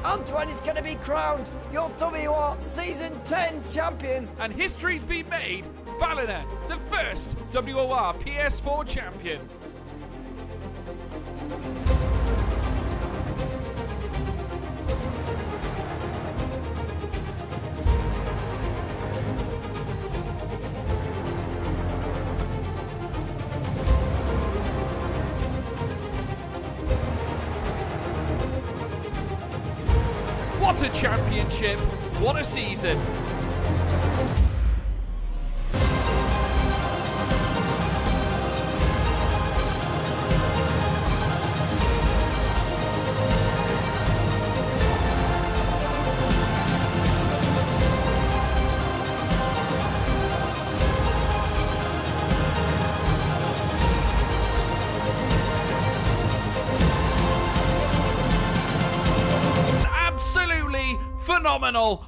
Antoine is going to be crowned your WOR Season 10 champion. And history's been made. Bennett, the first WOR PS4 champion. What a championship, what a season. Absolutely phenomenal.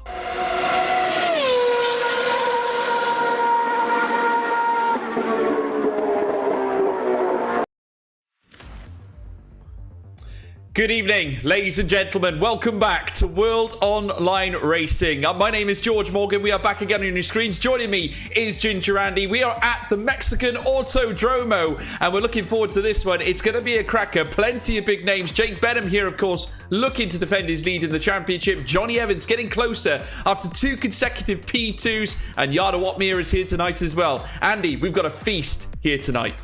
Good evening, ladies and gentlemen. Welcome back to World Online Racing. My name is George Morgan. We are back again on your screens. Joining me is Ginger Andy. We are at the Mexican Autodromo, and we're looking forward to this one. It's going to be a cracker. Plenty of big names. Jake Bennett here, of course, looking to defend his lead in the championship. Johnny Evans getting closer after 2 consecutive P2s, and Yada Watmere is here tonight as well. Andy, we've got a feast here tonight.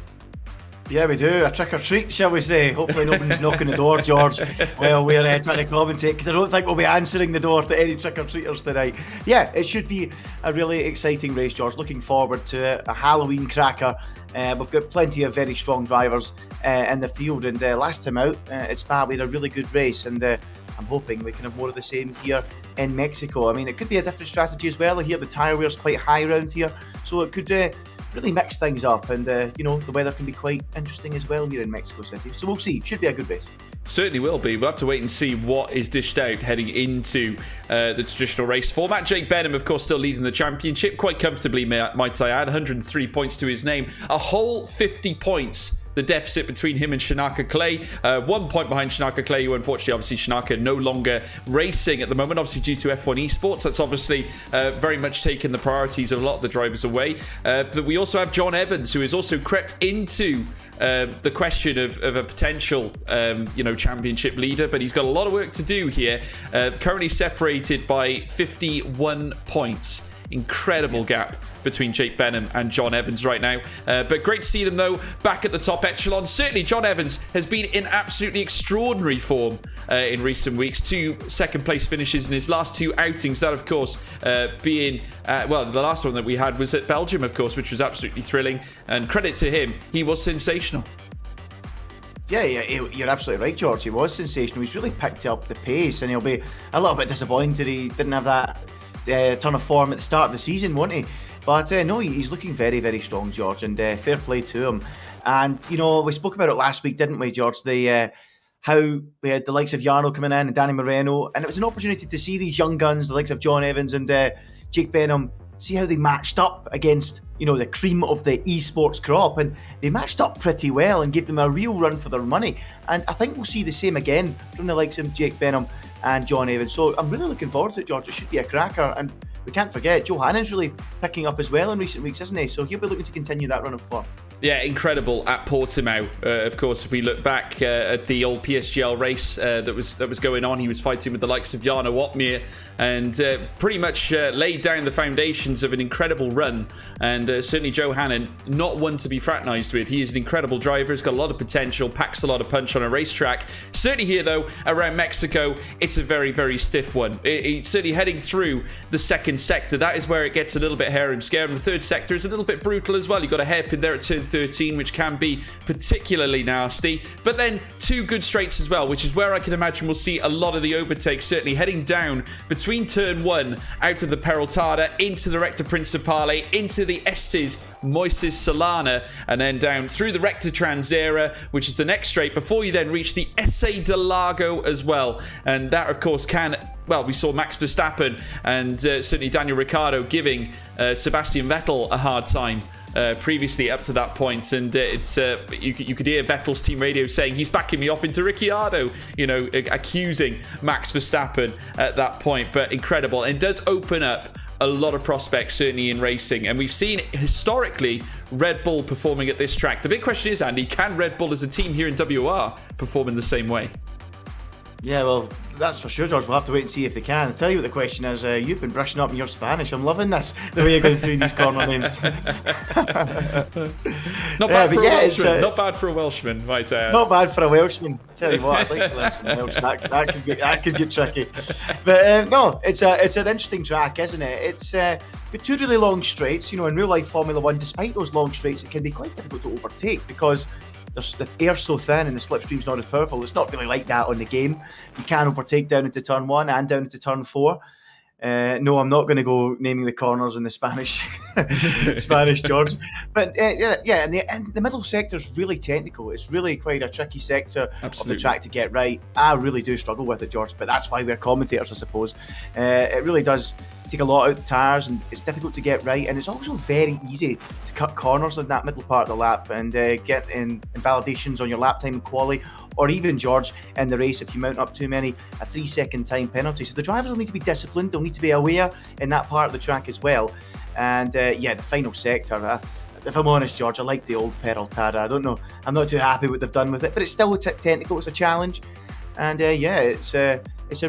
Yeah, we do. A trick or treat, shall we say. Hopefully nobody's knocking the door, George, while we're trying to commentate, because I don't think we'll be answering the door to any trick or treaters tonight. Yeah, it should be a really exciting race, George. Looking forward to a Halloween cracker. We've got plenty of very strong drivers in the field, and last time out at Spa we had a really good race, and I'm hoping we can have more of the same here in Mexico. I mean, it could be a different strategy as well. I hear the tyre wear's quite high around here, so it could really mix things up, and the weather can be quite interesting as well here in Mexico City. So we'll see. Should be a good race. Certainly will be. We'll have to wait and see what is dished out heading into the traditional race format. Jake Benham, of course, still leading the championship quite comfortably, might I add. 103 points to his name. A whole 50 points. The deficit between him and Shanaka Clay. 1 point behind Shanaka Clay, who unfortunately, obviously, Shanaka no longer racing at the moment, obviously due to F1 esports. That's obviously very much taken the priorities of a lot of the drivers away. But we also have John Evans, who has also crept into the question of a potential, championship leader, but he's got a lot of work to do here. Currently separated by 51 points. Incredible gap between Jake Benham and John Evans right now. But great to see them, though, back at the top echelon. Certainly, John Evans has been in absolutely extraordinary form in recent weeks. 2 second-place finishes in his last 2 outings. That, of course, being... the last one that we had was at Belgium, of course, which was absolutely thrilling. And credit to him, he was sensational. Yeah, you're absolutely right, George. He was sensational. He's really picked up the pace, and he'll be a little bit disappointed he didn't have that turn of form at the start of the season, won't he? But no, he's looking very, very strong, George, and fair play to him. And, we spoke about it last week, didn't we, George? How we had the likes of Jarno coming in and Danny Moreno, and it was an opportunity to see these young guns, the likes of John Evans and Jake Benham, see how they matched up against, the cream of the esports crop, and they matched up pretty well and gave them a real run for their money. And I think we'll see the same again from the likes of Jake Benham and John Evans. So I'm really looking forward to it, George. It should be a cracker, and we can't forget Joe Hannon's really picking up as well in recent weeks, isn't he? So he'll be looking to continue that run of form. Yeah, incredible at Portimao. Of course, if we look back at the old PSGL race that was going on, he was fighting with the likes of Jarno Watmere and pretty much laid down the foundations of an incredible run. And certainly Joe Hannon, not one to be fraternised with. He is an incredible driver. He's got a lot of potential, packs a lot of punch on a racetrack. Certainly here, though, around Mexico, it's a very, very stiff one. It's certainly heading through the second sector. That is where it gets a little bit hairy and scary. And the third sector is a little bit brutal as well. You've got a hairpin there at turn 13, which can be particularly nasty. But then 2 good straights as well, which is where I can imagine we'll see a lot of the overtakes, certainly heading down between turn 1 out of the Peraltada into the Recta Principale, into the Esses Moises Solana, and then down through the Recta Transera, which is the next straight, before you then reach the Esse de Lago as well. And that, of course, we saw Max Verstappen and certainly Daniel Ricciardo giving Sebastian Vettel a hard time previously up to that point, and you could hear Vettel's team radio saying he's backing me off into Ricciardo, accusing Max Verstappen at that point. But incredible, and it does open up a lot of prospects, certainly in racing, and we've seen historically Red Bull performing at this track. The big question is, Andy, can Red Bull as a team here in WOR perform in the same way? Yeah, well, that's for sure, George. We'll have to wait and see if they can. I'll tell you what the question is. You've been brushing up in your Spanish. I'm loving this, the way you're going through these corner names. Not bad for a Welshman. Not bad for a Welshman, might I add. Not bad for a Welshman. I tell you what, I'd like to learn some Welsh. That could get tricky. But no, it's an interesting track, isn't it? It's got two really long straights. In real life Formula One, despite those long straights, it can be quite difficult to overtake because the air's so thin and the slipstream's not as powerful. It's not really like that on the game. You can overtake down into turn 1 and down into turn 4. No, I'm not going to go naming the corners in the Spanish, George. But and the middle sector is really technical. It's really quite a tricky sector of the track to get right. I really do struggle with it, George, but that's why we're commentators, I suppose. It really does take a lot out of the tyres, and it's difficult to get right, and it's also very easy to cut corners in that middle part of the lap and get invalidations on your lap time in quali, or even, George, in the race, if you mount up too many, a 3-second time penalty. So the drivers will need to be disciplined. They'll need to be aware in that part of the track as well. And the final sector, if I'm honest, George, I like the old Peraltada. I don't know, I'm not too happy what they've done with it, but it's still technical. It's a challenge, and it's a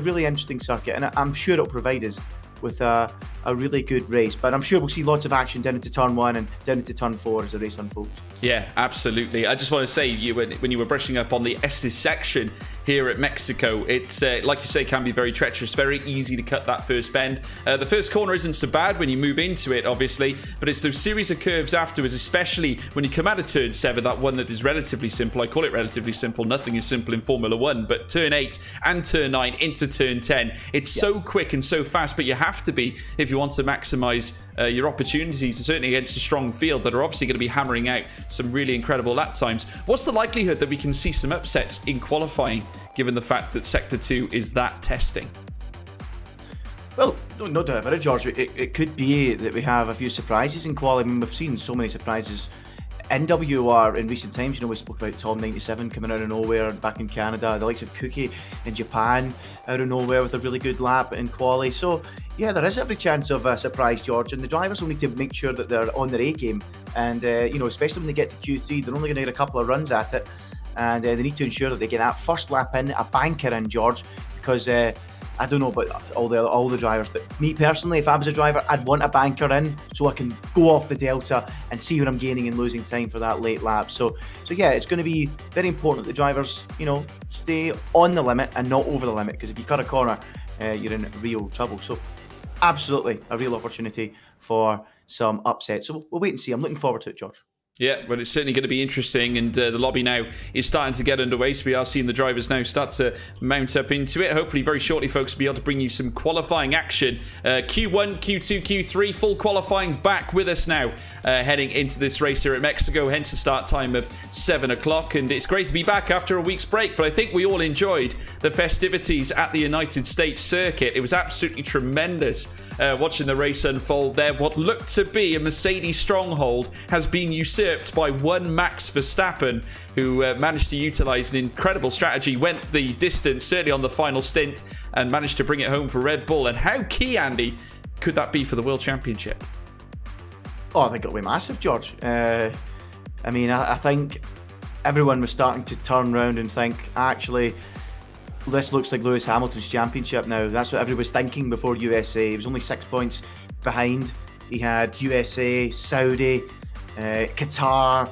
really interesting circuit, and I'm sure it'll provide us with a really good race. But I'm sure we'll see lots of action down into turn 1 and down into turn 4 as the race unfolds. Yeah, absolutely. I just want to say, when you were brushing up on the Estes section here at Mexico, it's like you say, can be very treacherous, very easy to cut that first bend. The first corner isn't so bad when you move into it, obviously, but it's those series of curves afterwards, especially when you come out of turn 7, that one that is relatively simple. I call it relatively simple. Nothing is simple in Formula 1, but turn 8 and turn 9 into turn 10, it's so quick and so fast, but you have to be if you want to maximize your opportunities, certainly against a strong field that are obviously going to be hammering out some really incredible lap times. What's the likelihood that we can see some upsets in qualifying, given the fact that Sector 2 is that testing? Well, no doubt about it, George. It could be that we have a few surprises in quali. I mean, we've seen so many surprises in WOR in recent times. We spoke about Tom 97 coming out of nowhere back in Canada, the likes of Cookie in Japan out of nowhere with a really good lap in quali. So yeah, there is every chance of a surprise, George, and the drivers will need to make sure that they're on their A game, and especially when they get to Q3, they're only going to get a couple of runs at it, and they need to ensure that they get that first lap in, a banker in, George, because I don't know about all the drivers, but me personally, if I was a driver, I'd want a banker in so I can go off the delta and see what I'm gaining and losing time for that late lap. So yeah, it's going to be very important that the drivers, stay on the limit and not over the limit, because if you cut a corner, you're in real trouble. So absolutely a real opportunity for some upsets. So we'll wait and see. I'm looking forward to it, George. Yeah, well, it's certainly going to be interesting, and the lobby now is starting to get underway, so we are seeing the drivers now start to mount up into it. Hopefully, very shortly, folks, will be able to bring you some qualifying action. Q1, Q2, Q3, full qualifying back with us now, heading into this race here at Mexico, hence the start time of 7 o'clock, and it's great to be back after a week's break, but I think we all enjoyed the festivities at the United States circuit. It was absolutely tremendous watching the race unfold there. What looked to be a Mercedes stronghold has been usurped by one Max Verstappen, who managed to utilize an incredible strategy, went the distance, certainly on the final stint, and managed to bring it home for Red Bull. And how key, Andy, could that be for the World Championship? Oh, I think it'll be massive, George. I think everyone was starting to turn around and think, actually, this looks like Lewis Hamilton's championship now. That's what everyone was thinking before USA. He was only 6 points behind. He had USA, Saudi, Qatar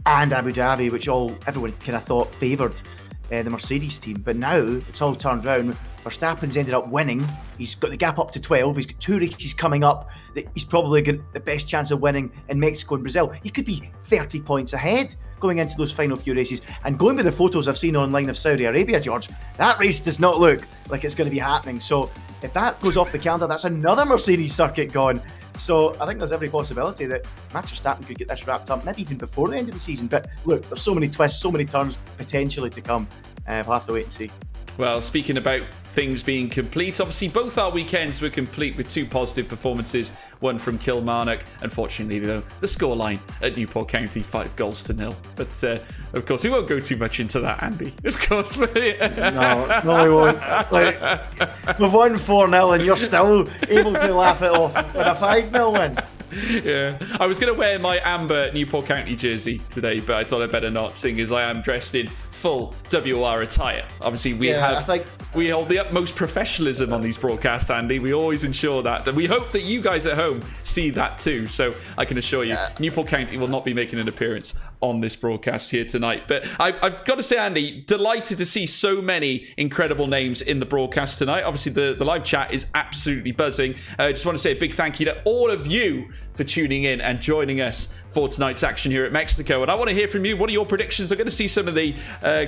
and Abu Dhabi, which everyone kind of thought favoured the Mercedes team. But now it's all turned around. Verstappen's ended up winning. He's got the gap up to 12. He's got 2 races coming up that he's probably got the best chance of winning in Mexico and Brazil. He could be 30 points ahead going into those final few races. And going with the photos I've seen online of Saudi Arabia, George, that race does not look like it's going to be happening. So if that goes off the calendar, that's another Mercedes circuit gone. So I think there's every possibility that Max Verstappen could get this wrapped up, maybe even before the end of the season. But look, there's so many twists, so many turns potentially to come. We'll have to wait and see. Well, speaking about things being complete, obviously both our weekends were complete with 2 positive performances, one from Kilmarnock. Unfortunately, though, the scoreline at Newport County 5-0. But of course, we won't go too much into that, Andy. Of course. No, we won't. Like, we've won 4-0 and you're still able to laugh it off with a 5-0 win. Yeah, I was going to wear my amber Newport County jersey today, but I thought I'd better not, seeing as I am dressed in full WOR attire. Obviously, we hold the utmost professionalism on these broadcasts, Andy. We always ensure that, and we hope that you guys at home see that too. So I can assure you, Newport County will not be making an appearance on this broadcast here tonight. But I've got to say, Andy, delighted to see so many incredible names in the broadcast tonight. Obviously, the live chat is absolutely buzzing. I just want to say a big thank you to all of you for tuning in and joining us for tonight's action here at Mexico. And I want to hear from you. What are your predictions? I'm going to see some of the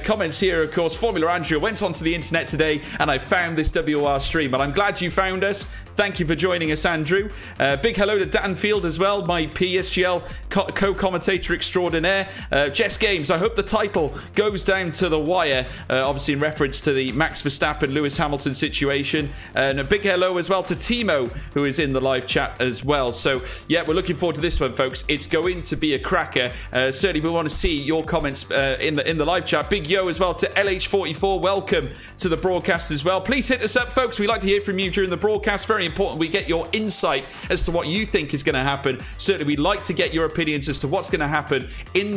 comments here. Of course, Formula Andrew went onto the internet today and I found this WOR stream. And I'm glad you found us. Thank you for joining us, Andrew. Big hello to Dan Field as well, my PSGL co-commentator extraordinaire. Jess Games, I hope the title goes down to the wire, obviously in reference to the Max Verstappen, Lewis Hamilton situation. And a big hello as well to Timo, who is in the live chat as well. So, yeah, we're looking forward to this one, folks. It's going to be a cracker. Certainly, we want to see your comments in the live chat. Big yo as well to LH44. Welcome to the broadcast as well. Please hit us up, folks. We like to hear from you during the broadcast. Very important we get your insight as to what you think is going to happen. Certainly, we'd like to get your opinions as to what's going to happen in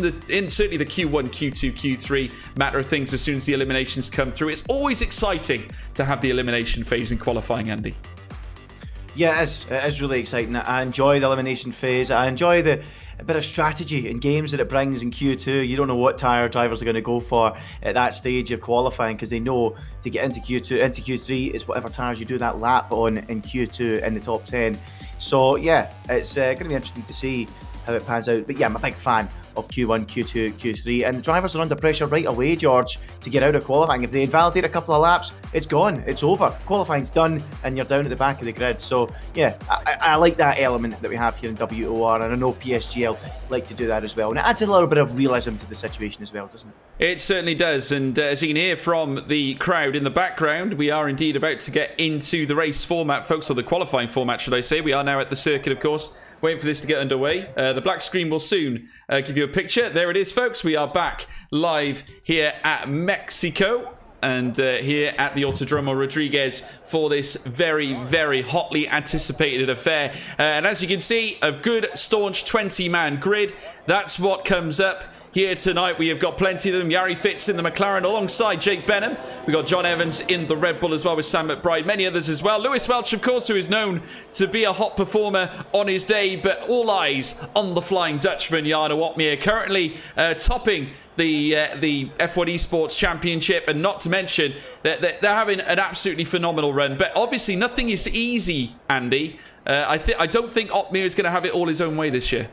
certainly the Q1, Q2, Q3 matter of things as soon as the eliminations come through. It's always exciting to have the elimination phase in qualifying, Andy. Yeah, it is really exciting. I enjoy the elimination phase. I enjoy a bit of strategy and games that it brings in Q2. You don't know what tyre drivers are going to go for at that stage of qualifying, because they know to get into Q2, into Q3, it's whatever tyres you do that lap on in Q2 in the top 10. So yeah, it's going to be interesting to see how it pans out. But yeah, I'm a big fan of Q1, Q2, Q3, and the drivers are under pressure right away, George, to get out of qualifying. If they invalidate a couple of laps, it's gone, it's over, qualifying's done, and you're down at the back of the grid. So yeah, I like that element that we have here in WOR, and I know PSGL like to do that as well, and it adds a little bit of realism to the situation as well, doesn't it? It certainly does, and as you can hear from the crowd in the background, we are indeed about to get into the race format, folks, or the qualifying format, should I say. We are now at the circuit, of course, waiting for this to get underway. The black screen will soon give you a picture. There it is, folks. We are back live here at Mexico and here at the Autodromo Rodriguez for this very, very hotly anticipated affair. And as you can see, a good, staunch 20-man grid. That's what comes up here tonight. We have got plenty of them. Yari Fitz in the McLaren alongside Jake Benham. We've got John Evans in the Red Bull as well with Sam McBride. Many others as well. Lewis Welch, of course, who is known to be a hot performer on his day. But all eyes on the Flying Dutchman, Jarno Opmeer, currently topping the F1 Esports Championship, and not to mention that they're having an absolutely phenomenal run. But obviously nothing is easy, Andy. I don't think Opmeer is going to have it all his own way this year.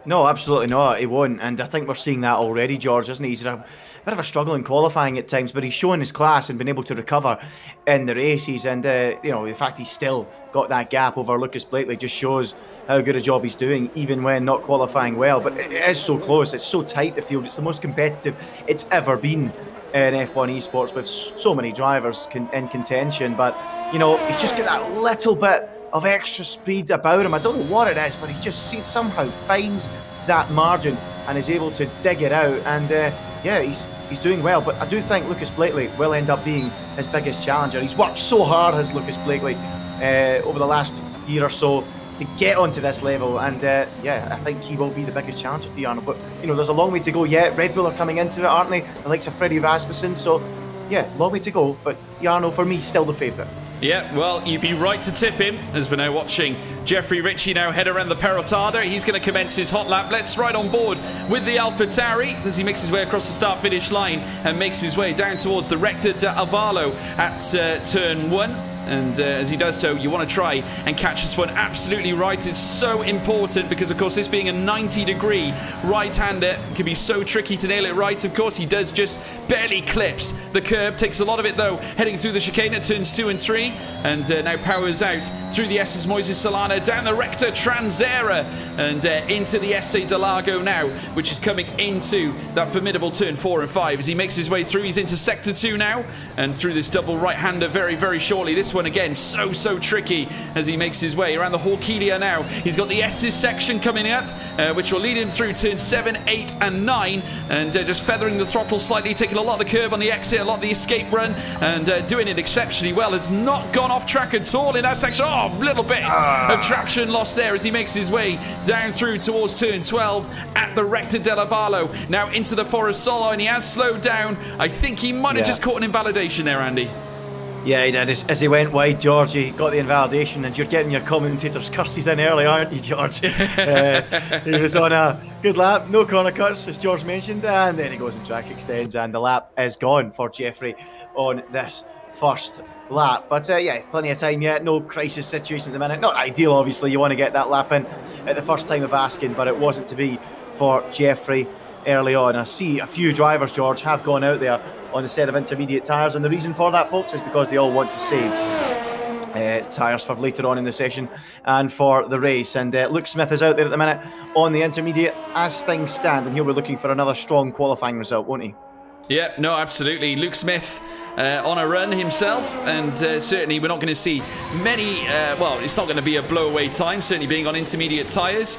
No, absolutely not. He won't, and I think we're seeing that already, George, isn't he? He's had a bit of a struggle in qualifying at times, but he's shown his class and been able to recover in the races. And the fact he's still got that gap over Lucas Blakely just shows how good a job he's doing, even when not qualifying well. But it is so close. It's so tight, the field. It's the most competitive it's ever been in F1 Esports, with so many drivers in contention. But he's just got that little bit of extra speed about him. I don't know what it is, but he just somehow finds that margin and is able to dig it out. And he's doing well. But I do think Lucas Blakely will end up being his biggest challenger. He's worked so hard, has Lucas Blakely, over the last year or so to get onto this level. And I think he will be the biggest challenger to Jarno. But there's a long way to go yet. Red Bull are coming into it, aren't they? The likes of Freddie Rasmussen. So yeah, long way to go. But Jarno, for me, still the favourite. Yeah, well, you'd be right to tip him, as we're now watching Jeffrey Ritchie now head around the Perotada. He's going to commence his hot lap. Let's ride on board with the AlphaTauri as he makes his way across the start-finish line and makes his way down towards the Recta de Avalo at turn 1. And as he does so, you want to try and catch this one absolutely right. It's so important because, of course, this being a 90-degree right-hander can be so tricky to nail it right. Of course, he does just barely clips the curb. Takes a lot of it, though, heading through the chicane at turns 2 and 3. And now powers out through the SS Moises Solana, down the Rector Transera, and into the SC Delago now, which is coming into that formidable turn 4 and 5. As he makes his way through, he's into Sector 2 now, and through this double right-hander very, very shortly. This one, again, so tricky as he makes his way around the Hawkelia now. He's got the S's section coming up, which will lead him through turns 7, 8, and 9, and just feathering the throttle slightly, taking a lot of the curb on the exit, a lot of the escape run, and doing it exceptionally well. Has not gone off track at all in that section. Oh, a little bit of traction lost there as he makes his way down through towards turn 12 at the Rector Delavallo. Now into the Forest Solo, and he has slowed down. I think he might have just caught an invalidation there, Andy. Yeah, he did. As he went wide, George, he got the invalidation, and you're getting your commentator's curses in early, aren't you, George? He was on a good lap, no corner cuts, as George mentioned, and then he goes and track extends, and the lap is gone for Jeffrey on this first lap. But yeah, plenty of time yet, no crisis situation at the minute. Not ideal, obviously, you want to get that lap in at the first time of asking, but it wasn't to be for Jeffrey early on. I see a few drivers, George, have gone out there on a set of intermediate tyres, and the reason for that, folks, is because they all want to save tyres for later on in the session and for the race. And Luke Smith is out there at the minute on the intermediate as things stand, and he'll be looking for another strong qualifying result, won't he? Yeah, no, absolutely. Luke Smith on a run himself, and certainly we're not going to see many, well, it's not going to be a blow-away time, certainly being on intermediate tyres,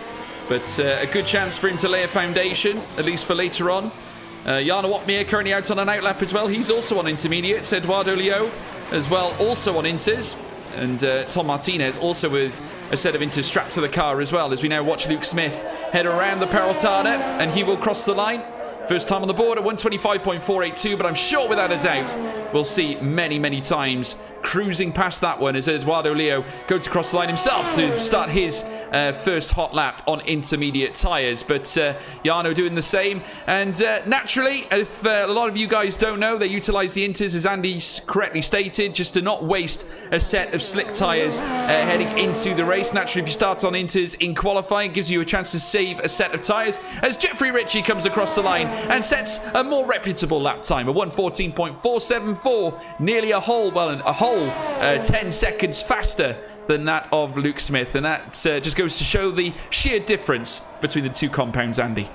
but a good chance for him to lay a foundation, at least for later on. Jarno Opmeer currently out on an outlap as well. He's also on intermediates. Eduardo Leo as well, also on inters. And Tom Martinez also with a set of inters strapped to the car as well, as we now watch Luke Smith head around the Peraltada, and he will cross the line. First time on the board at 125.482, but I'm sure without a doubt we'll see many times cruising past that one as Eduardo Leo goes to cross the line himself to start his first hot lap on intermediate tyres. But Jarno doing the same, and naturally, if a lot of you guys don't know, they utilise the inters, as Andy correctly stated, just to not waste a set of slick tyres heading into the race. Naturally, if you start on inters in qualifying, it gives you a chance to save a set of tyres, as Jeffrey Ritchie comes across the line and sets a more reputable lap time, a 1:14.474, nearly a whole 10 seconds faster than that of Luke Smith, and that just goes to show the sheer difference between the two compounds, Andy.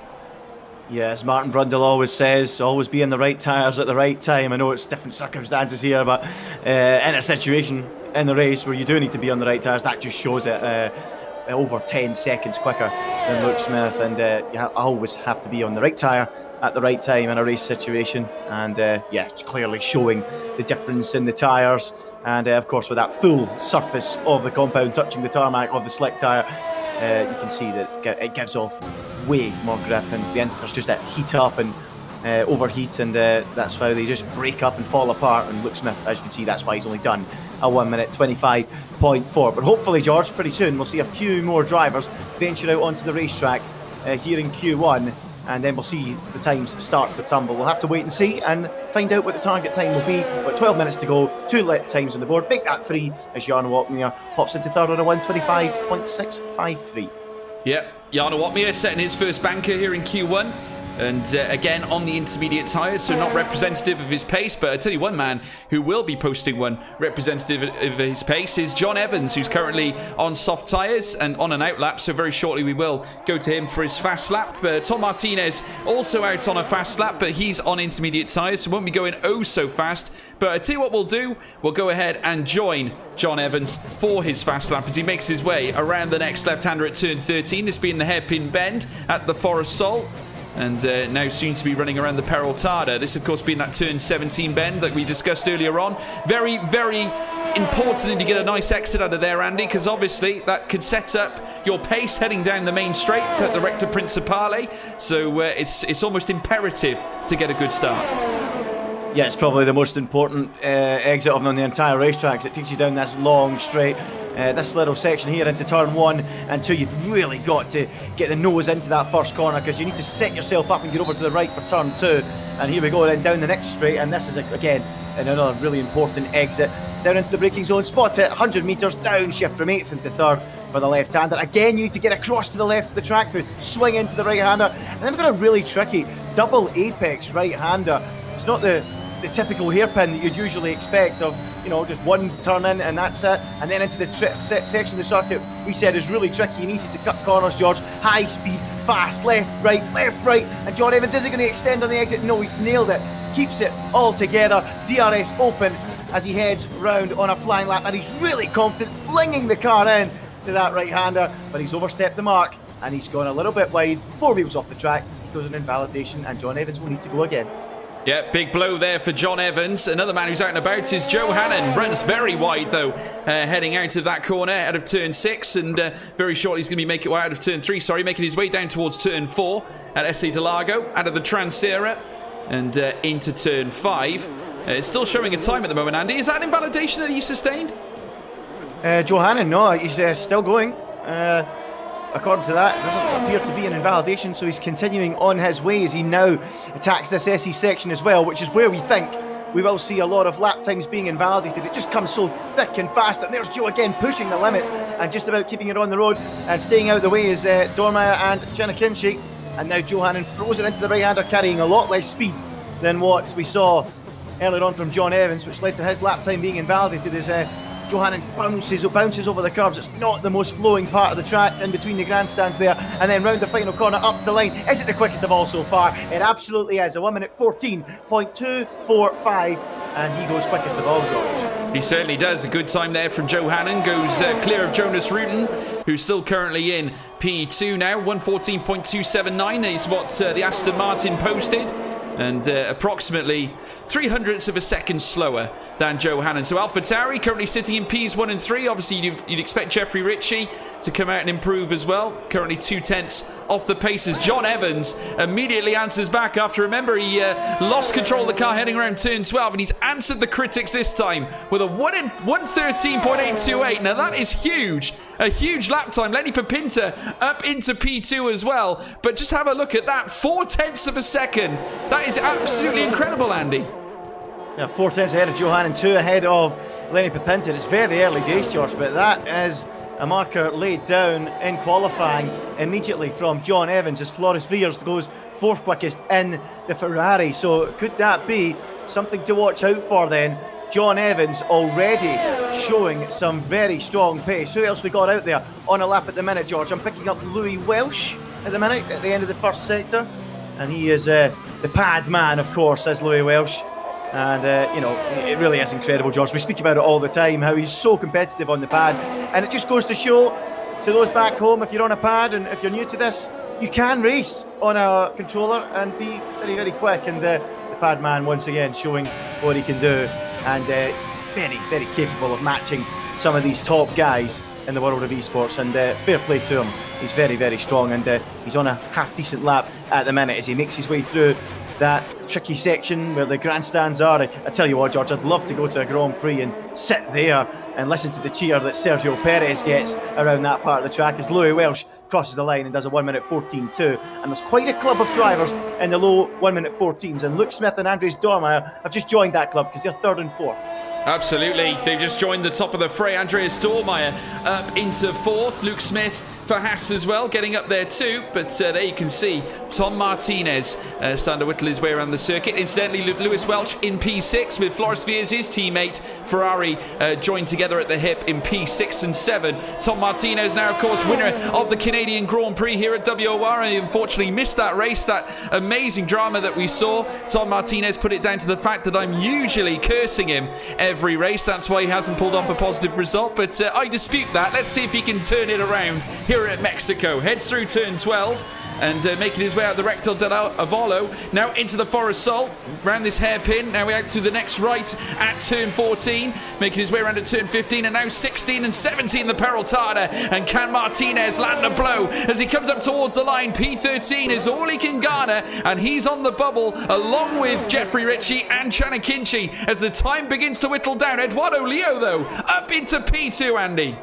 Yes, Martin Brundle always says, always be in the right tyres at the right time. I know it's different circumstances here, but in a situation in the race where you do need to be on the right tyres, that just shows it over 10 seconds quicker than Luke Smith, and you always have to be on the right tyre at the right time in a race situation, and yeah, clearly showing the difference in the tyres. And of course, with that full surface of the compound touching the tarmac of the slick tyre, you can see that it gives off way more grip, and the inters just heat up and overheat, and that's how they just break up and fall apart. And Luke Smith, as you can see, that's why he's only done a 1:25.4. But hopefully, George, pretty soon we'll see a few more drivers venture out onto the racetrack here in Q1, and then we'll see the times start to tumble. We'll have to wait and see and find out what the target time will be. But 12 minutes to go, 2 lit times on the board. Make that 3 as Jarno Opmeer pops into third on a 1:25.653. Yep, Jarno Opmeer setting his first banker here in Q1. And again on the intermediate tyres, so not representative of his pace. But I tell you one man who will be posting one representative of his pace is John Evans, who's currently on soft tyres and on an outlap, so very shortly we will go to him for his fast lap. Tom Martinez also out on a fast lap, but he's on intermediate tyres, so won't be going oh so fast. But I tell you what we'll do, we'll go ahead and join John Evans for his fast lap as he makes his way around the next left-hander at turn 13, this being the hairpin bend at the Forest Sol. And now soon to be running around the Peraltada. This, of course, being that turn 17 bend that we discussed earlier on. Very important that you get a nice exit out of there, Andy, because obviously that could set up your pace heading down the main straight at the Rector Principale. So it's almost imperative to get a good start. Yeah, it's probably the most important exit on the entire racetrack, because it takes you down this long straight. This little section here into turn 1 and 2, you've really got to get the nose into that first corner, because you need to set yourself up and get over to the right for turn 2. And here we go, then down the next straight, and this is again another really important exit down into the braking zone, spot it, 100 metres, downshift from 8th into 3rd for the left-hander. Again, you need to get across to the left of the track to swing into the right-hander. And then we've got a really tricky double apex right-hander. It's not the typical hairpin that you'd usually expect of, you know, just one turn in and that's it. And then into the section of the circuit we said is really tricky and easy to cut corners, George. High speed, fast, left, right, and John Evans isn't going to extend on the exit. No, he's nailed it. Keeps it all together. DRS open as he heads round on a flying lap, and he's really confident, flinging the car in to that right-hander, but he's overstepped the mark and he's gone a little bit wide. 4 wheels off the track. He goes an invalidation, and John Evans will need to go again. Yeah, big blow there for John Evans. Another man who's out and about is Joe Hannon. Runs very wide, though, heading out of that corner, out of turn 6. And very shortly he's going to be making out of turn 3, making his way down towards turn 4 at Esse de Lago, out of the Transera and into turn 5. It's still showing a time at the moment, Andy. Is that an invalidation that he sustained? Joe Hannon, no, he's still going. According to that, there doesn't appear to be an invalidation, so he's continuing on his way as he now attacks this SE section as well, which is where we think we will see a lot of lap times being invalidated. It just comes so thick and fast, and there's Joe again pushing the limits and just about keeping it on the road, and staying out of the way is Dormeyer and Chanakinchi. And now Joe Hannon throws it into the right-hander, carrying a lot less speed than what we saw earlier on from John Evans, which led to his lap time being invalidated as Joe Hannon bounces over the curbs. It's not the most flowing part of the track in between the grandstands there, and then round the final corner up to the line. Is it the quickest of all so far? It absolutely is. A 1 minute 14.245, and he goes quickest of all, George. He certainly does. A good time there from Joe Hannon. Goes clear of Jonas Rutten, who's still currently in P2 now. 114.279 is what the Aston Martin posted. And approximately 0.03 of a second slower than Joe Hannon. So AlphaTauri currently sitting in Ps 1 and 3. Obviously, you'd expect Jeffrey Ritchie to come out and improve as well. Currently 0.2 off the pace as John Evans immediately answers back after, remember, he lost control of the car heading around turn 12, and he's answered the critics this time with a 113.828. Now that is huge. A huge lap time. Lenny Papinta up into P2 as well. But just have a look at that. 0.4 of a second. That is absolutely incredible, Andy. Yeah, 4 tenths ahead of Joe Hannon, 2 ahead of Lenny Papinta. It's very early days, George, but that is a marker laid down in qualifying immediately from John Evans as Floris Viers goes 4th quickest in the Ferrari. So could that be something to watch out for then? John Evans already showing some very strong pace. Who else we got out there on a lap at the minute, George? I'm picking up Louis Welsh at the minute at the end of the first sector, and he is the pad man, of course, as Louis Welsh. And you know, it really is incredible, George. We speak about it all the time, how he's so competitive on the pad, and it just goes to show to those back home, if you're on a pad and if you're new to this, you can race on a controller and be very, very quick. And the pad man once again showing what he can do, and very, very capable of matching some of these top guys in the world of esports. And fair play to him. He's very, very strong, and he's on a half decent lap at the minute as he makes his way through that tricky section where the grandstands are. I tell you what, George, I'd love to go to a Grand Prix and sit there and listen to the cheer that Sergio Perez gets around that part of the track as Louis Welsh crosses the line and does a 1 minute 14.2. And there's quite a club of drivers in the low 1 minute 14s, and Luke Smith and Andres Dormeyer have just joined that club because they're 3rd and 4th. Absolutely. They've just joined the top of the fray. Andreas Dormeyer up into 4th. Luke Smith for Haas as well, getting up there too. But there you can see Tom Martinez starting to whittle his way around the circuit. Incidentally, Lewis Welch in P6 with Floris Viers, his teammate. Ferrari joined together at the hip in P6 and 7. Tom Martinez now, of course, winner of the Canadian Grand Prix here at WOR. He unfortunately missed that race, that amazing drama that we saw. Tom Martinez put it down to the fact that I'm usually cursing him every race. That's why he hasn't pulled off a positive result. But I dispute that. Let's see if he can turn it around here at Mexico. Heads through turn 12 and making his way out the Recto del Avolo, now into the Forest Sol, round this hairpin, now we're out through the next right at turn 14, making his way around to turn 15, and now 16 and 17 the Peraltada, and can Martinez land a blow as he comes up towards the line? P13 is all he can garner, and he's on the bubble along with Jeffrey Ritchie and Chanakinchi as the time begins to whittle down. Eduardo Leo though up into P2, Andy.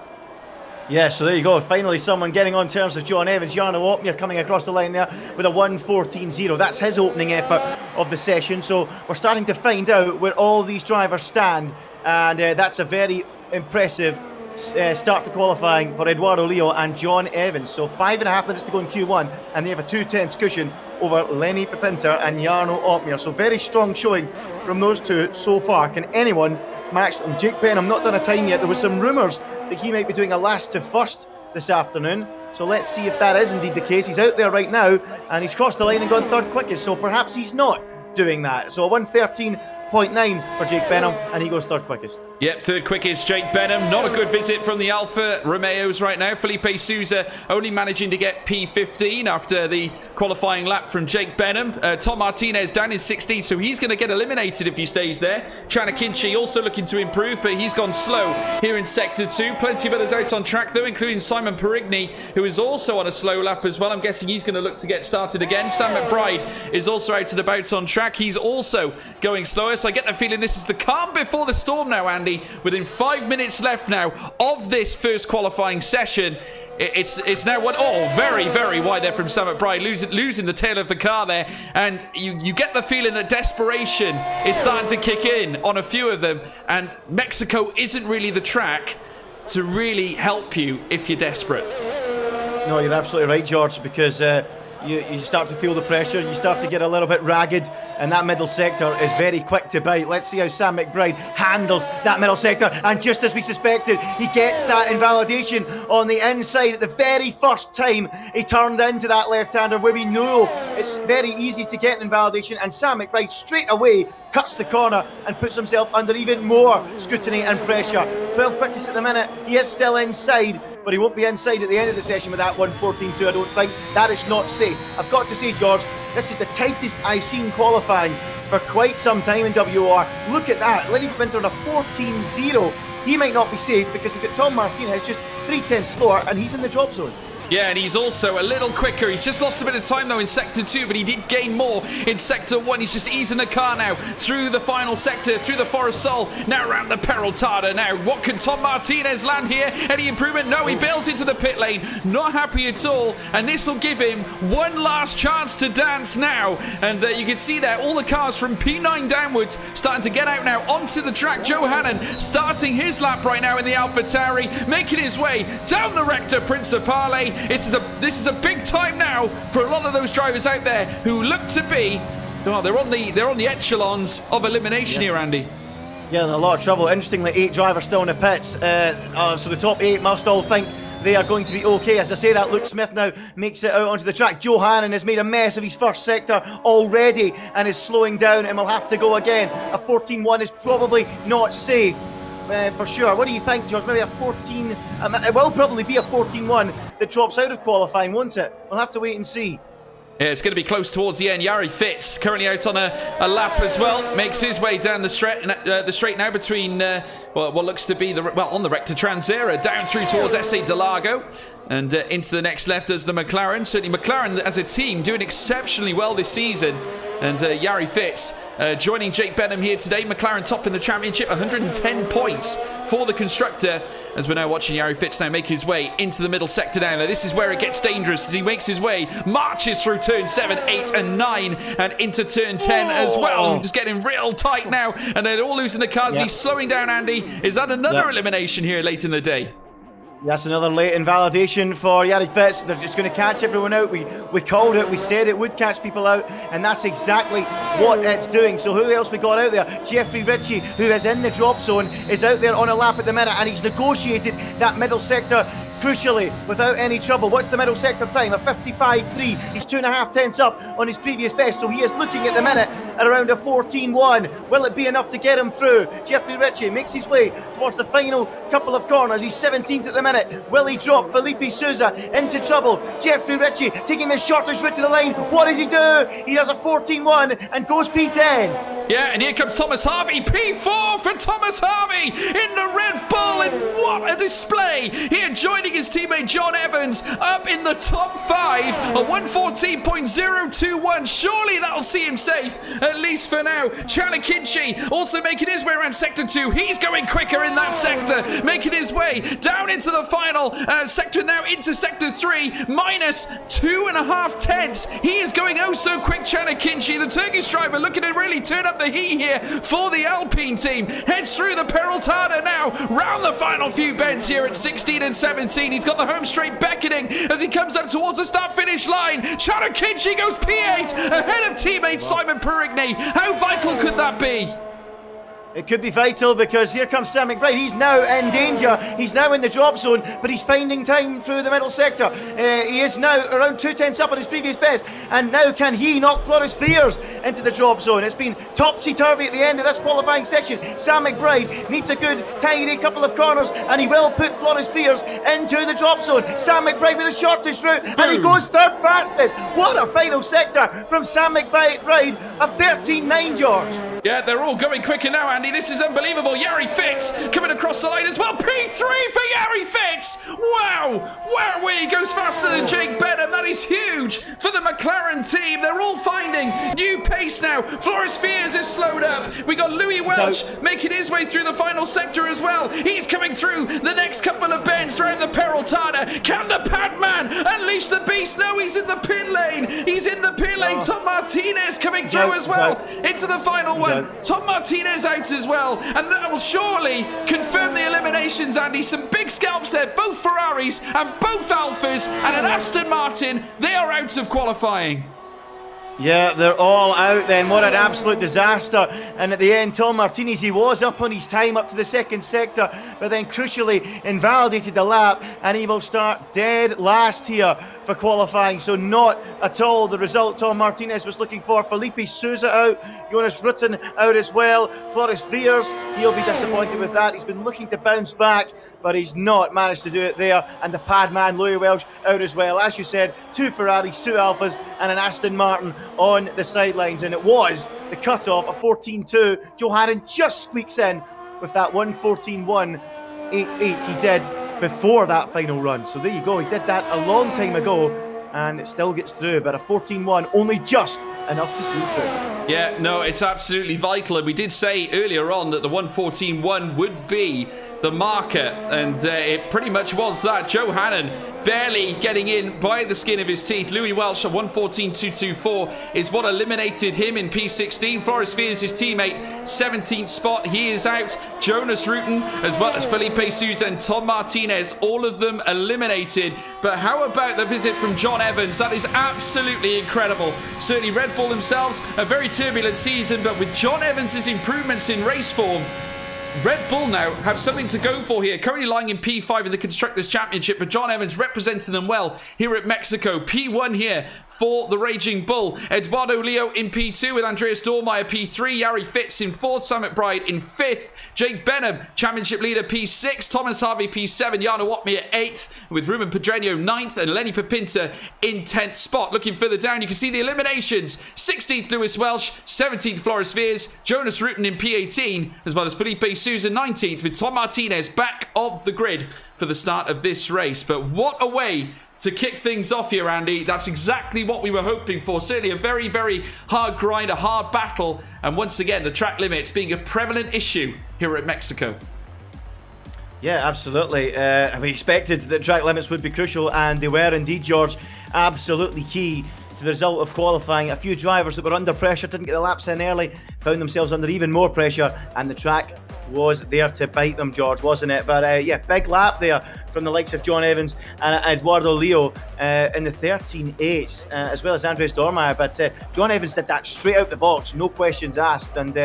Yeah, so there you go. Finally, someone getting on terms with John Evans. Jarno Opmeer coming across the line there with a 1:14.0. That's his opening effort of the session. So we're starting to find out where all these drivers stand. And that's a very impressive start to qualifying for Eduardo Leo and John Evans. So 5.5 minutes to go in Q1. And they have a 2:10 cushion over Lenny Pepinter and Jarno Opmeer. So very strong showing from those two so far. Can anyone match them? Jake Benham not done a time yet. There was some rumours that he might be doing a last to first this afternoon. So let's see if that is indeed the case. He's out there right now and he's crossed the line and gone third quickest. So perhaps he's not doing that. So a 1:13.9 for Jake Benham and he goes third quickest. Yep, third quickest, Jake Benham. Not a good visit from the Alfa Romeos right now. Felipe Sousa only managing to get P15 after the qualifying lap from Jake Benham. Tom Martinez down in 16th, so he's going to get eliminated if he stays there. Chanakinchi also looking to improve, but he's gone slow here in Sector 2. Plenty of others out on track, though, including Simon Perigny, who is also on a slow lap as well. I'm guessing he's going to look to get started again. Sam McBride is also out and about on track. He's also going slower, so I get the feeling this is the calm before the storm now, Andy. Within 5 minutes left now of this first qualifying session. It's now one. Oh, very, very wide there from Sam McBride, losing the tail of the car there. And you get the feeling that desperation is starting to kick in on a few of them. And Mexico isn't really the track to really help you if you're desperate. No, you're absolutely right, George, because you start to feel the pressure, you start to get a little bit ragged, and that middle sector is very quick to bite. Let's see how Sam McBride handles that middle sector, and just as we suspected, he gets that invalidation on the inside at the very first time he turned into that left-hander, where we know it's very easy to get an invalidation, and Sam McBride straight away cuts the corner and puts himself under even more scrutiny and pressure. 12 quickest at the minute, he is still inside, but he won't be inside at the end of the session with that 1:14.2. I don't think. That is not safe. I've got to say, George, this is the tightest I've seen qualifying for quite some time in WOR. Look at that. Lenny Pepinter on a 14.0. He might not be safe because we've got Tom Martinez just 3/10 slower and he's in the drop zone. Yeah, and he's also a little quicker. He's just lost a bit of time, though, in Sector 2, but he did gain more in Sector 1. He's just easing the car now through the final sector, through the Forest Sol, now around the Peraltada. Now, what can Tom Martinez land here? Any improvement? No, he bails into the pit lane. Not happy at all, and this will give him one last chance to dance now. And you can see there, all the cars from P9 downwards starting to get out now onto the track. Joe Hannon starting his lap right now in the Alpha Tauri, making his way down the Rector Principale. This is a big time now for a lot of those drivers out there who look to be, oh, they're on the echelons of elimination here, Andy. Yeah, in a lot of trouble. Interestingly, 8 drivers still in the pits. So the top 8 must all think they are going to be okay. As I say that, Luke Smith now makes it out onto the track. Joe Hannon has made a mess of his first sector already and is slowing down and will have to go again. A 14.1 is probably not safe. For sure. What do you think, George? Maybe a 14... it will probably be a 14.1 that drops out of qualifying, won't it? We'll have to wait and see. Yeah, it's going to be close towards the end. Yari Fitz currently out on a lap as well. Makes his way down the straight now between what looks to be on the Rector Transera, down through towards SA Delago. And into the next left as the McLaren. Certainly McLaren as a team doing exceptionally well this season. And Yari Fitz joining Jake Benham here today. McLaren top in the championship, 110 points for the constructor. As we're now watching Yari Fitz now make his way into the middle sector down there. This is where it gets dangerous as he makes his way, marches through turn 7, 8 and 9 and into turn 10 as well. Just getting real tight now. And they're all losing the cars. Yep. He's slowing down, Andy. Is that another elimination here late in the day? That's another late invalidation for Yari Fitz. They're just going to catch everyone out. We called it. We said it would catch people out, and that's exactly what it's doing. So who else we got out there? Jeffrey Ritchie, who is in the drop zone, is out there on a lap at the minute, and he's negotiated that middle sector crucially without any trouble. What's the middle sector time? A 55.3. He's 2.5 tenths up on his previous best, so he is looking at the minute at around a 14.1. Will it be enough to get him through? Jeffrey Ritchie makes his way towards the final couple of corners. He's 17th at the minute. Will he drop Felipe Sousa into trouble? Jeffrey Ritchie taking the shortest route to the line. What does he do? He does a 14.1 and goes P10. Yeah, and here comes Thomas Harvey. P4 for Thomas Harvey in the Red Bull, and what a display here, joining his teammate John Evans up in the top 5, a 1:14.021. Surely that'll see him safe at least for now. Chalakinchi also making his way around Sector 2. He's going quicker in that sector, making his way down into the final sector now into Sector 3, minus 2.5 tenths. He is going oh so quick, Chalakinchi. The Turkish driver looking to really turn up the heat here for the Alpine team. Heads through the Peraltada now, round the final few bends here at 16 and 17. He's got the home straight beckoning as he comes up towards the start-finish line. Chalakinchi goes P8 ahead of teammate Simon Perigny. How vital could that be? It could be vital because here comes Sam McBride. He's now in danger. He's now in the drop zone, but he's finding time through the middle sector. He is now around 2 tenths up on his previous best. And now can he knock Floris Fears into the drop zone? It's been topsy-turvy at the end of this qualifying section. Sam McBride needs a good, tidy couple of corners, and he will put Floris Fears into the drop zone. Sam McBride with the shortest route, and he goes third fastest. What a final sector from Sam McBride. A 13.9, George. Yeah, they're all going quicker now, Andy. This is unbelievable. Yari Fitz coming across the line as well. P3 for Yari Fitz. Wow. Wowee, goes faster than Jake Bennett. That is huge for the McLaren team. They're all finding new pace now. Floris Fears is slowed up. We got Louis Welch making his way through the final sector as well. He's coming through the next couple of bends around the Peraltada. Can the Padman unleash the beast? No, he's in the pit lane. He's in the pit lane. Tom Martinez coming through as well into the final one. Tom Martinez out as well, and that will surely confirm the eliminations, Andy. Some big scalps there, both Ferraris and both Alphas and an Aston Martin. They are out of qualifying. Yeah, they're all out then. What an absolute disaster. And at the end, Tom Martinez, he was up on his time up to the second sector, but then crucially invalidated the lap, and he will start dead last here for qualifying. So not at all the result Tom Martinez was looking for. Felipe Souza out, Jonas Rutten out as well. Floris Fears, he'll be disappointed with that. He's been looking to bounce back, but he's not managed to do it there. And the pad man, Louis Welch, out as well. As you said, 2 Ferraris, 2 Alphas, and an Aston Martin on the sidelines. And it was the cut-off, a 14.2. Johanan just squeaks in with that 1:14.188 he did before that final run. So there you go, he did that a long time ago, and it still gets through, but a 14.1 only just enough to see through. Yeah, no, it's absolutely vital, and we did say earlier on that the 1:14.1 would be the marker, and it pretty much was that. Johanan barely getting in by the skin of his teeth. Louis Welch at 1:14.224 is what eliminated him in P16. Floris Fears, his teammate, 17th spot. He is out. Jonas Rutten, as well as Felipe Souza and Tom Martinez, all of them eliminated. But how about the visit from John Evans? That is absolutely incredible. Certainly Red Bull themselves, a very turbulent season, but with John Evans' improvements in race form, Red Bull now have something to go for here. Currently lying in P5 in the Constructors' Championship, but John Evans representing them well here at Mexico. P1 here for the Raging Bull. Eduardo Leo in P2 with Andreas Dormeyer P3. Yari Fitz in 4th. Sam McBride in 5th. Jake Benham, Championship leader P6. Thomas Harvey P7. Jana Watmir 8th. With Ruben Pedreño 9th. And Lenny Pepinta in 10th spot. Looking further down, you can see the eliminations. 16th Lewis Welch. 17th Floris Fears. Jonas Rutten in P18. As well as Felipe Souza 19th, with Tom Martinez back of the grid for the start of this race. But what a way to kick things off here, Andy. That's exactly what we were hoping for. Certainly a very, very hard grind, a hard battle. And once again, the track limits being a prevalent issue here at Mexico. Yeah, absolutely. We expected that track limits would be crucial, and they were indeed, George. Absolutely key to the result of qualifying. A few drivers that were under pressure didn't get the laps in early, found themselves under even more pressure, and the track was there to bite them, George, wasn't it? But yeah, big lap there from the likes of John Evans and Eduardo Leo in the 13.8, as well as Andres Dormeyer. But John Evans did that straight out the box, no questions asked, and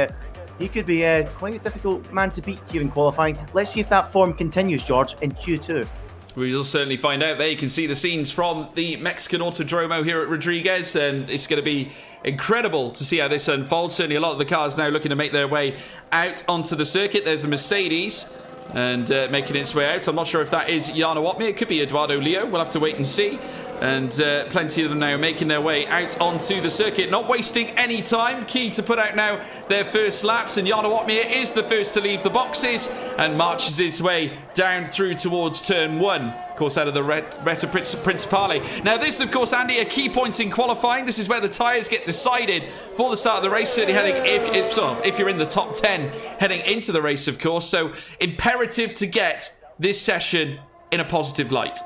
he could be quite a difficult man to beat here in qualifying. Let's see if that form continues, George, in Q2. We'll certainly find out. There you can see the scenes from the Mexican Autodromo here at Rodriguez, and it's going to be incredible to see how this unfolds. Certainly a lot of the cars now looking to make their way out onto the circuit. There's a Mercedes and making its way out. I'm not sure if that is Jana Watmir. It could be Eduardo Leo. We'll have to wait and see. And plenty of them now making their way out onto the circuit, not wasting any time. Key to put out now their first laps, and Jana Watmir is the first to leave the boxes and marches his way down through towards turn 1 of course, out of the Reta Principale. Now, this, of course, Andy, a key point in qualifying. This is where the tyres get decided for the start of the race, certainly heading, if you're in the top 10, heading into the race, of course. So, imperative to get this session in a positive light.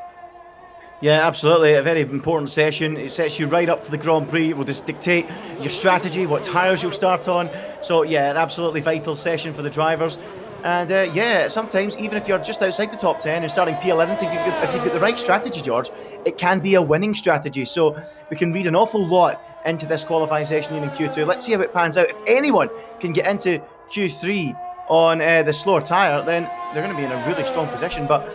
Yeah, absolutely. A very important session. It sets you right up for the Grand Prix. It will just dictate your strategy, what tyres you'll start on. So, yeah, an absolutely vital session for the drivers. And, yeah, sometimes, even if you're just outside the top 10 and starting P11, if you've got the right strategy, George, it can be a winning strategy. So, we can read an awful lot into this qualifying session in Q2. Let's see how it pans out. If anyone can get into Q3 on the slower tyre, then they're going to be in a really strong position. But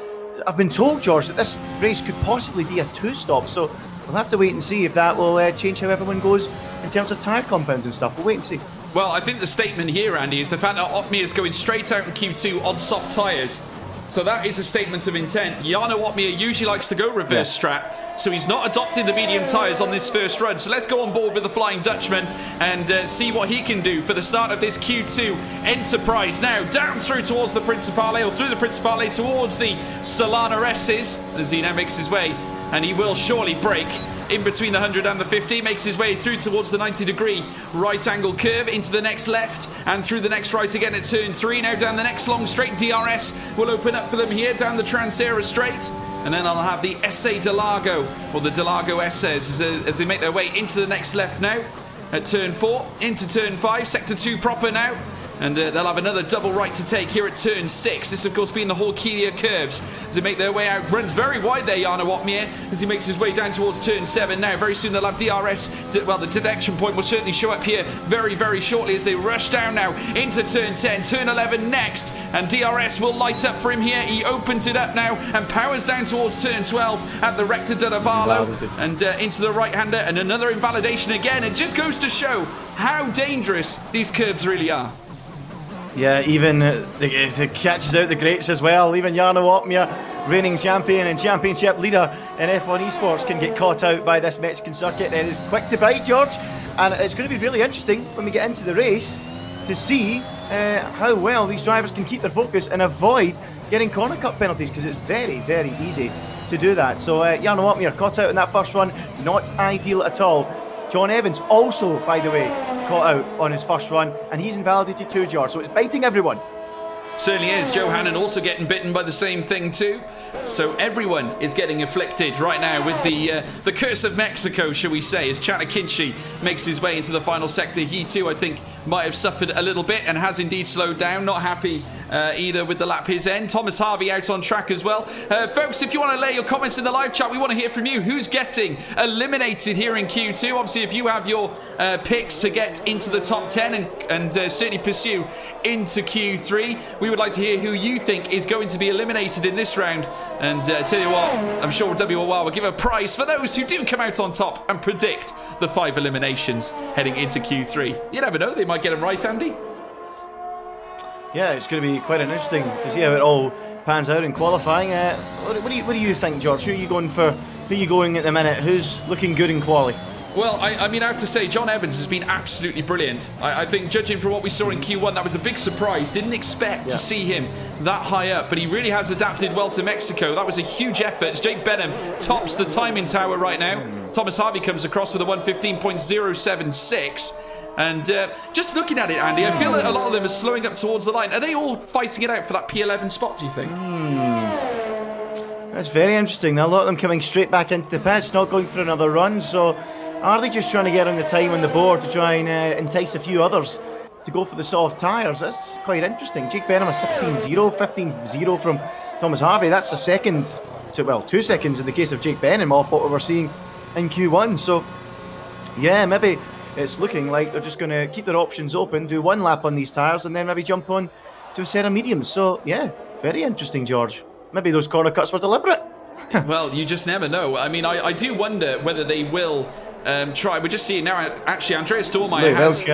I've been told, George, that this race could possibly be a two-stop, so we'll have to wait and see if that will change how everyone goes in terms of tyre compounds and stuff. We'll wait and see. Well, I think the statement here, Andy, is the fact that Uppbeat is going straight out in Q2 on soft tyres. So that is a statement of intent. Jarno Uppbeat usually likes to go reverse strat, so he's not adopting the medium tyres on this first run. So let's go on board with the Flying Dutchman and see what he can do for the start of this Q2 Enterprise. Now, down through towards the Principale, or through the Principale towards the Solana S's, as he now makes his way, and he will surely break in between the 100 and the 50, makes his way through towards the 90-degree right angle curve, into the next left, and through the next right again at turn 3. Now down the next long straight, DRS will open up for them here, down the Transera straight. And then I'll have the SA de Largo, or the de Largo SS, as they make their way into the next left now, at turn 4, into turn 5, sector 2 proper now. And they'll have another double right to take here at turn 6. This, of course, being the Hawkelia curves as they make their way out. Runs very wide there, Jarno Uppbeat, as he makes his way down towards turn 7 now. Very soon they'll have DRS. Well, the detection point will certainly show up here very, very shortly as they rush down now into turn 10. Turn 11 next. And DRS will light up for him here. He opens it up now and powers down towards turn 12 at the Recta de Navarro. And into the right-hander. And another invalidation again. It just goes to show how dangerous these curbs really are. Yeah, even it catches out the greats as well. Even Jarno Uppbeat, reigning champion and championship leader in F1 esports, can get caught out by this Mexican circuit. It is quick to bite, George, and it's going to be really interesting when we get into the race to see how well these drivers can keep their focus and avoid getting corner cut penalties, because it's very, very easy to do that. So Jarno Uppbeat caught out in that first run, not ideal at all. John Evans also, by the way, caught out on his first run, and he's invalidated too, George, so it's biting everyone. Certainly is. Joe Hannon also getting bitten by the same thing too. So everyone is getting afflicted right now with the curse of Mexico, shall we say, as Chanakinchi makes his way into the final sector. He too, I think, might have suffered a little bit and has indeed slowed down. Not happy either with the lap his end. Thomas Harvey out on track as well. Folks, if you want to lay your comments in the live chat, we want to hear from you. Who's getting eliminated here in Q2? Obviously, if you have your picks to get into the top 10 and certainly pursue into Q3, we would like to hear who you think is going to be eliminated in this round. And tell you what, I'm sure WOR will give a prize for those who do come out on top and predict the 5 eliminations heading into Q3. You never know, they might get them right, Andy. Yeah, it's going to be quite interesting to see how it all pans out in qualifying. What do you think, George? Who are you going for? Who are you going at the minute? Who's looking good in quali? Well, I mean, I have to say, John Evans has been absolutely brilliant. I think, judging from what we saw in Q1, that was a big surprise. Didn't expect to see him that high up, but he really has adapted well to Mexico. That was a huge effort. As Jake Bennett tops the timing tower right now. Thomas Harvey comes across with a 1:15.076. And just looking at it, Andy, I feel that a lot of them are slowing up towards the line. Are they all fighting it out for that P11 spot, do you think? That's very interesting. A lot of them coming straight back into the pits, not going for another run. So are they just trying to get on the time on the board to try and entice a few others to go for the soft tyres? That's quite interesting. Jake Benham a 16.0, 15.0 from Thomas Harvey. That's a second, 2 seconds in the case of Jake Benham off what we were seeing in Q1. So yeah, maybe it's looking like they're just going to keep their options open, do one lap on these tyres, and then maybe jump on to a set of mediums. So yeah, very interesting, George. Maybe those corner cuts were deliberate. Well, you just never know. I mean, I do wonder whether they will try. We're just seeing now, actually, Andreas Dormeyer has...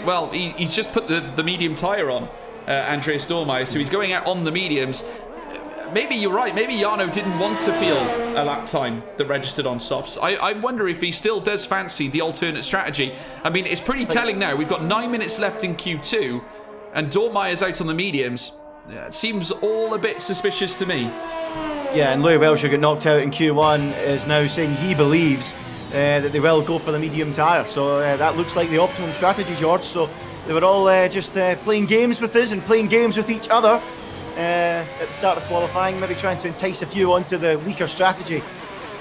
Well, he's just put the medium tyre on, Andreas Dormeyer, so he's going out on the mediums. Maybe you're right. Maybe Jarno didn't want to field a lap time that registered on softs. I wonder if he still does fancy the alternate strategy. I mean, it's pretty telling now. We've got 9 minutes left in Q2, and Dormeyer's out on the mediums. Yeah, it seems all a bit suspicious to me. Yeah, and Louis Welsh, who got knocked out in Q1, is now saying he believes that they will go for the medium tyre. So that looks like the optimum strategy, George. So they were all just playing games with us and playing games with each other at the start of qualifying, maybe trying to entice a few onto the weaker strategy.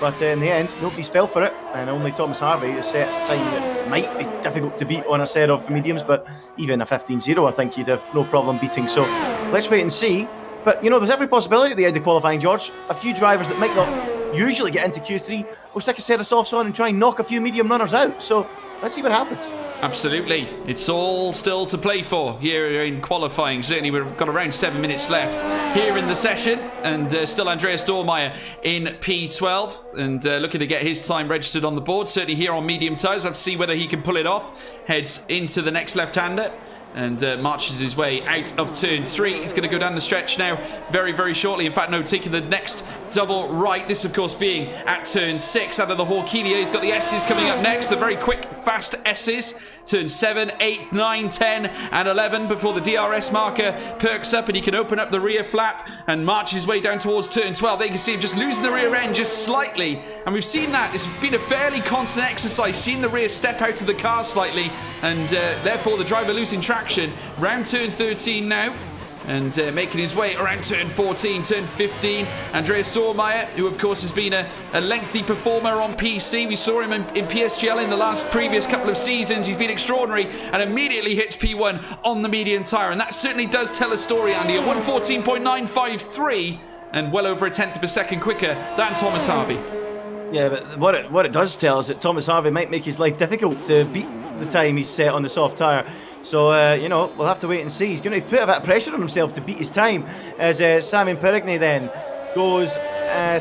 But in the end, nobody's fell for it, and only Thomas Harvey has set a time that might be difficult to beat on a set of mediums, but even a 15-0 I think you'd have no problem beating. So let's wait and see. But, you know, there's every possibility at the end of qualifying, George. A few drivers that might not usually get into Q3 will stick a set of softs on and try and knock a few medium runners out. So let's see what happens. Absolutely. It's all still to play for here in qualifying. Certainly we've got around 7 minutes left here in the session. And still Andreas Dormeyer in P12. And looking to get his time registered on the board. Certainly here on medium tyres. We'll have to see whether he can pull it off. Heads into the next left-hander. And marches his way out of turn 3. He's going to go down the stretch now very, very shortly. In fact, no, taking the next double right. This, of course, being at turn 6 out of the Horkelia. He's got the S's coming up next. The very quick, fast S's. Turn 7, 8, 9, 10, and 11 before the DRS marker perks up and he can open up the rear flap and march his way down towards turn 12. There you can see him just losing the rear end just slightly. And we've seen that. It's been a fairly constant exercise. Seen the rear step out of the car slightly and therefore the driver losing traction. Round turn 13 now. And making his way around turn 14, turn 15. Andreas Dormeyer, who of course has been a lengthy performer on PC. We saw him in PSGL in the previous couple of seasons. He's been extraordinary and immediately hits P1 on the medium tyre. And that certainly does tell a story, Andy. A 1:14.953 and well over a tenth of a second quicker than Thomas Harvey. Yeah, but what it does tell is that Thomas Harvey might make his life difficult to beat the time he's set on the soft tyre. So, you know, we'll have to wait and see. He's going to put a bit of pressure on himself to beat his time as Simon Perigny then goes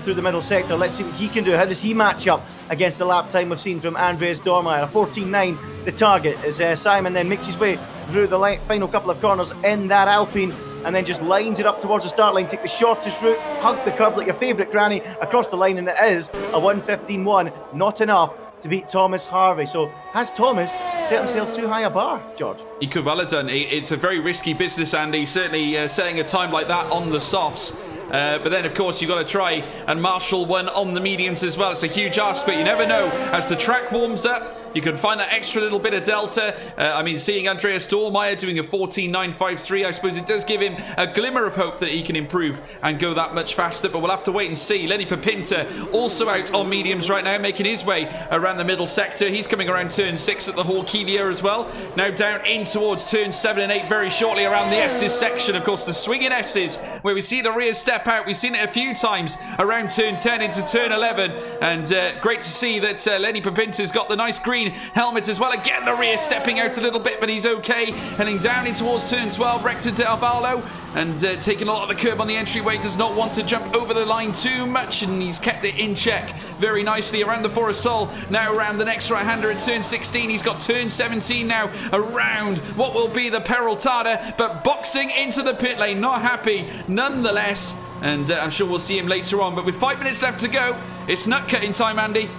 through the middle sector. Let's see what he can do. How does he match up against the lap time we've seen from Andreas Dormeyer? A 14.9 the target as Simon then makes his way through the final couple of corners in that Alpine and then just lines it up towards the start line, take the shortest route, hug the curb like your favourite granny across the line, and it is a 1:15.1, not enough to beat Thomas Harvey. So has Thomas set himself too high a bar, George? He could well have done. It's a very risky business, Andy, certainly setting a time like that on the softs. But then, of course, you've got to try and marshal one on the mediums as well. It's a huge ask, but you never know. As the track warms up, you can find that extra little bit of delta. I mean, seeing Andreas Dormeyer doing a 14.953, I suppose it does give him a glimmer of hope that he can improve and go that much faster. But we'll have to wait and see. Lenny Papinta also out on mediums right now, making his way around the middle sector. He's coming around turn 6 at the Horkelia as well. Now down in towards turn 7 and 8 very shortly around the S's section. Of course, the swinging S's, where we see the rear step out. We've seen it a few times around turn 10 into turn 11, and great to see that Lenny Papinta's got the nice green helmet as well. Again, the rear stepping out a little bit, but he's okay. Heading down in towards turn 12, Rector Del Vallo, and taking a lot of the curb on the entryway. Does not want to jump over the line too much, and he's kept it in check very nicely around the Forest Sol. Now around the next right-hander at turn 16. He's got turn 17 now around what will be the Peraltada, but boxing into the pit lane. Not happy nonetheless. And I'm sure we'll see him later on. But with 5 minutes left to go, it's nut cutting time, Andy.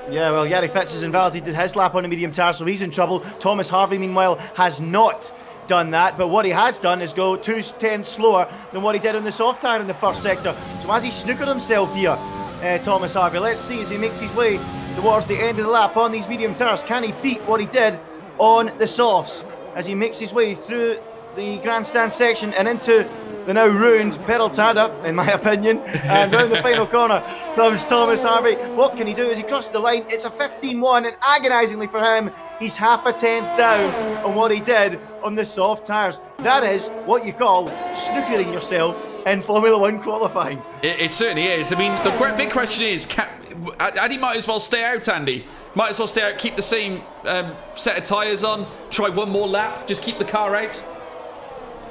Yeah, well, Gary Fitz has invalidated his lap on the medium tyre, so he's in trouble. Thomas Harvey, meanwhile, has not done that. But what he has done is go 2/10 slower than what he did on the soft tyre in the first sector. So as he snookered himself here, Thomas Harvey, let's see as he makes his way towards the end of the lap on these medium tyres. Can he beat what he did on the softs as he makes his way through the grandstand section and into the now ruined Peraltada, in my opinion, and round the final corner comes Thomas Harvey. What can he do as he crosses the line? It's a 15.1, and agonisingly for him, he's half a tenth down on what he did on the soft tyres. That is what you call snookering yourself in Formula 1 qualifying. It certainly is. I mean, the big question is, Andy might as well stay out, Andy. Might as well stay out, keep the same set of tyres on, try one more lap, just keep the car out.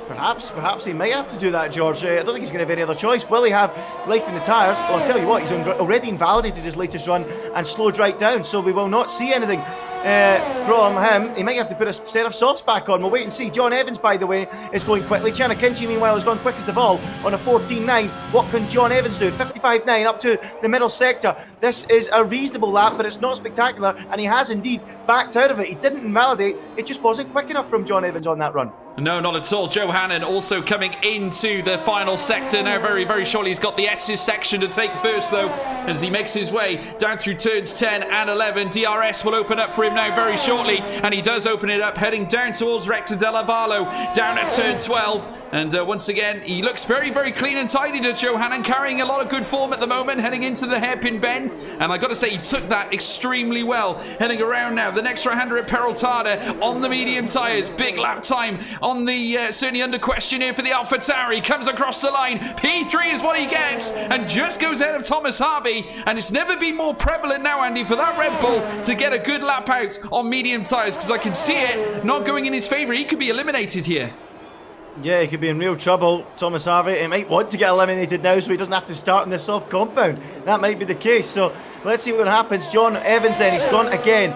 Perhaps he may have to do that, George. I don't think he's going to have any other choice. Will he have life in the tyres? Well, I'll tell you what, he's already invalidated his latest run and slowed right down, so we will not see anything from him. He might have to put a set of softs back on. We'll wait and see. John Evans, by the way, is going quickly. Chanakinchi, meanwhile, has gone quickest of all on a 14.9. What can John Evans do? 55.9 up to the middle sector. This is a reasonable lap, but it's not spectacular, and he has indeed backed out of it. He didn't invalidate. It just wasn't quick enough from John Evans on that run. No, not at all. Joe Hannon also coming into the final sector now. Very, very shortly. He's got the S's section to take first, though, as he makes his way down through turns 10 and 11. DRS will open up for him now very shortly, and he does open it up, heading down towards Rector della Vallo, down at turn 12. And once again, he looks very, very clean and tidy to Joe Hannon, carrying a lot of good form at the moment, heading into the hairpin bend. And I got to say, he took that extremely well. Heading around now, the next right hander at Peraltada on the medium tyres. Big lap time on the certainly under question here for the AlphaTauri. Comes across the line. P3 is what he gets, and just goes ahead of Thomas Harvey. And it's never been more prevalent now, Andy, for that Red Bull to get a good lap out on medium tyres, because I can see it not going in his favour. He could be eliminated here. Yeah, he could be in real trouble, Thomas Harvey. He might want to get eliminated now so he doesn't have to start in the soft compound. That might be the case. So let's see what happens. John Evans then, he's gone again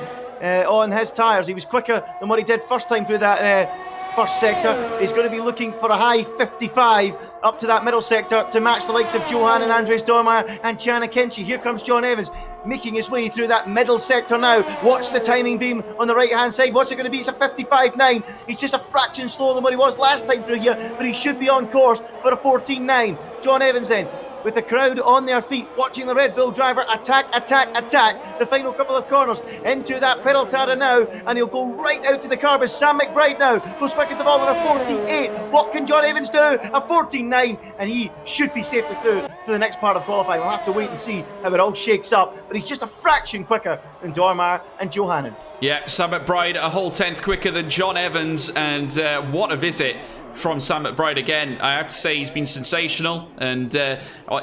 on his tyres. He was quicker than what he did first time through that first sector. He's going to be looking for a high 55 up to that middle sector to match the likes of Johan and Andres Dormeyer and Chanakinchi. Here comes John Evans making his way through that middle sector now. Watch the timing beam on the right hand side. What's it going to be? It's a 55.9. He's just a fraction slower than what he was last time through here, but he should be on course for a 14.9. John Evans then, with the crowd on their feet, watching the Red Bull driver attack the final couple of corners into that Peraltada now, and he'll go right out to the curb as Sam McBride now goes quickest of all on a 14.8. What can John Evans do? A 14.9, and he should be safely through to the next part of qualifying. We'll have to wait and see how it all shakes up, but he's just a fraction quicker than Dormeyer and Johannen. Yeah, Sam McBride a whole 10th quicker than John Evans, and what a visit from Sam McBride again. I have to say he's been sensational, and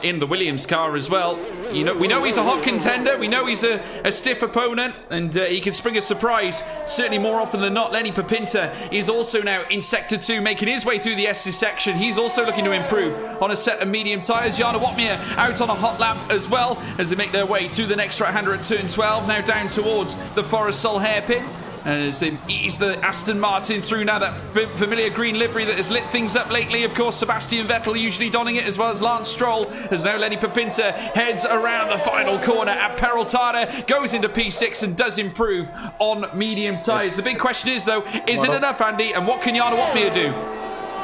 in the Williams car as well. You know, we know he's a hot contender. We know he's a stiff opponent, and he can spring a surprise certainly more often than not. Lenny Papinta is also now in Sector 2, making his way through the S's section. He's also looking to improve on a set of medium tyres. Jana Watmir out on a hot lap as well as they make their way through the next right-hander at turn 12, now down towards the Forest Sol hairpin. And as they ease the Aston Martin through now that familiar green livery that has lit things up lately. Of course, Sebastian Vettel usually donning it, as well as Lance Stroll. As now Lenny Papinta heads around the final corner at Peraltada, goes into P6 and does improve on medium tyres. The big question is, though, is it enough, Andy? And what can Jana Watmir do?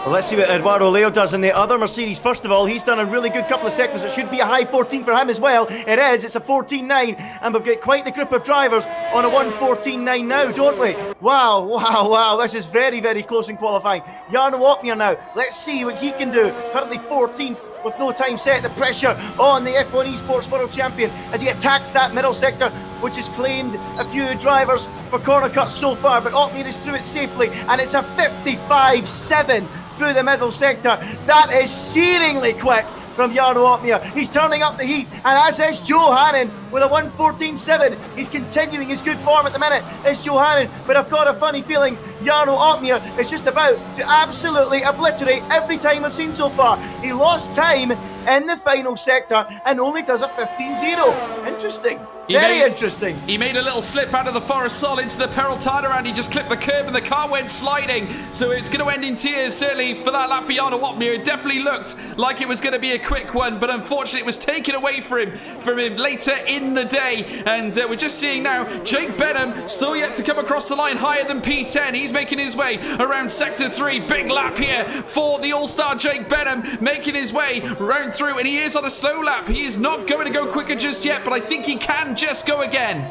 Well, let's see what Eduardo Leo does in the other Mercedes. First of all, he's done a really good couple of sectors. It should be a high 14 for him as well. It is. It's a 14.9, and we've got quite the group of drivers on a 1:14.9 now, don't we? Wow. This is very, very close in qualifying. Jarno Opmeer now. Let's see what he can do. Currently 14th with no time set. The pressure on the F1 Esports World Champion as he attacks that middle sector, which has claimed a few drivers for corner cuts so far, but Opmeer is through it safely, and it's a 55.7 through the middle sector. That is searingly quick from Jarno Opmeer. He's turning up the heat, and as is Johannen with a 1:14.7. He's continuing his good form at the minute. It's Johannen, but I've got a funny feeling Jarno Opmeer is just about to absolutely obliterate every time I've seen so far. He lost time in the final sector and only does a 15.0. Interesting. Very interesting. He made a little slip out of the Forest Sol into the Peraltada, and he just clipped the curb and the car went sliding. So it's going to end in tears, certainly, for that lap for Jarno Opmeer. It definitely looked like it was going to be a quick one, but unfortunately it was taken away from him later in the day. And we're just seeing now Jake Benham still yet to come across the line higher than P10. He's making his way around Sector 3. Big lap here for the All-Star Jake Benham, making his way round through, and he is on a slow lap. He is not going to go quicker just yet, but I think he can just go again.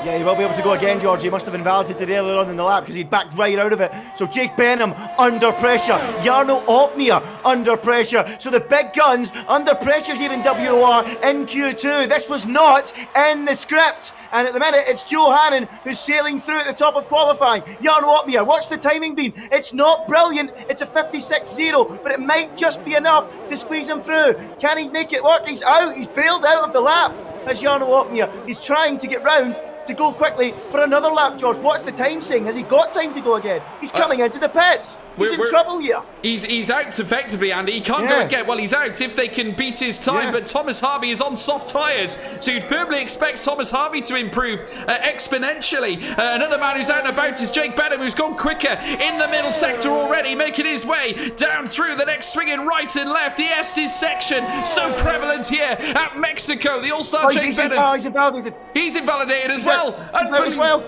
Yeah, he will be able to go again, George. He must have invalidated earlier on in the lap because he'd backed right out of it. So Jake Benham under pressure. Jarno Opmeer under pressure. So the big guns under pressure here in WOR in Q2. This was not in the script. And at the minute, it's Johannen who's sailing through at the top of qualifying. Jarno Opmeer, watch the timing beam. It's not brilliant. It's a 56.0, but it might just be enough to squeeze him through. Can he make it work? He's out. He's bailed out of the lap. That's Jarno Opmeer. He's trying to get round to go quickly for another lap, George. What's the time saying? Has he got time to go again? He's coming into the pits. He's in trouble here. He's out effectively, Andy. He can't go again. Well, he's out if they can beat his time, but Thomas Harvey is on soft tyres, so you'd firmly expect Thomas Harvey to improve exponentially. Another man who's out and about is Jake Bennett, who's gone quicker in the middle sector already, making his way down through the next swinging right and left. The S's section, so prevalent here at Mexico. The All-Star Jake Bennett. He's invalidated. He's invalidated as well. He's out as well.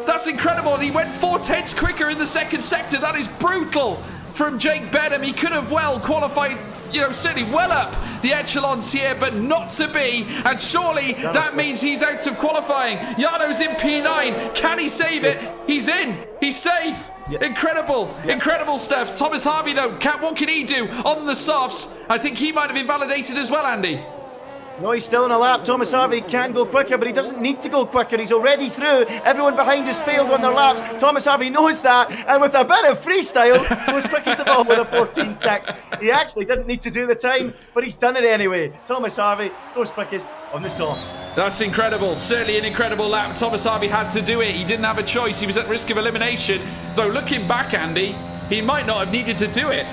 That's incredible. And he went 4/10 quicker in the second sector. That is brutal from Jake Benham. He could have well qualified, certainly well up the echelons here, but not to be. And surely that means he's out of qualifying. Jarno's in P9. Can he save it? He's in. He's safe. Incredible stuff. Thomas Harvey, though, what can he do on the softs? I think he might have invalidated as well, Andy. No, he's still on a lap. Thomas Harvey can go quicker, but he doesn't need to go quicker. He's already through. Everyone behind has failed on their laps. Thomas Harvey knows that, and with a bit of freestyle, goes quickest of all with a 14.6. He actually didn't need to do the time, but he's done it anyway. Thomas Harvey goes quickest on the softs. That's incredible. Certainly an incredible lap. Thomas Harvey had to do it. He didn't have a choice. He was at risk of elimination. Though looking back, Andy, he might not have needed to do it,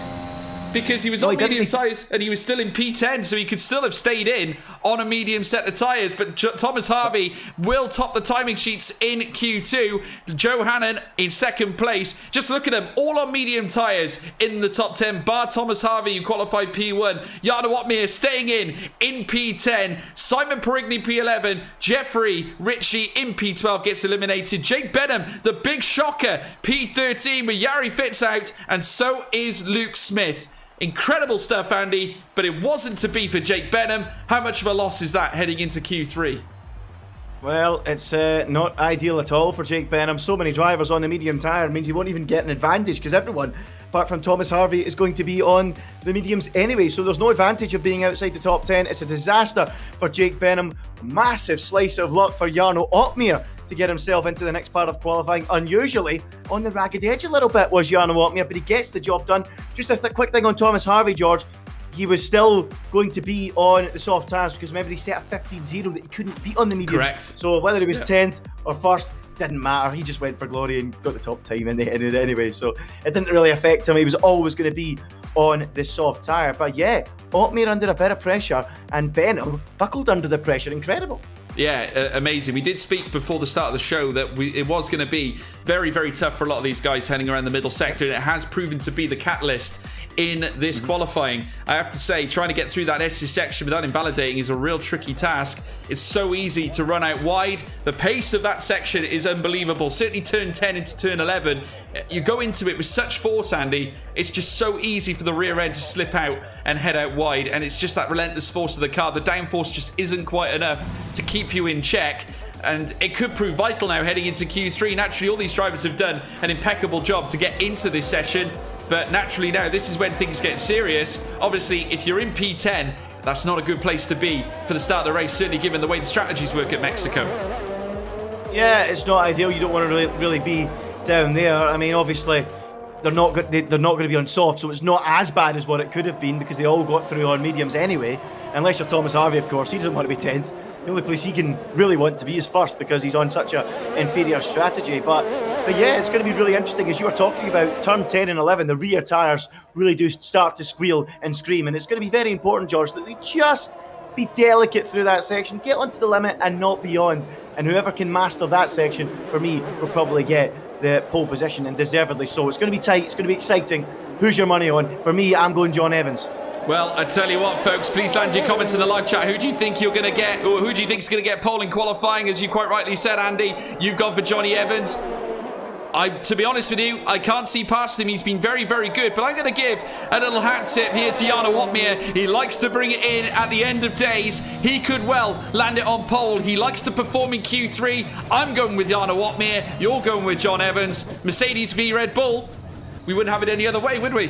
because he was on medium tyres and he was still in P10, so he could still have stayed in on a medium set of tyres. But Thomas Harvey will top the timing sheets in Q2. Joe Hannon in second place. Just look at them, all on medium tyres in the top 10, bar Thomas Harvey, who qualified P1. Jarno Opmeer staying in P10. Simon Perigny P11. Jeffrey Ritchie in P12 gets eliminated. Jake Benham, the big shocker, P13 with Yari Fitz out, and so is Luke Smith. Incredible stuff, Andy, but it wasn't to be for Jake Benham. How much of a loss is that heading into Q3? Well, it's not ideal at all for Jake Benham. So many drivers on the medium tyre means he won't even get an advantage, because everyone, apart from Thomas Harvey, is going to be on the mediums anyway. So there's no advantage of being outside the top 10. It's a disaster for Jake Benham. Massive slice of luck for Jarno Opmeer to get himself into the next part of qualifying. Unusually, on the ragged edge a little bit was Jarno Opmeer, but he gets the job done. Just a quick thing on Thomas Harvey, George. He was still going to be on the soft tyres, because remember he set a 15.0 that he couldn't beat on the mediums. Correct. So whether he was 10th or 1st, didn't matter. He just went for glory and got the top time in the end anyway. So it didn't really affect him. He was always going to be on the soft tyre. But yeah, Opmeer under a bit of pressure, and Benham buckled under the pressure. Incredible. Yeah, amazing. We did speak before the start of the show that it was going to be very, very tough for a lot of these guys heading around the middle sector, and it has proven to be the catalyst in this qualifying. I have to say, trying to get through that SC section without invalidating is a real tricky task. It's so easy to run out wide. The pace of that section is unbelievable. Certainly turn 10 into turn 11. You go into it with such force, Andy. It's just so easy for the rear end to slip out and head out wide. And it's just that relentless force of the car. The downforce just isn't quite enough to keep you in check. And it could prove vital now heading into Q3. Naturally, all these drivers have done an impeccable job to get into this session. But naturally now, this is when things get serious. Obviously, if you're in P10, that's not a good place to be for the start of the race, certainly given the way the strategies work at Mexico. Yeah, it's not ideal. You don't want to really be down there. I mean, obviously, they're not going to be on soft, so it's not as bad as what it could have been, because they all got through on mediums anyway. Unless you're Thomas Harvey, of course. He doesn't want to be 10th. The only place he can really want to be is first, because he's on such a inferior strategy. But yeah, it's going to be really interesting. As you were talking about, turn 10 and 11, the rear tyres really do start to squeal and scream. And it's going to be very important, George, that they just be delicate through that section, get onto the limit and not beyond. And whoever can master that section, for me, will probably get the pole position, and deservedly so. It's going to be tight. It's going to be exciting. Who's your money on? For me, I'm going John Evans. Well, I tell you what, folks, please land your comments in the live chat. Who do you think you're going to get, or who do you think is going to get pole in qualifying? As you quite rightly said, Andy, you've gone for Johnny Evans. To be honest with you, I can't see past him. He's been very, very good. But I'm going to give a little hat tip here to Jarno Opmeer. He likes to bring it in at the end of days. He could well land it on pole. He likes to perform in Q3. I'm going with Jarno Opmeer. You're going with John Evans. Mercedes v Red Bull. We wouldn't have it any other way, would we?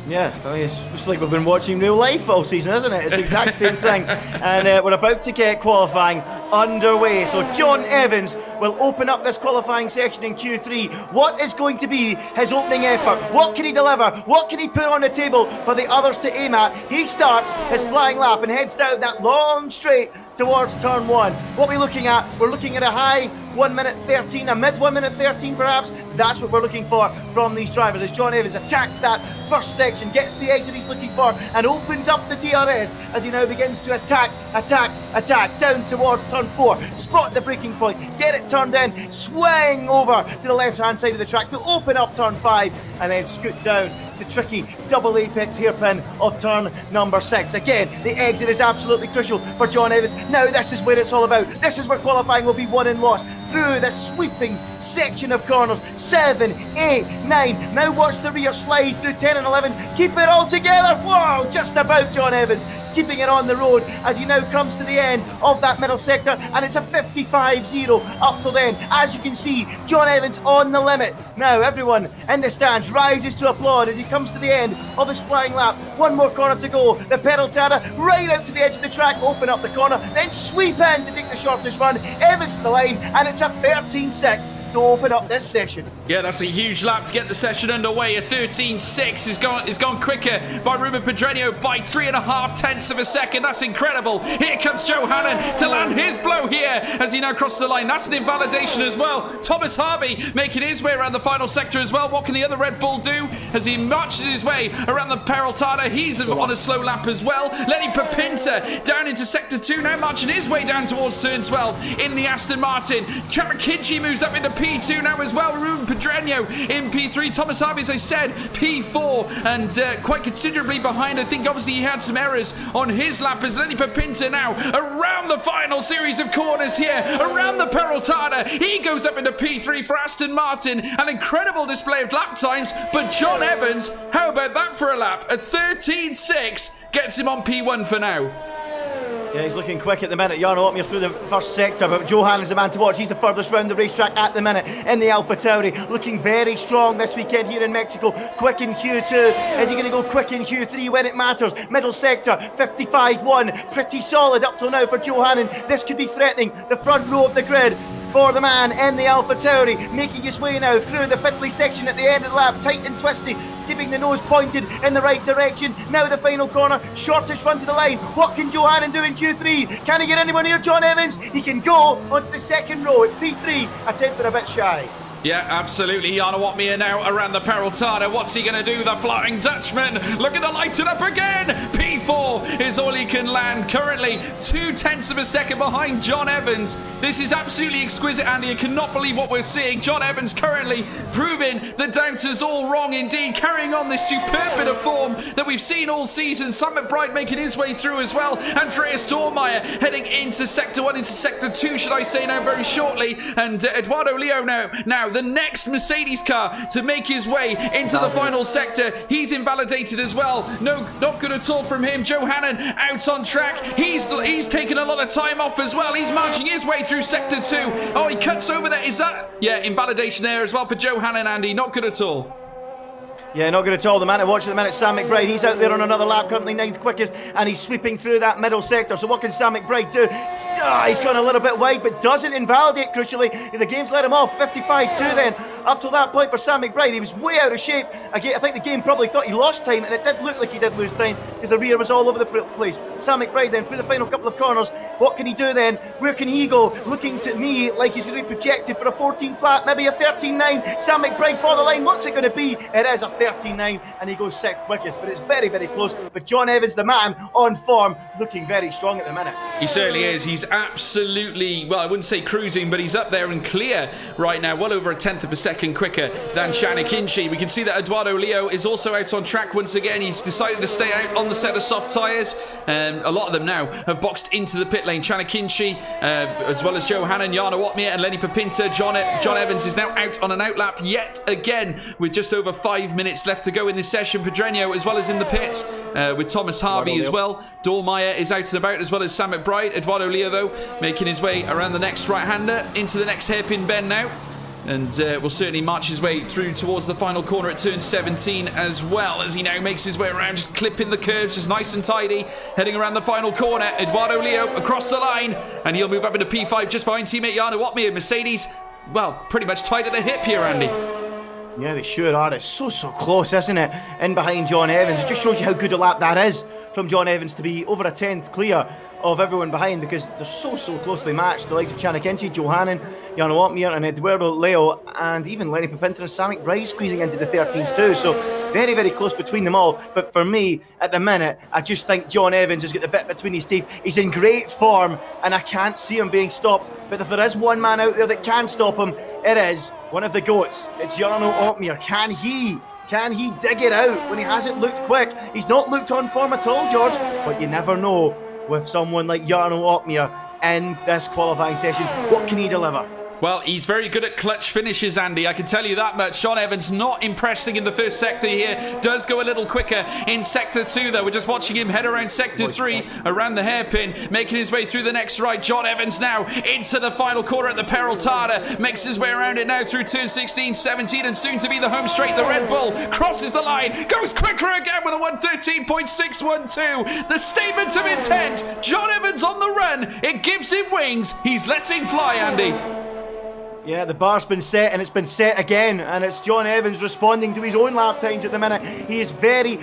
Yeah, I mean, it's like we've been watching real life all season, isn't it? It's the exact same thing. And we're about to get qualifying underway. So John Evans will open up this qualifying section in Q3. What is going to be his opening effort? What can he deliver? What can he put on the table for the others to aim at? He starts his flying lap and heads down that long straight towards turn 1. What are we looking at? We're looking at a high 1 minute 13, a mid 1 minute 13 perhaps. That's what we're looking for from these drivers as John Evans attacks that first section, gets the exit he's looking for and opens up the DRS as he now begins to attack down towards turn 4. Spot the braking point, get it turned in, swing over to the left hand side of the track to open up turn 5 and then scoot down to the tricky double apex hairpin of turn number 6. Again, the exit is absolutely crucial for John Evans. Now this is where it's all about. This is where qualifying will be won and lost. Through this sweeping section of corners, 7, 8, 9. Now watch the rear slide through 10 and 11. Keep it all together. Whoa, just about John Evans. Keeping it on the road as he now comes to the end of that middle sector, and it's a 55-0 up till then. As you can see, John Evans on the limit. Now everyone in the stands rises to applaud as he comes to the end of his flying lap. One more corner to go. The pedal tada right out to the edge of the track, open up the corner, then sweep in to take the shortest run. Evans to the line, and it's a 13-6 to open up this session. Yeah, that's a huge lap to get the session underway. A 13.6 is gone quicker by Ruben Pedreño by 3.5 tenths of a second. That's incredible. Here comes Joe Hannon to land his blow here as he now crosses the line. That's an invalidation as well. Thomas Harvey making his way around the final sector as well. What can the other Red Bull do as he marches his way around the Peraltada? He's on a slow lap as well. Lenny Papinta down into sector 2, now marching his way down towards turn 12 in the Aston Martin. Chad McKinchie moves up into P2 now as well. Ruben Pedreño in P3. Thomas Harvey, as I said, P4 and quite considerably behind. I think obviously he had some errors on his lap as Lenny Papinta now around the final series of corners here, around the Peraltada. He goes up into P3 for Aston Martin. An incredible display of lap times, but John Evans, how about that for a lap? A 13.6 gets him on P1 for now. Yeah, he's looking quick at the minute. Jarno Opmeer through the first sector, but Joe Hannon's the man to watch. He's the furthest round the racetrack at the minute in the Alpha Tauri. Looking very strong this weekend here in Mexico. Quick in Q2. Is he going to go quick in Q3 when it matters? Middle sector, 55.1. Pretty solid up till now for Joe Hannon. This could be threatening the front row of the grid for the man in the Alpha Tauri, making his way now through the fiddly section at the end of the lap, tight and twisty, keeping the nose pointed in the right direction. Now the final corner, shortest run to the line. What can Joe Hannon do in Q3? Can he get anyone near John Evans? He can go onto the second row at P3, a tenth and a bit shy. Yeah, absolutely. Jarno Opmeer now around the Peraltada. What's he going to do? The Flying Dutchman. Look at the light it up again. P4 is all he can land. Currently 2 tenths of a second behind John Evans. This is absolutely exquisite, Andy. I cannot believe what we're seeing. John Evans currently proving the doubters all wrong indeed. Carrying on this superb bit of form that we've seen all season. Sam McBride making his way through as well. Andreas Dormeyer heading into Sector 1, into Sector 2, should I say now, very shortly. And Eduardo Leo now the next Mercedes car to make his way into the final sector. He's invalidated as well. No, not good at all from him. Joe Hannon out on track. He's taken a lot of time off as well. He's marching his way through Sector 2. Oh, he cuts over there. Is that... Yeah, invalidation there as well for Joe Hannon, Andy. Not good at all. Yeah, not good at all. The man to watch at the minute, Sam McBride. He's out there on another lap, currently 9th quickest, and he's sweeping through that middle sector. So what can Sam McBride do? He's gone a little bit wide, but doesn't invalidate, crucially. The game's let him off. 55.2 then. Up to that point for Sam McBride. He was way out of shape. Again, I think the game probably thought he lost time, and it did look like he did lose time because the rear was all over the place. Sam McBride then through the final couple of corners. What can he do then? Where can he go? Looking to me like he's going to be projected for a 14 flat, maybe a 13.9. Sam McBride for the line. What's it going to be? It is a 13.9, and he goes 6th quickest, but it's very, very close. But John Evans, the man on form, looking very strong at the minute. He certainly is. He's absolutely, well, I wouldn't say cruising, but he's up there and clear right now, well over a tenth of a second quicker than Chad McKinchie. We can see that Eduardo Leo is also out on track once again. He's decided to stay out on the set of soft tyres. A lot of them now have boxed into the pit lane. Chad McKinchie, as well as Joe Hannon, Jarno Opmeer and Lenny Papinta. John Evans is now out on an outlap yet again with just over 5 minutes left to go in this session. Pedreño as well as in the pit with Thomas Harvey as well. Dormeyer is out and about as well as Sam McBride. Eduardo Leo though making his way around the next right-hander into the next hairpin bend now. And will certainly march his way through towards the final corner at turn 17 as well, as he now makes his way around, just clipping the curves, just nice and tidy, heading around the final corner. Eduardo Leo across the line, and he'll move up into P5 just behind teammate Jarno Uppbeat. Mercedes, well, pretty much tied at the hip here, Andy. Yeah, they sure are. It's so close, isn't it? In behind John Evans. It just shows you how good a lap that is from John Evans to be over a 10th clear of everyone behind, because they're so closely matched. The likes of Chanakinchi, Johanan, Jarno Uppbeat and Eduardo Leo, and even Lenny Papinton and Sam McBride squeezing into the 13s too. So very close between them all. But for me, at the minute, I just think John Evans has got the bit between his teeth. He's in great form, and I can't see him being stopped. But if there is one man out there that can stop him, it is one of the GOATs. It's Jarno Uppbeat. Can he dig it out when he hasn't looked quick? He's not looked on form at all, George. But you never know with someone like Jarno Uppbeat in this qualifying session. What can he deliver? Well, he's very good at clutch finishes, Andy. I can tell you that much. John Evans not impressing in the first sector here. Does go a little quicker in sector 2, though. We're just watching him head around sector 3, around the hairpin, making his way through the next right. John Evans now into the final corner at the Peraltada. Makes his way around it now through turn 16, 17, and soon to be the home straight. The Red Bull crosses the line, goes quicker again with a 1:13.612. The statement of intent. John Evans on the run. It gives him wings. He's letting fly, Andy. Yeah, the bar's been set, and it's been set again, and it's John Evans responding to his own lap times at the minute. He is very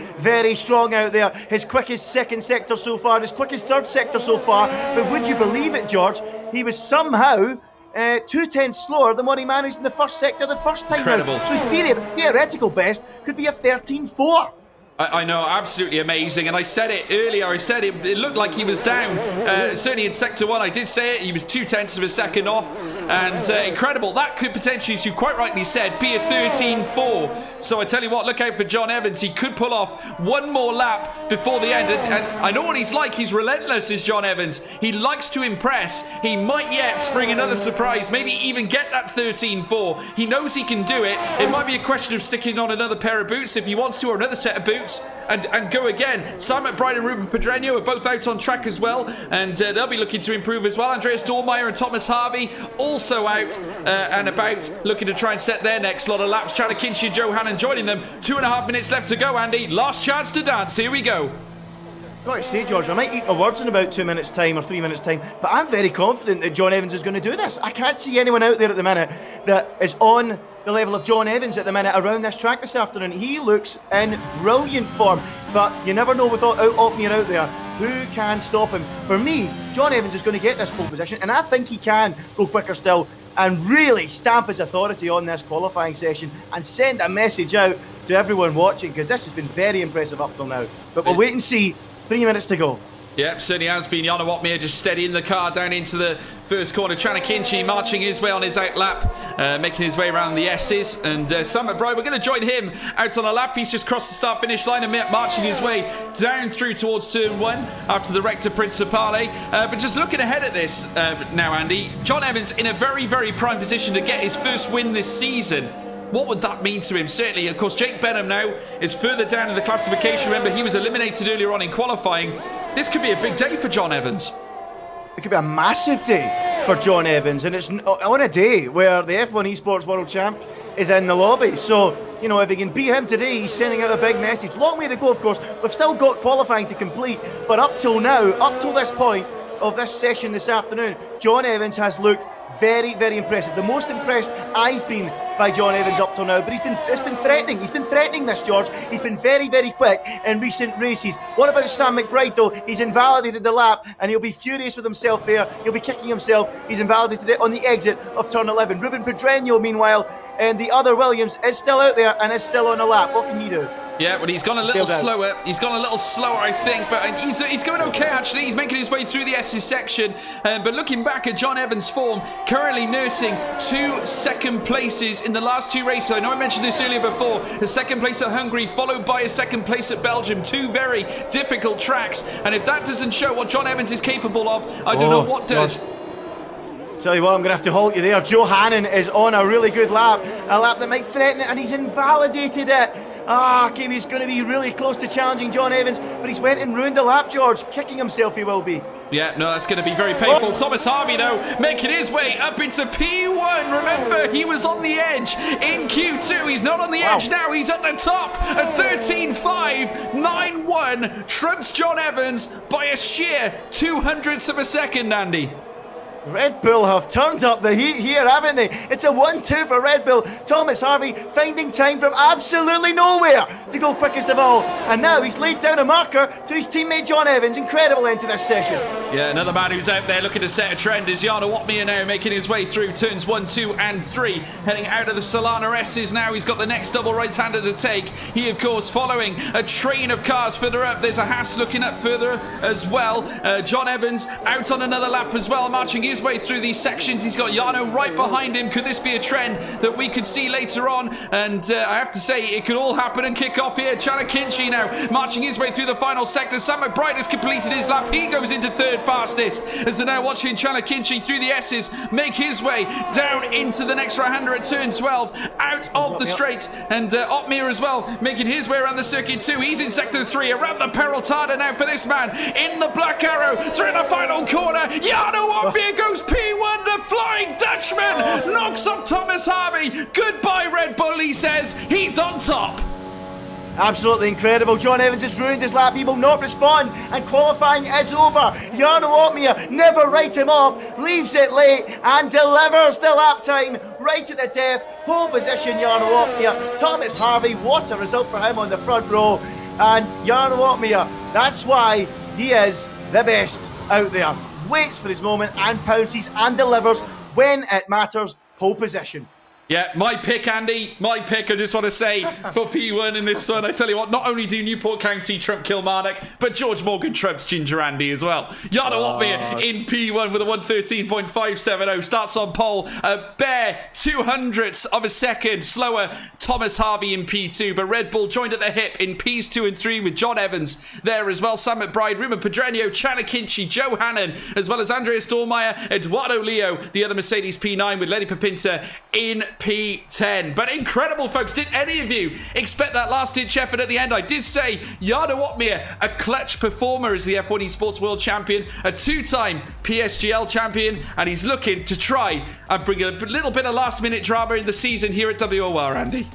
strong out there. His quickest second sector so far, his quickest third sector so far. But would you believe it, George? He was somehow 2/10 slower than what he managed in the first sector the first time. Incredible. So his theoretical best could be a 13.4. I know, absolutely amazing. And I said it earlier. I said it looked like he was down. Certainly in Sector 1, I did say it. He was 0.2 of a second off. And incredible. That could potentially, as you quite rightly said, be a 13.4. So I tell you what, look out for John Evans. He could pull off one more lap before the end. And I know what he's like. He's relentless, is John Evans. He likes to impress. He might yet spring another surprise. Maybe even get that 13.4. He knows he can do it. It might be a question of sticking on another pair of boots if he wants to, or another set of boots. And go again. Sam McBride and Ruben Pedreño are both out on track as well, and they'll be looking to improve as well. Andreas Dormeyer and Thomas Harvey also out and about, looking to try and set their next lot of laps. Chanakinchi and Johanan joining them. 2.5 minutes left to go, Andy. Last chance to dance. Here we go. Got to say, George, I might eat my words in about 2 minutes' time or 3 minutes' time, but I'm very confident that John Evans is going to do this. I can't see anyone out there at the minute that is on the level of John Evans at the minute around this track this afternoon. He looks in brilliant form, but you never know without Uppbeat out there who can stop him. For me, John Evans is going to get this pole position, and I think he can go quicker still and really stamp his authority on this qualifying session and send a message out to everyone watching, because this has been very impressive up till now. But we'll wait and see. 3 minutes to go. Yep, certainly has been. Jarno Uppbeat just steadying the car down into the first corner. Chanakinchi marching his way on his out lap, making his way around the S's. And Sam McBride, we're going to join him out on a lap. He's just crossed the start-finish line and marching his way down through towards turn 1 after the Recta Principale. But just looking ahead at this now, Andy, John Evans in a very prime position to get his first win this season. What would that mean to him? Certainly, of course, Jake Bennett now is further down in the classification. Remember, he was eliminated earlier on in qualifying. This could be a big day for John Evans. It could be a massive day for John Evans, and it's on a day where the F1 Esports World Champ is in the lobby. So, you know, if he can beat him today, he's sending out a big message. Long way to go, of course. We've still got qualifying to complete, but up till now, up till this point of this session this afternoon, John Evans has looked very impressive. The most impressed I've been by John Evans up till now, but it's been threatening. He's been threatening this, George. He's been very quick in recent races. What about Sam McBride, though? He's invalidated the lap, and he'll be furious with himself there. He'll be kicking himself. He's invalidated it on the exit of turn 11. Ruben Pedreño, meanwhile, and the other Williams is still out there and is still on the lap. What can he do? Yeah, but he's gone a little slower. He's gone a little slower, I think, but he's going okay, actually. He's making his way through the S's section. But looking back at John Evans' form, currently nursing 2 second places in the last 2 races. I know I mentioned this earlier before. The second place at Hungary, followed by a second place at Belgium. 2 very difficult tracks. And if that doesn't show what John Evans is capable of, I don't know what does. Tell you what, I'm going to have to halt you there. Johanan is on a really good lap, a lap that might threaten it, and he's invalidated it Kiwi's going to be really close to challenging John Evans, but he's went and ruined the lap, George. Kicking himself, he will be. Yeah, no, that's going to be very painful. Thomas Harvey, though, making his way up into P1. Remember, he was on the edge in Q2. He's not on the edge now. He's at the top at 13.591. Trumps John Evans by a sheer 200ths of a second, Andy. Red Bull have turned up the heat here, haven't they? It's a 1-2 for Red Bull. Thomas Harvey finding time from absolutely nowhere to go quickest of all. And now he's laid down a marker to his teammate John Evans. Incredible end to this session. Yeah, another man who's out there looking to set a trend is Jarno Opmeer now, making his way through turns 1, 2 and 3. Heading out of the Solana S's now. He's got the next double right-hander to take. He, of course, following a train of cars further up. There's a Haas looking up further as well. John Evans out on another lap as well, marching his way through these sections. He's got Jarno right behind him. Could this be a trend that we could see later on? And I have to say, it could all happen and kick off here. Chanakinchi now marching his way through the final sector. Sam McBride has completed his lap. He goes into third fastest. As we're now watching Chanakinchi through the S's make his way down into the next right-hander at turn 12, out of the straight. And Opmeer as well making his way around the circuit too. He's in sector 3 around the Peraltada now for this man in the Black Arrow through the final corner. Jarno Opmeer goes P1. The Flying Dutchman knocks off Thomas Harvey. Goodbye, Red Bull, he says. He's on top. Absolutely incredible. John Evans has ruined his lap. He will not respond, and qualifying is over. Jarno Opmeer never writes him off, leaves it late, and delivers the lap time right at the death. Pole position, Jarno Opmeer. Thomas Harvey, what a result for him on the front row. And Jarno Opmeer, that's why he is the best out there. Waits for his moment and pounces and delivers when it matters. Pole position. Yeah, my pick, Andy. My pick, I just want to say, for P1 in this one. I tell you what, not only do Newport County trump Kilmarnock, but George Morgan trumps Ginger Andy as well. Jarno Opmeer in P1 with a 1:13.570. Starts on pole, a bare 200ths of a second slower. Thomas Harvey in P2, but Red Bull joined at the hip in Ps 2 and 3 with John Evans there as well. Sam McBride, Ruben Pedreño, Chanakinchi, Joe Hannon, as well as Andreas Dormeyer, Eduardo Leo, the other Mercedes P9 with Lenny Papinta in P10. But incredible, folks. Did any of you expect that last-ditch effort at the end? I did say Jarno Opmeer, a clutch performer as the F1 Esports World Champion, a two-time PSGL champion, and he's looking to try and bring a little bit of last-minute drama in the season here at WOR, Andy.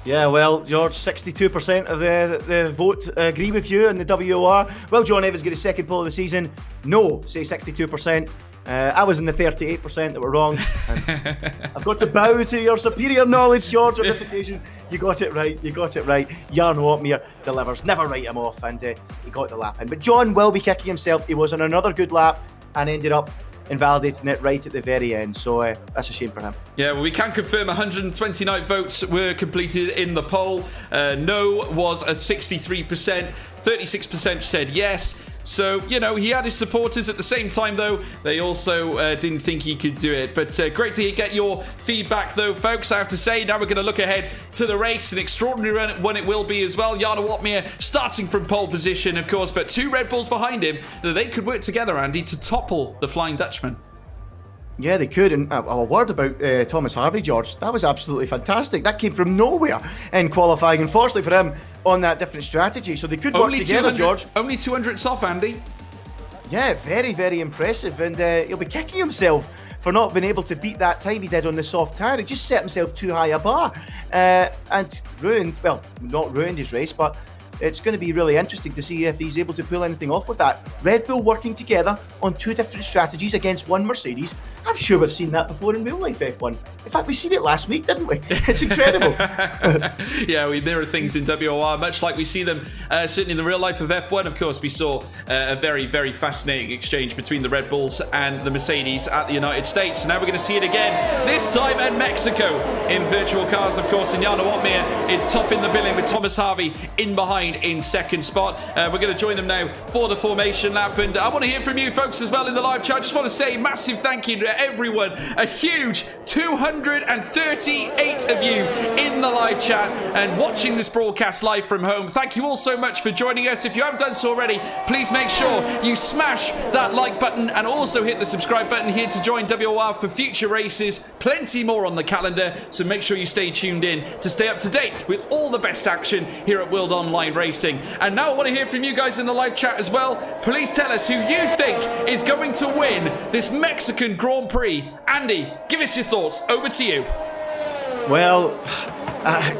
Yeah, well, George, 62% of the vote agree with you in the WOR. Well, John Evans get his second pole of the season. No, say 62%. I was in the 38% that were wrong. I've got to bow to your superior knowledge, George, on this occasion. You got it right. Jarno Opmeer delivers. Never write him off, and he got the lap in. But John will be kicking himself. He was on another good lap and ended up invalidating it right at the very end. So that's a shame for him. Yeah, well, we can confirm 129 votes were completed in the poll. No was at 63%. 36% said yes. So, you know, he had his supporters at the same time, though. They also didn't think he could do it. But great to get your feedback, though, folks. I have to say, now we're going to look ahead to the race. An extraordinary one it will be as well. Jarno Opmeer starting from pole position, of course, but two Red Bulls behind him. They could work together, Andy, to topple the Flying Dutchman. Yeah, they could. And a word about Thomas Harvey, George. That was absolutely fantastic. That came from nowhere in qualifying. Unfortunately for him, on that different strategy. So they could work together, George. Only 200ths off, Andy. Yeah, very, very impressive. And he'll be kicking himself for not being able to beat that time he did on the soft tire. He just set himself too high a bar. And ruined, well, not ruined his race, but it's going to be really interesting to see if he's able to pull anything off with that. Red Bull working together on two different strategies against one Mercedes. I'm sure we've seen that before in real life F1. In fact, we seen it last week, didn't we? It's incredible. Yeah, we mirror things in WOR, much like we see them certainly in the real life of F1. Of course, we saw a very, very fascinating exchange between the Red Bulls and the Mercedes at the United States. And now we're going to see it again, this time at Mexico in virtual cars, of course. And Jarno Opmeer is topping the billing with Thomas Harvey in behind. behind in second spot. We're going to join them now for the formation lap, and I want to hear from you folks as well in the live chat. I just want to say massive thank you to everyone. A huge 238 of you in the live chat and watching this broadcast live from home. Thank you all so much for joining us. If you haven't done so already, please make sure you smash that like button and also hit the subscribe button here to join WOR for future races. Plenty more on the calendar, so make sure you stay tuned in to stay up to date with all the best action here at World Online Racing. And now I want to hear from you guys in the live chat as well. Please tell us who you think is going to win this Mexican Grand Prix. Andy, give us your thoughts. Over to you. Well,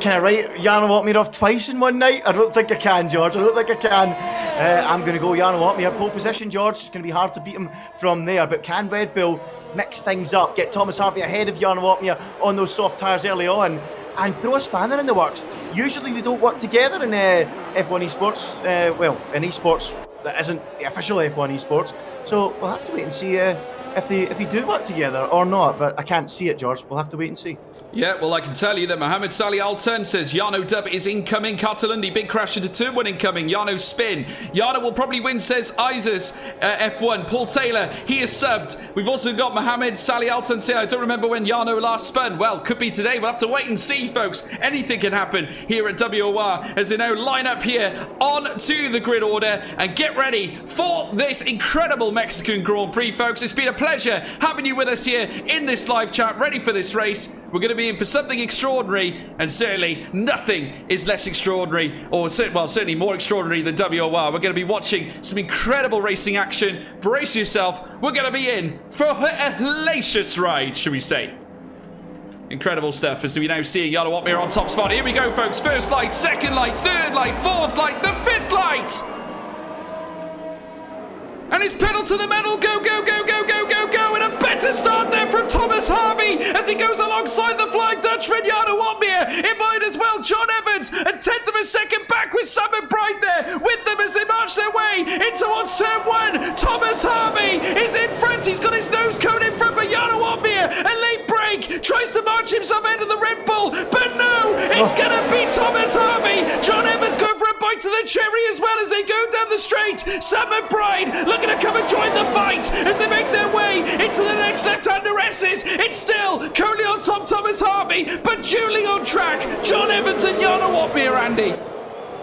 can I write Jarno Opmeer off twice in one night? I don't think I can, George. I don't think I can. I'm going to go Jarno Opmeer pole position, George. It's going to be hard to beat him from there. But can Red Bull mix things up, get Thomas Harvey ahead of Jarno Opmeer on those soft tyres early on, and throw a spanner in the works? Usually they don't work together in F1 esports. Well, in esports that isn't the official F1 esports. So we'll have to wait and see if they do work together or not, but I can't see it, George. We'll have to wait and see. Yeah, well, I can tell you that Mohammed Salih Altan says Jarno Dub is incoming. Catalundi, big crash into turn 1 incoming. Jarno spin. Jarno will probably win, says Isis. F1. Paul Taylor, he is subbed. We've also got Mohammed Salih Altan saying, I don't remember when Jarno last spun. Well, could be today. We'll have to wait and see, folks. Anything can happen here at WOR as they now line up here on to the grid order and get ready for this incredible Mexican Grand Prix, folks. It's been a pleasure having you with us here in this live chat, ready for this race. We're going to be in for something extraordinary, and certainly nothing is less extraordinary, or certainly more extraordinary than WOR. We're going to be watching some incredible racing action. Brace yourself. We're going to be in for a hellacious ride, should we say. Incredible stuff as we now see Jarno Opmeer on top spot. Here we go, folks. First light, second light, third light, fourth light, the fifth light. And it's pedal to the metal, go, go, go, go, go, go, go, and a better start there from Thomas Harvey as he goes alongside the Flying Dutchman, Jarno Opmeer. In mind as well, John Evans, a tenth of a second back with Sam McBride there with them as they march their way in towards turn 1. Thomas Harvey is in front, he's got his nose cone in front, but Jarno Opmeer, a late break, tries to march himself out of the Red Bull, but no, it's gonna be Thomas Harvey. John Evans going for a bite to the cherry as well as they go down the straight. Sam McBride looking to come and join the fight as they make their way into the next left-hander S's. It's still currently on top Thomas Harvey, but dueling on track, John Evans and Jarno Opmeer, Andy.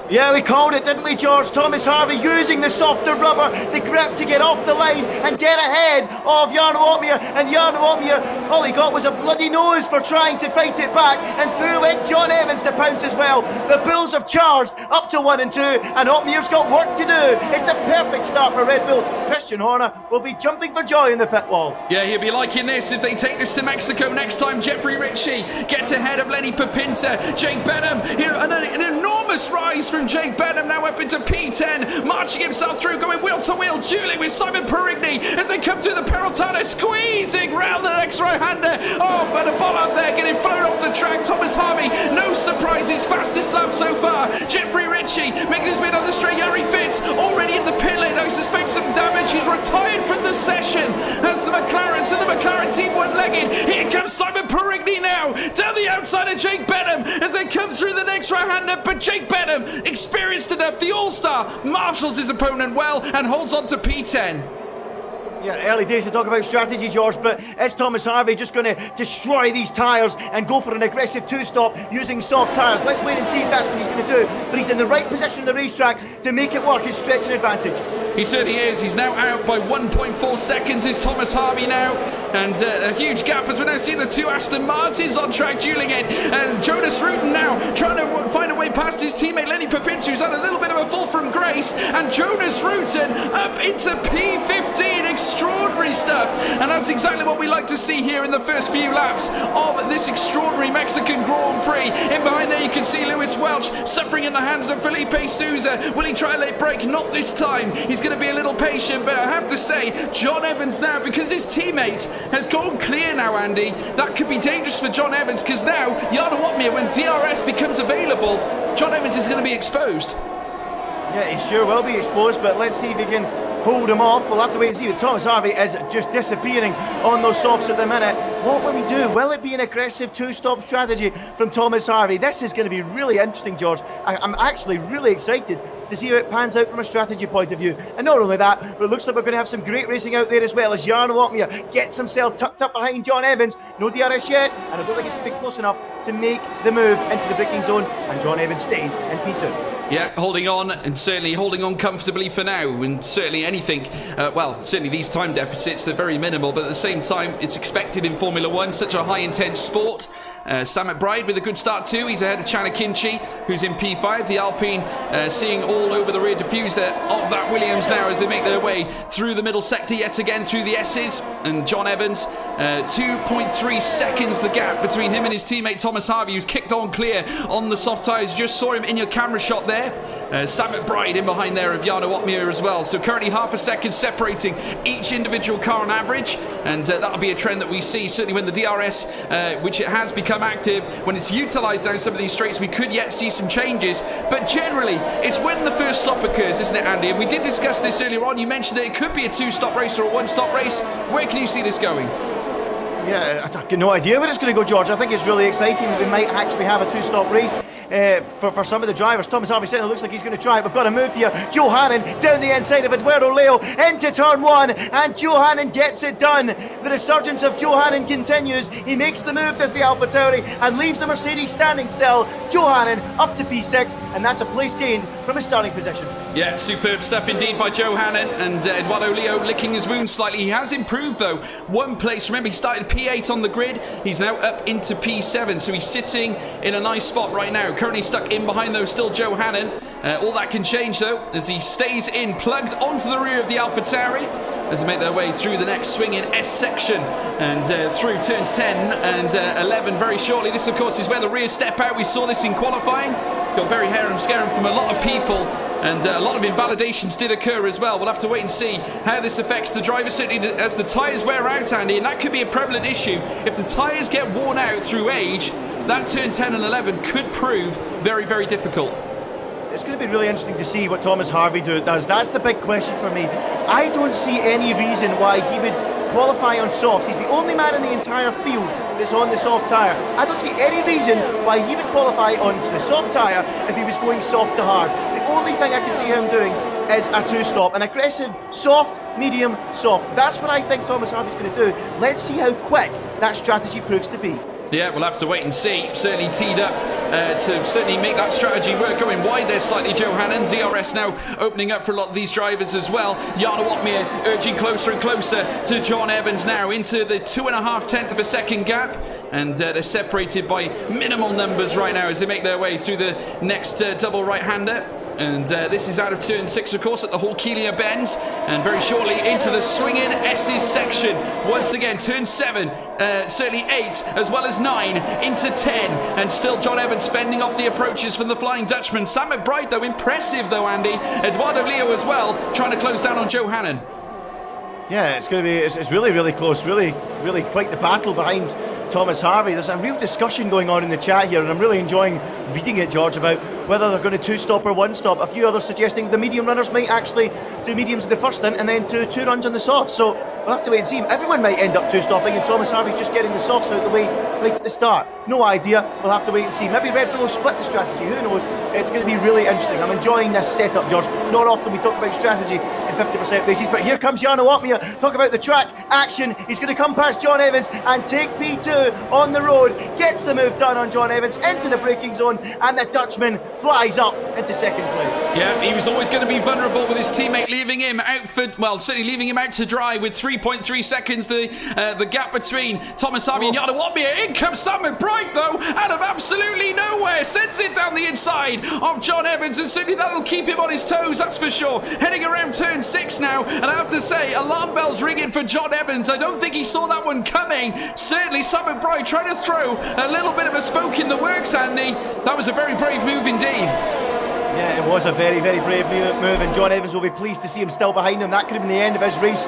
Yeah, we called it, didn't we, George? Thomas Harvey using the softer rubber, the grip to get off the line and get ahead of Jarno Opmeer. And Jarno Opmeer, all he got was a bloody nose for trying to fight it back, and through went John Evans to pounce as well. The Bulls have charged up to 1 and 2, and Opmeer's got work to do. It's the perfect start for Red Bull. Christian Horner will be jumping for joy in the pit wall. Yeah, he'll be liking this if they take this to Mexico next time. Jeffrey Ritchie gets ahead of Lenny Papinta. Jake Benham here, an enormous rise from Jake Benham, now up into P10, marching himself through, going wheel to wheel, dueling with Simon Perigny as they come through the Peraltana, squeezing round the next right-hander. Oh, but a ball up there, getting flown off the track. Thomas Harvey, no surprises, fastest lap so far. Jeffrey Ritchie making his way down the straight. Yari Fitz already in the pit lane. I suspect some damage. He's retired from the session as the McLaren, so the McLaren team one-legged. Here comes Simon Perigny now, down the outside of Jake Benham as they come through the next right-hander, but Jake Benham, experienced enough, the All-Star, marshals his opponent well and holds on to P10. Yeah, early days to talk about strategy, George, but is Thomas Harvey just going to destroy these tyres and go for an aggressive two-stop using soft tyres? Let's wait and see if that's what he's going to do. But he's in the right position on the racetrack to make it work and stretch an advantage. He certainly is. He's now out by 1.4 seconds is Thomas Harvey now. And a huge gap as we now see the two Aston Martins on track dueling it. And Jonas Rutten now trying to find a way past his teammate Lenny Papinta, who's had a little bit of a fall from grace. And Jonas Rutten up into P15. Extraordinary stuff, and that's exactly what we like to see here in the first few laps of this extraordinary Mexican Grand Prix. In behind there you can see Lewis Welch suffering in the hands of Felipe Sousa. Will he try a late break? Not this time. He's going to be a little patient, but I have to say John Evans now, because his teammate has gone clear now, Andy, that could be dangerous for John Evans, because now Jarno Opmeer, when DRS becomes available, John Evans is going to be exposed. Yeah, he sure will be exposed, but let's see if he can hold him off. We'll have to wait and see. Thomas Harvey is just disappearing on those softs at the minute. What will he do? Will it be an aggressive two-stop strategy from Thomas Harvey? This is going to be really interesting, George. I'm actually really excited to see how it pans out from a strategy point of view. And not only that, but it looks like we're going to have some great racing out there as well, as Jarno Opmeer gets himself tucked up behind John Evans. No DRS yet, and I don't think it's going to be close enough to make the move into the braking zone, and John Evans stays in P2. Yeah, holding on, and certainly holding on comfortably for now, and certainly anything, certainly these time deficits are very minimal, but at the same time, it's expected in Formula One, such a high-intense sport. Sam McBride with a good start too. He's ahead of Chanakinchi, who's in P5. The Alpine seeing all over the rear diffuser of that Williams now as they make their way through the middle sector yet again through the S's. And John Evans, 2.3 seconds the gap between him and his teammate Thomas Harvey, who's kicked on clear on the soft tyres. You just saw him in your camera shot there. Sam McBride in behind there of Jarno Opmeer as well. So currently half a second separating each individual car on average, and that'll be a trend that we see certainly when the DRS, which it has become active, when it's utilised down some of these straights, we could yet see some changes. But generally, it's when the first stop occurs, isn't it, Andy? And we did discuss this earlier on. You mentioned that it could be a two-stop race or a one-stop race. Where can you see this going? Yeah, I've got no idea where it's going to go, George. I think it's really exciting that we might actually have a two-stop race. For some of the drivers. Thomas Harvey said it looks like he's going to try it. We've got a move here. Johanan down the inside of Eduardo Leo into turn one, and Johanan gets it done. The resurgence of Johanan continues. He makes the move, does the AlphaTauri, and leaves the Mercedes standing still. Johanan up to P6, and that's a place gained from his starting position. Yeah, superb stuff indeed by Johanan, and Eduardo Leo licking his wounds slightly. He has improved though. One place, remember he started P8 on the grid. He's now up into P7, so he's sitting in a nice spot right now. Currently stuck in behind though, still Johanan. All that can change though, as he stays in, plugged onto the rear of the AlphaTauri as they make their way through the next swing in S section and through turns 10 and 11 very shortly. This of course is where the rear step out. We saw this in qualifying. Got very harum-scarum from a lot of people, and a lot of invalidations did occur as well. We'll have to wait and see how this affects the driver, certainly as the tyres wear out, Andy, and that could be a prevalent issue. If the tyres get worn out through age, that turn 10 and 11 could prove very, very difficult. It's going to be really interesting to see what Thomas Harvey does. That's the big question for me. I don't see any reason why he would qualify on softs. He's the only man in the entire field that's on the soft tyre. I don't see any reason why he would qualify on the soft tyre if he was going soft to hard. The only thing I can see him doing is a two-stop, an aggressive soft, medium, soft. That's what I think Thomas Harvey's going to do. Let's see how quick that strategy proves to be. Yeah, we'll have to wait and see. Certainly teed up to certainly make that strategy work. Going wide there slightly, Johanan. DRS now opening up for a lot of these drivers as well. Jarno Opmeer urging closer and closer to John Evans now into the 2.5 of a second gap. And they're separated by minimal numbers right now as they make their way through the next double right-hander. And this is out of turn 6, of course, at the Hawkelia bends, and very shortly into the swing-in S's section. Once again, turn 7, certainly 8, as well as 9, into 10, and still John Evans fending off the approaches from the Flying Dutchman. Sam McBride, though, impressive, though, Andy. Eduardo Leo as well, trying to close down on Johanan. Yeah, it's going to be, it's really, really close, really quite the battle behind Thomas Harvey. There's a real discussion going on in the chat here, and I'm really enjoying reading it, George, about whether they're going to two-stop or one-stop. A few others suggesting the medium runners might actually do mediums in the first stint and then do two runs on the soft. So we'll have to wait and see. Everyone might end up two-stopping, and Thomas Harvey's just getting the softs out of the way right at the start. No idea. We'll have to wait and see. Maybe Red Bull will split the strategy. Who knows? It's going to be really interesting. I'm enjoying this setup, George. Not often we talk about strategy in 50% bases, but here comes Jarno Opmeer. Talk about the track action. He's going to come past John Evans and take P2 on the road. Gets the move done on John Evans into the braking zone, and the Dutchman flies up into second place. Yeah, he was always going to be vulnerable with his teammate leaving him out for, well, certainly leaving him out to dry with 3.3 seconds the gap between Thomas Harvey and Jarno Opmeer. In comes Sam McBride, though, out of absolutely nowhere. Sends it down the inside of John Evans, and certainly that'll keep him on his toes, that's for sure. Heading around turn 6 now, and I have to say, alarm bells ringing for John Evans. I don't think he saw that one coming. Certainly Sam McBride trying to throw a little bit of a spoke in the works, Andy. That was a very brave move indeed. Yeah, it was a very, very brave move, and John Evans will be pleased to see him still behind him. That could have been the end of his race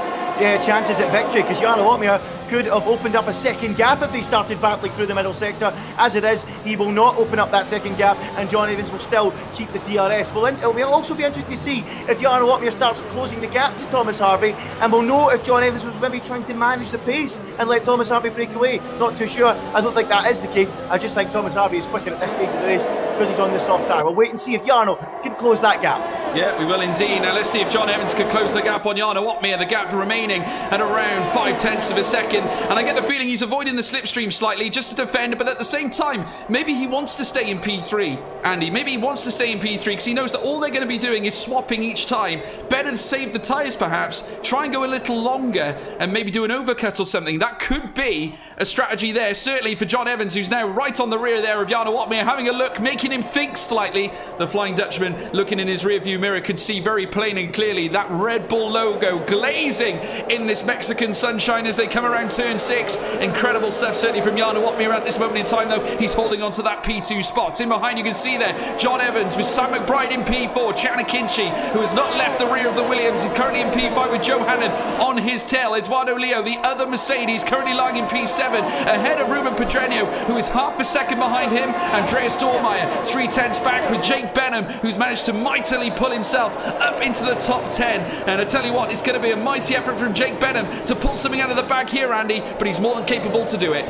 chances at victory, because Jarno Opmeer could have opened up a second gap if they started battling through the middle sector. As it is, he will not open up that second gap, and John Evans will still keep the DRS. Well, it will also be interesting to see if Jarno Opmeer starts closing the gap to Thomas Harvey, and we'll know if John Evans was maybe trying to manage the pace and let Thomas Harvey break away. Not too sure. I don't think that is the case. I just think Thomas Harvey is quicker at this stage of the race because he's on the soft tyre. We'll wait and see if Jarno can close that gap. Yeah, we will indeed. Now let's see if John Evans can close the gap on Jarno Opmeer. The gap remaining at around 0.5 of a second. And I get the feeling he's avoiding the slipstream slightly just to defend, but at the same time, maybe he wants to stay in P3, Andy. Maybe he wants to stay in P3 because he knows that all they're going to be doing is swapping each time. Better to save the tyres perhaps, try and go a little longer and maybe do an overcut or something. That could be a strategy there, certainly for John Evans, who's now right on the rear there of Jarno Opmeer, having a look, making him think slightly. The Flying Dutchman, looking in his rearview mirror, can see very plain and clearly that Red Bull logo glazing in this Mexican sunshine as they come around turn 6. Incredible stuff, certainly from Jarno Opmeer at this moment in time, though. He's holding on to that P2 spot. In behind, you can see there John Evans with Sam McBride in P4. Chana Kinchi, who has not left the rear of the Williams, is currently in P5 with Joe Hannon on his tail. Eduardo Leo, the other Mercedes, currently lying in P7, ahead of Ruben Pedreño, who is half a second behind him. Andreas Dormeyer, 3/10 back with Jake Benham, who's managed to mightily pull himself up into the top 10. And I tell you what, it's going to be a mighty effort from Jake Benham to pull something out of the bag here, Andy, but he's more than capable to do it.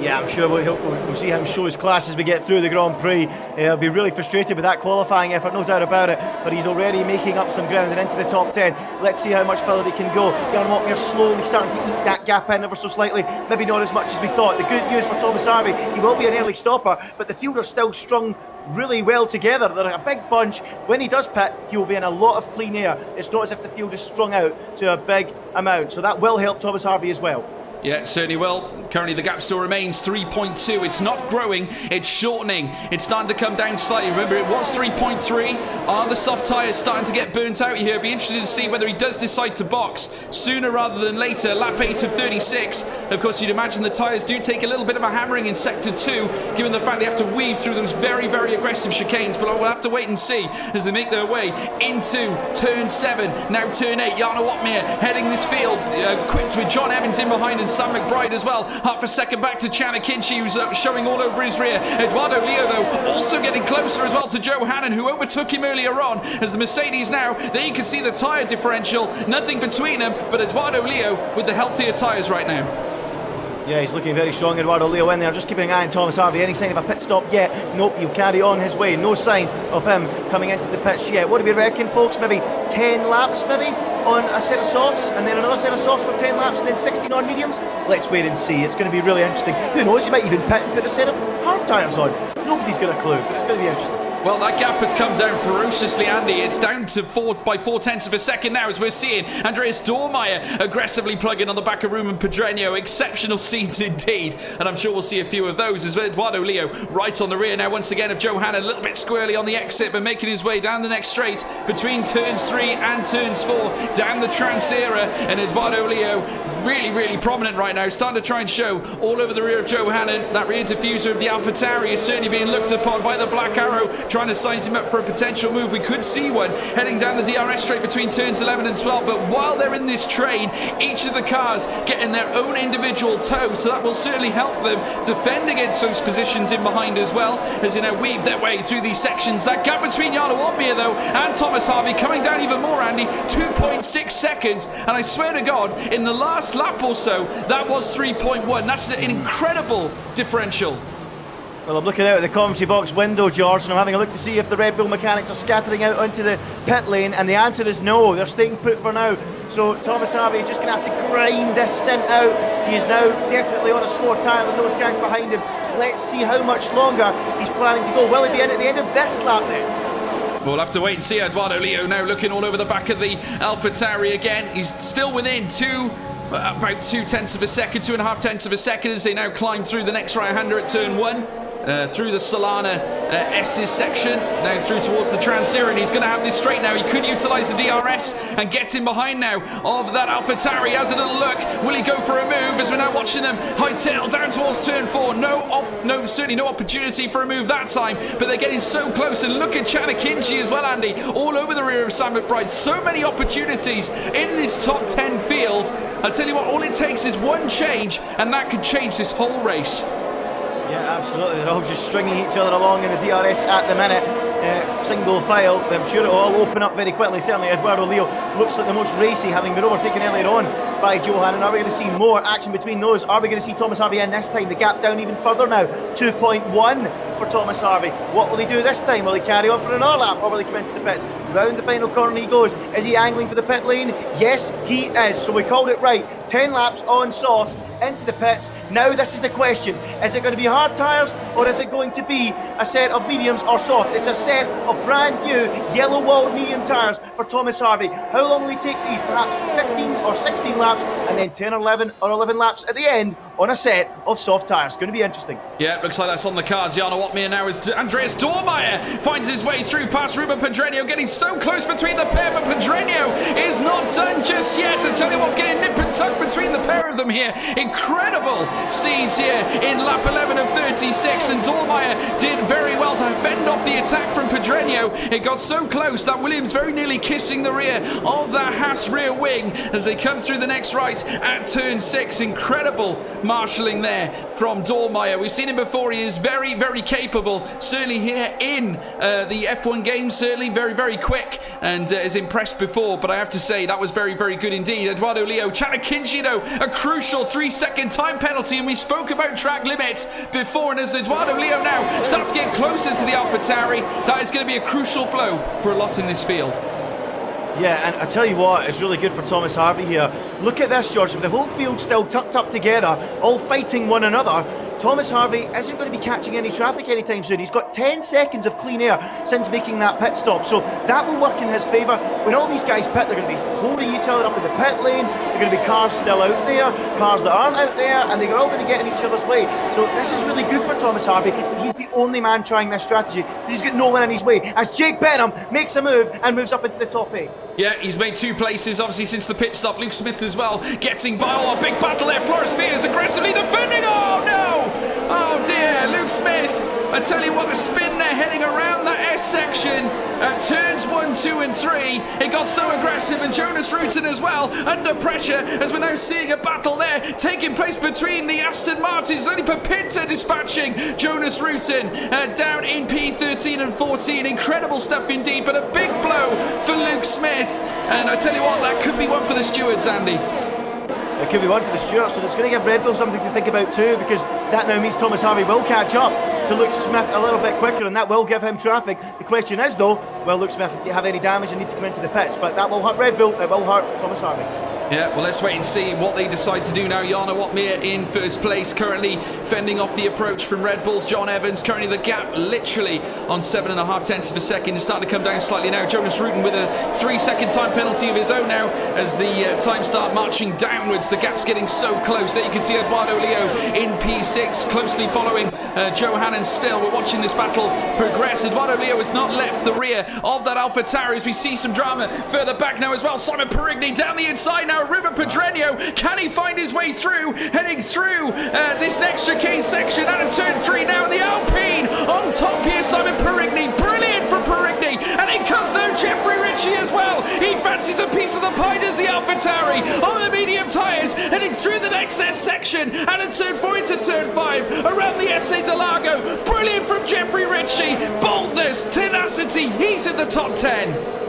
Yeah, I'm sure we'll see him show his class as we get through the Grand Prix. He'll be really frustrated with that qualifying effort, no doubt about it, but he's already making up some ground and into the top 10. Let's see how much further he can go. Jarno Opmeer slowly starting to eat that gap in ever so slightly, maybe not as much as we thought. The good news for Thomas Harvey, he will be an early stopper, but the field are still strung really well together. They're a big bunch. When he does pit, he will be in a lot of clean air. It's not as if the field is strung out to a big amount, so that will help Thomas Harvey as well. Yeah, it certainly will. Currently the gap still remains 3.2. It's not growing, it's shortening. It's starting to come down slightly. Remember, it was 3.3. Are the soft tyres starting to get burnt out here? It'll be interesting to see whether he does decide to box sooner rather than later. Lap 8 of 36. Of course, you'd imagine the tyres do take a little bit of a hammering in Sector 2, given the fact they have to weave through those very, very aggressive chicanes. But we'll have to wait and see as they make their way into Turn 7. Now Turn 8. Jarno Opmeer heading this field, equipped with John Evans in behind and Sam McBride as well. Half a second back to Chana Kinchi, who's showing all over his rear. Eduardo Leo, though, also getting closer as well to Joe Hannon, who overtook him earlier on. As the Mercedes now, there you can see the tyre differential. Nothing between them, but Eduardo Leo with the healthier tyres right now. Yeah, he's looking very strong, Eduardo Leo in there. Just keeping an eye on Thomas Harvey. Any sign of a pit stop yet? Nope, he'll carry on his way. No sign of him coming into the pits yet. What do we reckon, folks? Maybe 10 laps, maybe, on a set of softs, and then another set of softs for 10 laps, and then 16 on mediums? Let's wait and see. It's going to be really interesting. Who knows, he might even pit and put a set of hard tyres on. Nobody's got a clue, but it's going to be interesting. Well, that gap has come down ferociously, Andy. It's down to 4/4 of a second now, as we're seeing Andreas Dormeyer aggressively plugging on the back of Ruben Pedreño. Exceptional scenes indeed, and I'm sure we'll see a few of those as Eduardo Leo right on the rear now once again of Joe Hannon, a little bit squirrely on the exit, but making his way down the next straight between turns 3 and turns 4, down the Transera, and Eduardo Leo really, really prominent right now, starting to try and show all over the rear of Joe Hannon. That rear diffuser of the AlphaTauri is certainly being looked upon by the Black Arrow, trying to size him up for a potential move. We could see one heading down the DRS straight between turns 11 and 12, but while they're in this train, each of the cars getting their own individual tow, so that will certainly help them defend against those positions in behind as well, as they now weave their way through these sections. That gap between Jarno Opmeer, though, and Thomas Harvey coming down even more, Andy, 2.6 seconds, and I swear to God, in the last lap or so, that was 3.1. That's an incredible differential. Well, I'm looking out at the commentary box window, George, and I'm having a look to see if the Red Bull mechanics are scattering out onto the pit lane, and the answer is no. They're staying put for now. So Thomas Harvey is just going to have to grind this stint out. He is now definitely on a slower tyre than those guys behind him. Let's see how much longer he's planning to go. Will he be in at the end of this lap then? We'll have to wait and see. Eduardo Leo now looking all over the back of the AlphaTauri again. He's still within about 2/10 of a second, 2.5 tenths of a second as they now climb through the next right-hander at turn 1. through the Solana S's section, now through towards the Transiran. He's going to have this straight now. He could utilise the DRS and get in behind now of that AlphaTauri. Has a little look. Will he go for a move as we're now watching them hightail down towards turn 4? No, certainly no opportunity for a move that time, but they're getting so close. And look at Chanakinchi as well, Andy, all over the rear of Sam McBride. So many opportunities in this top 10 field. I'll tell you what, all it takes is one change, and that could change this whole race. Yeah, absolutely. They're all just stringing each other along in the DRS at the minute. Single file. I'm sure it'll all open up very quickly. Certainly Eduardo Leo looks like the most racy, having been overtaken earlier on by Johan. Are we going to see more action between those? Are we going to see Thomas Harvey in this time? The gap down even further now. 2.1 for Thomas Harvey. What will he do this time? Will he carry on for another lap, or will he come into the pits? Round the final corner he goes. Is he angling for the pit lane? Yes, he is. So we called it right. 10 laps on softs into the pits. Now this is the question. Is it going to be hard tyres, or is it going to be a set of mediums or softs? It's a set of brand new yellow walled medium tyres for Thomas Harvey. How long will he take these? Perhaps 15 or 16 laps, and then 10 or 11 laps at the end on a set of soft tyres. Going to be interesting. Yeah, looks like that's on the cards. Jana Watmir now as Andreas Dormeyer finds his way through past Ruben Pedreño, getting so close between the pair, but Pedreño is not done just yet. I tell you what, getting nip and tuck between the pair of them here. Incredible scenes here in lap 11 of 36, and Dormeyer did very well to fend off the attack from Pedreño. It got so close that Williams very nearly kissing the rear of that Haas rear wing as they come through the next right at turn 6. Incredible marshalling there from Dormeyer. We've seen him before. He is very, very capable. Certainly here in the F1 game, certainly very, very quick, and has impressed before. But I have to say that was very, very good indeed. Eduardo Leo, Chanakinchi though, a crucial 3-second time penalty, and we spoke about track limits before. And as Eduardo Leo now starts to get closer to the AlphaTauri, that is going to be a crucial blow for a lot in this field. Yeah, and I tell you what, it's really good for Thomas Harvey here. Look at this, George, with the whole field still tucked up together, all fighting one another. Thomas Harvey isn't going to be catching any traffic anytime soon. He's got 10 seconds of clean air since making that pit stop, so that will work in his favour. When all these guys pit, they're going to be holding each other up in the pit lane. There are going to be cars still out there, cars that aren't out there, and they're all going to get in each other's way. So this is really good for Thomas Harvey. He's the only man trying this strategy. He's got no one in his way, as Jake Benham makes a move and moves up into the top 8. Yeah, he's made 2 places, obviously, since the pit stop. Luke Smith as well, getting by. Oh, a big battle there. Floris Fears aggressively defending. Oh, no! Oh, dear. Luke Smith. I tell you what, the spin there heading around that S section at turns 1, 2 and 3. It got so aggressive, and Jonas Rutten as well under pressure, as we're now seeing a battle there taking place between the Aston Martins. Only Papinta dispatching Jonas Rutten down in P13 and 14. Incredible stuff indeed, but a big blow for Luke Smith. And I tell you what, that could be one for the stewards, Andy. It could be one for the stewards, and it's going to give Red Bull something to think about too, because that now means Thomas Harvey will catch up to Luke Smith a little bit quicker, and that will give him traffic. The question is though, will Luke Smith have any damage and need to come into the pits? But that will hurt Red Bull, it will hurt Thomas Harvey. Yeah, well, let's wait and see what they decide to do now. Jana Watmir in first place, currently fending off the approach from Red Bull's John Evans. Currently the gap literally on 7.5 tenths of a second. It's starting to come down slightly now. Jonas Rutten with a 3-second time penalty of his own now as the time start marching downwards. The gap's getting so close. There you can see Eduardo Leo in P6, closely following Johann Still. We're watching this battle progress. Eduardo Leo has not left the rear of that AlphaTauri as we see some drama further back now as well. Simon Perigny down the inside now. Ruben Pedreño, can he find his way through? Heading through this next chicane section out of turn 3 now. The Alpine on top here. Simon Perigny, brilliant for Perigny, and in comes now Jeffrey Ritchie as well. He fancies a piece of the pie, does the AlphaTauri on the medium tyres, heading through the next S section out of turn 4 into turn 5 around the SA de Lago. Brilliant from Jeffrey Ritchie. Boldness, tenacity. He's in the top 10.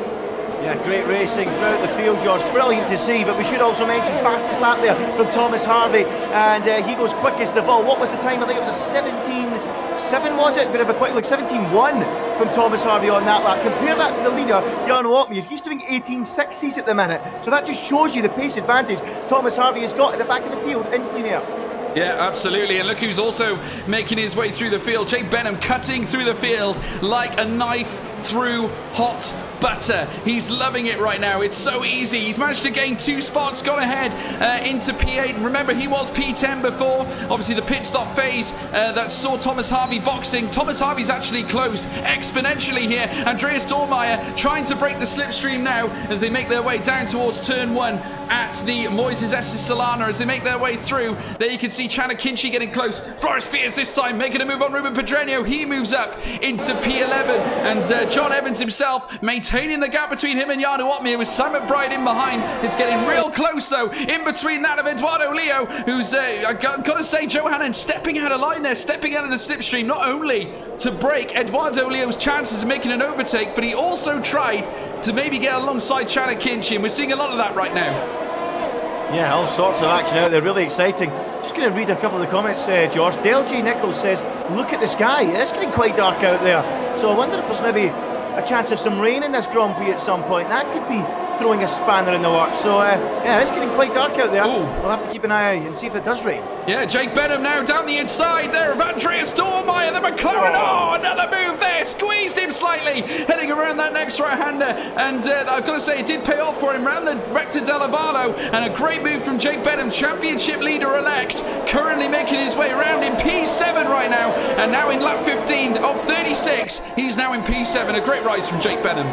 Yeah, great racing throughout the field, George. Brilliant to see, but we should also mention fastest lap there from Thomas Harvey, and he goes quickest of all. What was the time? I think it was a 17.7, was it? Bit of a quick look, 17.1 from Thomas Harvey on that lap. Compare that to the leader, Jan Watmir. He's doing 18.6 at the minute, so that just shows you the pace advantage Thomas Harvey has got at the back of the field in clean air. Yeah, absolutely. And look who's also making his way through the field. Jake Benham cutting through the field like a knife through hot butter. He's loving it right now. It's so easy. He's managed to gain 2 spots, gone ahead into P8. Remember, he was P10 before. Obviously, the pit stop phase that saw Thomas Harvey boxing. Thomas Harvey's actually closed exponentially here. Andreas Dormeyer trying to break the slipstream now as they make their way down towards turn 1 at the Moises Esses Solana. As they make their way through, there you can see Chana Kinchi getting close. Floris Fears this time making a move on Ruben Pedreño. He moves up into P11, and John Evans himself maintaining the gap between him and Jarno Opmeer with Sam McBride in behind. It's getting real close though, in between that of Eduardo Leo, who's I gotta say, Johanan stepping out of line there, stepping out of the slipstream, not only to break Eduardo Leo's chances of making an overtake, but he also tried to maybe get alongside Chana Kinchi, and we're seeing a lot of that right now. Yeah, all sorts of action out there, really exciting. Just going to read a couple of the comments, George. Dale G. Nichols says, look at the sky, it's getting quite dark out there. So I wonder if there's maybe a chance of some rain in this Grand Prix at some point. That could be throwing a spanner in the works. So yeah, it's getting quite dark out there. Ooh. We'll have to keep an eye and see if it does rain. Yeah, Jake Benham now down the inside there of Andreas Dormeyer, the McLaren. Oh, another move there, squeezed him slightly, heading around that next right-hander. And I've got to say, it did pay off for him around the Rector Delavallo, and a great move from Jake Benham, championship leader-elect, currently making his way around in P7 right now, and now in lap 15 of 36, he's now in P7. A great rise from Jake Benham.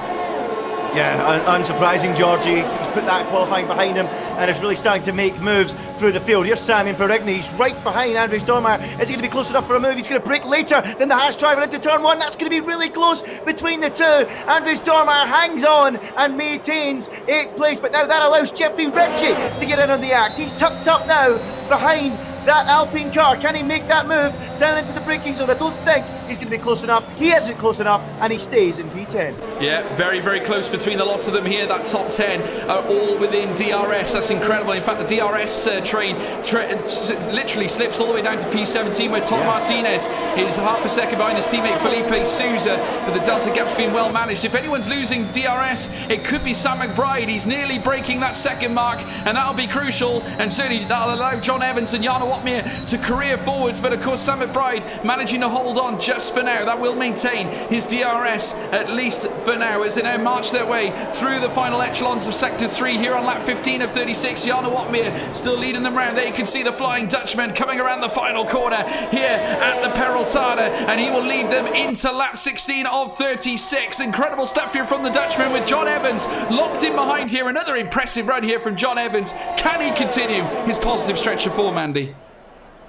Yeah, unsurprising, Georgie. He's put that qualifying behind him and is really starting to make moves through the field. Here's Simon Perigny. He's right behind Andres Dormeyer. Is he going to be close enough for a move? He's going to break later than the Haas driver into turn 1. That's going to be really close between the two. Andres Dormeyer hangs on and maintains 8th place, but now that allows Jeffrey Ritchie to get in on the act. He's tucked up now behind that Alpine car. Can he make that move down into the braking zone? I don't think he's going to be close enough. He isn't close enough, and he stays in P10. Yeah, very, very close between the lot of them here. That top 10 are all within DRS. That's incredible. In fact, the DRS train literally slips all the way down to P17, where Tom Martinez is half a second behind his teammate Felipe Souza, but the Delta gap's been well managed. If anyone's losing DRS, it could be Sam McBride. He's nearly breaking that second mark, and that'll be crucial, and certainly that'll allow John Evans and Jarno Opmeer to career forwards. But of course, Sam McBride managing to hold on just for now. That will maintain his DRS at least for now, as they now march their way through the final echelons of Sector 3 here on lap 15 of 36. Jarno Opmeer still leading them round. There you can see the Flying Dutchman coming around the final corner here at the Peraltada, and he will lead them into lap 16 of 36. Incredible stuff here from the Dutchman, with John Evans locked in behind here. Another impressive run here from John Evans. Can he continue his positive stretch of form, Andy?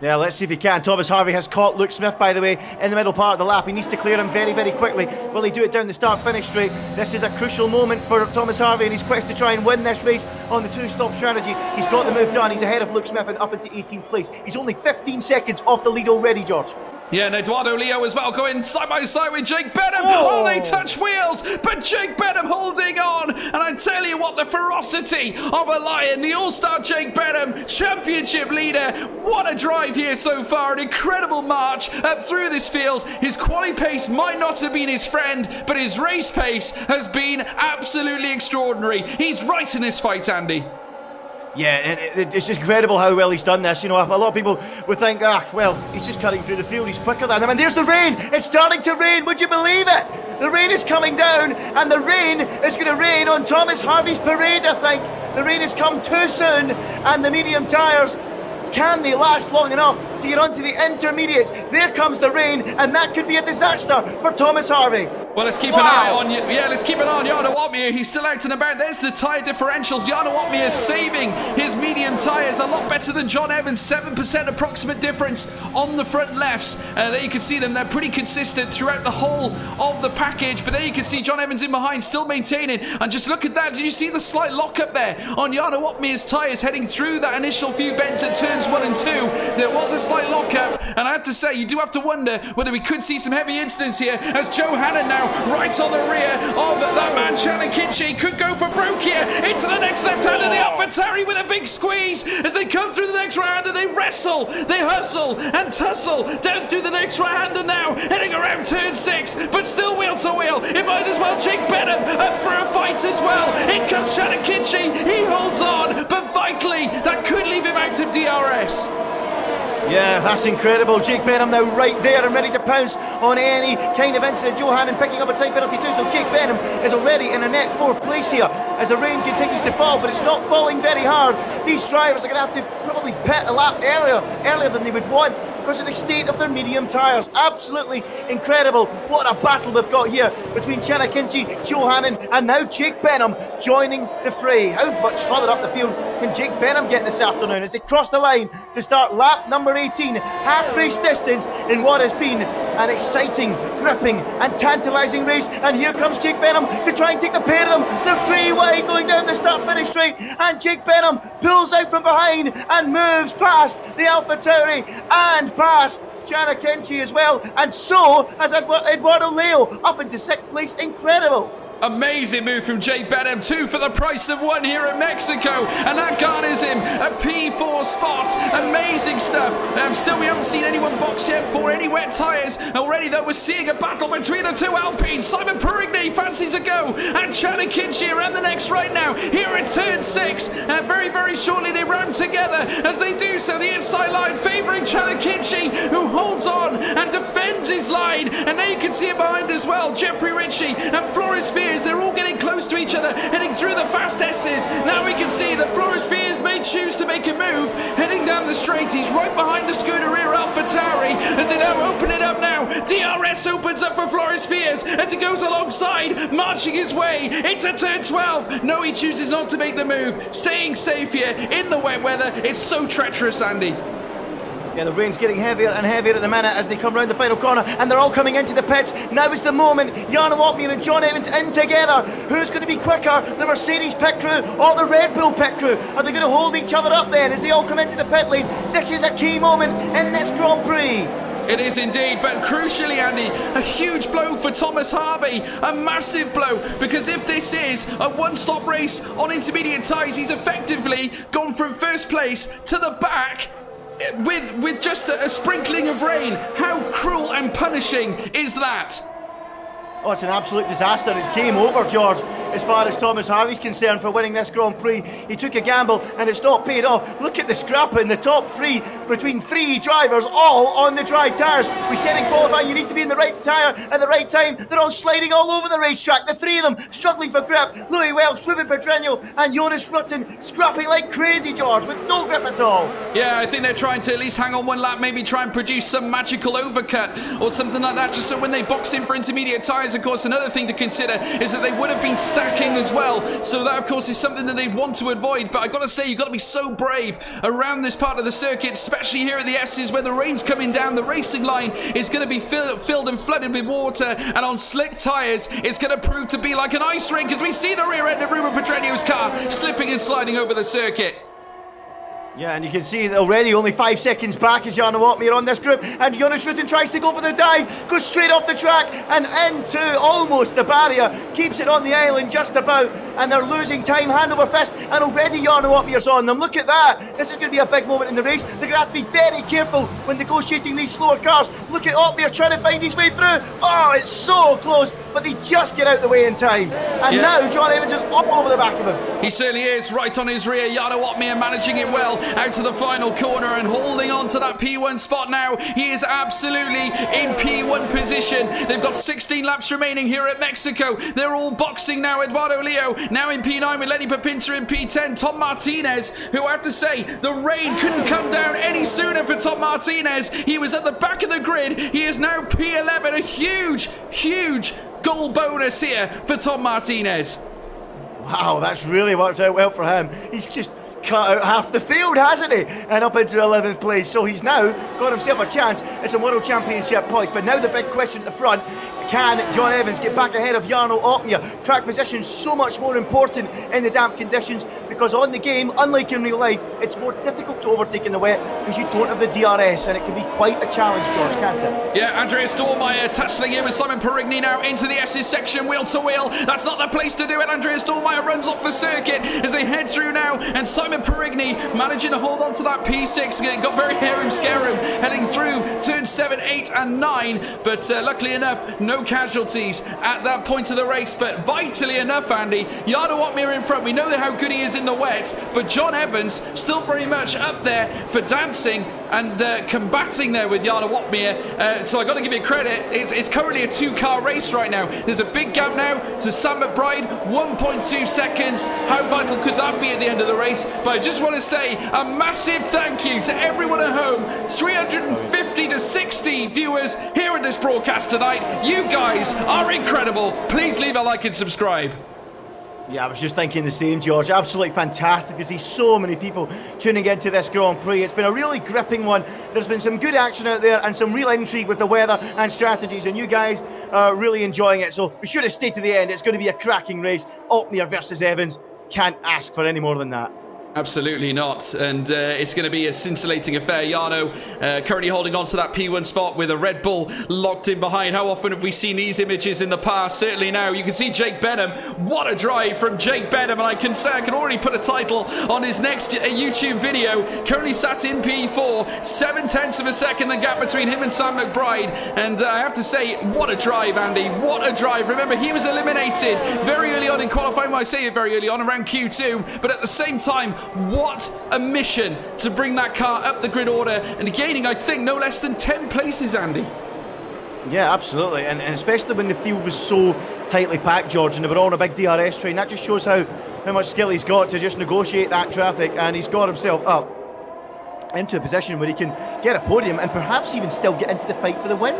Yeah, let's see if he can. Thomas Harvey has caught Luke Smith, by the way, in the middle part of the lap. He needs to clear him very, very quickly. Will he do it down the start-finish straight? This is a crucial moment for Thomas Harvey in his quest to try and win this race on the two-stop strategy. He's got the move done. He's ahead of Luke Smith and up into 18th place. He's only 15 seconds off the lead already, George. Yeah, and Eduardo Leo as well, going side by side with Jake Benham. Oh, they touch wheels, but Jake Benham holding on. And I tell you what, the ferocity of a lion, the all-star Jake Benham, championship leader. What a drive here so far. An incredible march up through this field. His quali pace might not have been his friend, but his race pace has been absolutely extraordinary. He's right in this fight, Andy. Yeah, and it's just incredible how well he's done this. You know, a lot of people would think, well, he's just cutting through the field, he's quicker than them. And there's the rain! It's starting to rain, would you believe it? The rain is coming down, and the rain is going to rain on Thomas Harvey's parade, I think. The rain has come too soon, and the medium tyres, can they last long enough to get onto the intermediates? There comes the rain, and that could be a disaster for Thomas Harvey. Well, let's keep an eye on you. Yeah, let's keep an eye on Jarno Opmeer. He's still out and about. There's the tyre differentials. Jarno Opmeer is saving his medium tyres a lot better than John Evans. 7% approximate difference on the front lefts. There you can see them. They're pretty consistent throughout the whole of the package. But there you can see John Evans in behind, still maintaining. And just look at that. Did you see the slight lock-up there on Jarno Opmeer's tyres heading through that initial few bends at turns 1 and 2? There was a slight lock-up. And I have to say, you do have to wonder whether we could see some heavy incidents here, as Joe Hannon now right on the rear of that man Chana Kinchi could go for broke here into the next left-hander. The AlphaTauri with a big squeeze as they come through the next right-hander. They wrestle, they hustle and tussle down through the next right-hander now, heading around turn 6, but still wheel to wheel. It might as well Jake Benham up for a fight as well. In comes Chana Kinchi, he holds on, but vitally that could leave him out of DRS. Yeah, that's incredible. Jake Benham now right there and ready to pounce on any kind of incident. Johanan picking up a time penalty too, so Jake Benham is already in a net 4th place here as the rain continues to fall, but it's not falling very hard. These drivers are going to have to probably pit a lap earlier than they would want because of the state of their medium tyres. Absolutely incredible. What a battle we've got here between Chanakinchi, Johanan and now Jake Benham joining the fray. How much further up the field can Jake Benham get this afternoon as they cross the line to start lap number 18, half race distance in what has been an exciting, gripping and tantalising race. And here comes Jake Benham to try and take the pair of them. They're 3 wide going down the start-finish straight, and Jake Benham pulls out from behind and moves past the AlphaTauri and past Chanakinchi as well, and so has Eduardo Leo up into 6th place. Incredible. Amazing move from Jake Benham, 2 for the price of 1 here at Mexico, and that garners him a P4 spot. Amazing stuff. Still, we haven't seen anyone box yet for any wet tyres. Already, though, we're seeing a battle between the 2 Alpines. Simon Perigny fancies a go, and Chanakinchi around the next right now. Here at turn 6, very, very shortly they round together. As they do so, the inside line favouring Chanakinchi, who holds on and defends his line. And now you can see it behind as well. Jeffrey Ritchie and Flores Fears, they're all getting close to each other, heading through the fast S's. Now we can see that Flores Fears may choose to make a move, heading down the straight. He's right behind the Scuderia AlphaTauri as they now open it up now. DRS opens up for Flores Fears as he goes alongside, marching his way into turn 12. No, he chooses not to make the move, staying safe here in the wet weather. It's so treacherous, Andy. Yeah, the rain's getting heavier and heavier at the minute as they come round the final corner, and they're all coming into the pits. Now is the moment. Jarno Opmeer and John Evans in together. Who's going to be quicker, the Mercedes pit crew or the Red Bull pit crew? Are they going to hold each other up then as they all come into the pit lane? This is a key moment in this Grand Prix. It is indeed, but crucially, Andy, a huge blow for Thomas Harvey, a massive blow, because if this is a one-stop race on intermediate tyres, he's effectively gone from 1st place to the back with just a sprinkling of rain. How cruel and punishing is that? Oh, it's an absolute disaster. It's game over, George, as far as Thomas Harvey's concerned for winning this Grand Prix. He took a gamble and it's not paid off. Look at the scrap in the top 3 between 3 drivers, all on the dry tyres. We said in qualifying you need to be in the right tyre at the right time. They're all sliding all over the racetrack. The 3 of them struggling for grip. Louis Welch, Ruben Pedreño and Jonas Rutten scrapping like crazy, George, with no grip at all. Yeah, I think they're trying to at least hang on 1 lap, maybe try and produce some magical overcut or something like that, just so when they box in for intermediate tyres. Of course, another thing to consider is that they would have been stacking as well, so that of course is something that they'd want to avoid. But I gotta say, you've got to be so brave around this part of the circuit, especially here at the S's where the rain's coming down. The racing line is going to be filled and flooded with water, and on slick tyres it's going to prove to be like an ice rink as we see the rear end of Ruben Pedreño's car slipping and sliding over the circuit. Yeah, and you can see that already only 5 seconds back is Jarno Opmeer on this group, and Jonas Rutten tries to go for the dive, goes straight off the track and into almost the barrier, keeps it on the island just about, and they're losing time hand over fist, and already Jarno Opmeer's on them. Look at that. This is going to be a big moment in the race. They're going to have to be very careful when negotiating these slower cars. Look at Opmeer trying to find his way through. Oh, it's so close, but they just get out the way in time. And now John Evans is all over the back of him. He certainly is, right on his rear. Jarno Opmeer managing it well out to the final corner and holding on to that P1 spot now. He is absolutely in P1 position. They've got 16 laps remaining here at Mexico. They're all boxing now. Eduardo Leo now in P9 with Lenny Papinter in P10. Tom Martinez, who I have to say, the rain couldn't come down any sooner for Tom Martinez. He was at the back of the grid. He is now P11. A huge goal bonus here for Tom Martinez. Wow, that's really worked out well for him. He's just cut out half the field, hasn't he? And up into 11th place. So he's now got himself a chance at some World Championship points. But now the big question at the front, can John Evans get back ahead of Jarno Opmeer? Track position so much more important in the damp conditions, because on the game, unlike in real life, it's more difficult to overtake in the wet because you don't have the DRS, and it can be quite a challenge, George, can't it? Yeah, Andreas Dormeyer tussling in with Simon Perigny now into the S's section, wheel to wheel. That's not the place to do it. Andreas Dormeyer runs off the circuit as they head through now, and Simon Perigny managing to hold on to that P6. It got very harum-scarum heading through turn 7, 8 and 9, but luckily enough, no casualties at that point of the race. But vitally enough, Andy, Jarno Opmeer in front. We know how good he is in the wet, but John Evans still very much up there for dancing and combating there with Jarno Wopmeer. So I got to give you credit. It's currently a 2-car race right now. There's a big gap now to Sam McBride, 1.2 seconds. How vital could that be at the end of the race? But I just want to say a massive thank you to everyone at home. 350 to 60 viewers here at this broadcast tonight. You guys are incredible. Please leave a like and subscribe. Yeah, I was just thinking the same, George. Absolutely fantastic to see so many people tuning into this Grand Prix. It's been a really gripping one. There's been some good action out there and some real intrigue with the weather and strategies, and you guys are really enjoying it. So be sure to stay to the end. It's going to be a cracking race. Altmaier versus Evans. Can't ask for any more than that. Absolutely not, and it's going to be a scintillating affair. Jarno currently holding on to that P1 spot with a Red Bull locked in behind. How often have we seen these images in the past? Certainly now. You can see Jake Benham. What a drive from Jake Benham, and I can say I can already put a title on his next YouTube video. Currently sat in P4, 0.7 of a second the gap between him and Sam McBride, and I have to say, what a drive, Andy. What a drive. Remember, he was eliminated very early on in qualifying. Well, I say it very early on, around Q2, but at the same time, what a mission to bring that car up the grid order and gaining, I think, no less than 10 places, Andy. Yeah, absolutely, and especially when the field was so tightly packed, George, and they were all on a big DRS train. That just shows how much skill he's got to just negotiate that traffic, and he's got himself up into a position where he can get a podium and perhaps even still get into the fight for the win,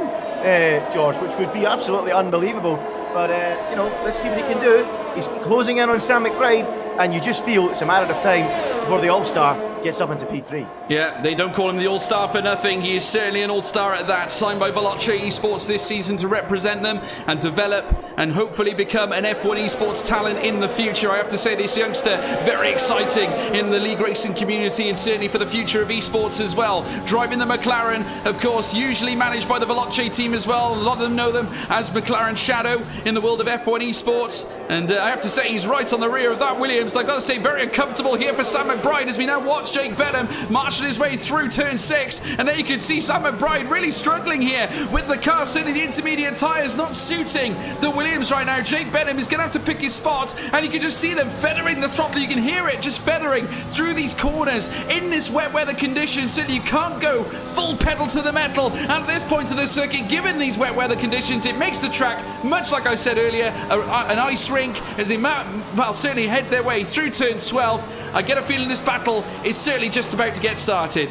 George, which would be absolutely unbelievable. But, you know, let's see what he can do. He's closing in on Sam McBride, and you just feel it's a matter of time before the All-Star gets up into P3. Yeah, they don't call him the All-Star for nothing. He is certainly an All-Star at that. Signed by Veloce Esports this season to represent them and develop and hopefully become an F1 Esports talent in the future. I have to say, this youngster, very exciting in the league racing community and certainly for the future of esports as well. Driving the McLaren, of course, usually managed by the Veloce team as well. A lot of them know them as McLaren Shadow in the world of F1 Esports. And I have to say, he's right on the rear of that Williams. I've got to say, very uncomfortable here for Sam McBride as we now watch Jake Benham marshal his way through turn 6, and there you can see Sam McBride really struggling here with the car. Certainly the intermediate tyres not suiting the Williams right now. Jake Benham is going to have to pick his spot, and you can just see them feathering the throttle. You can hear it just feathering through these corners in this wet weather conditions. Certainly you can't go full pedal to the metal at this point of the circuit given these wet weather conditions. It makes the track, much like I said earlier, an ice rink as they certainly head their way through turn 12. I get a feeling this battle is certainly just about to get started.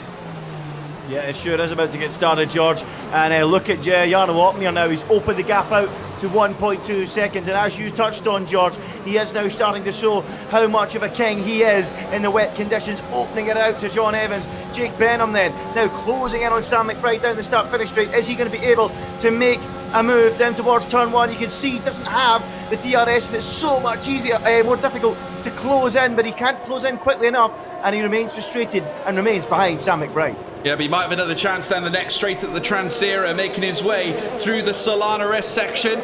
Yeah, it sure is about to get started, George. And look at Jarno Wopmeer now. He's opened the gap out to 1.2 seconds. And as you touched on, George, he is now starting to show how much of a king he is in the wet conditions, opening it out to John Evans. Jake Benham then, now closing in on Sam McBride down the start-finish straight. Is he going to be able to make a move down towards turn 1? You can see he doesn't have the DRS, and it's so much easier, more difficult to close in, but he can't close in quickly enough, and he remains frustrated and remains behind Sam McBride. Yeah, but he might have another chance down the next straight at the Transera, making his way through the Solana S section.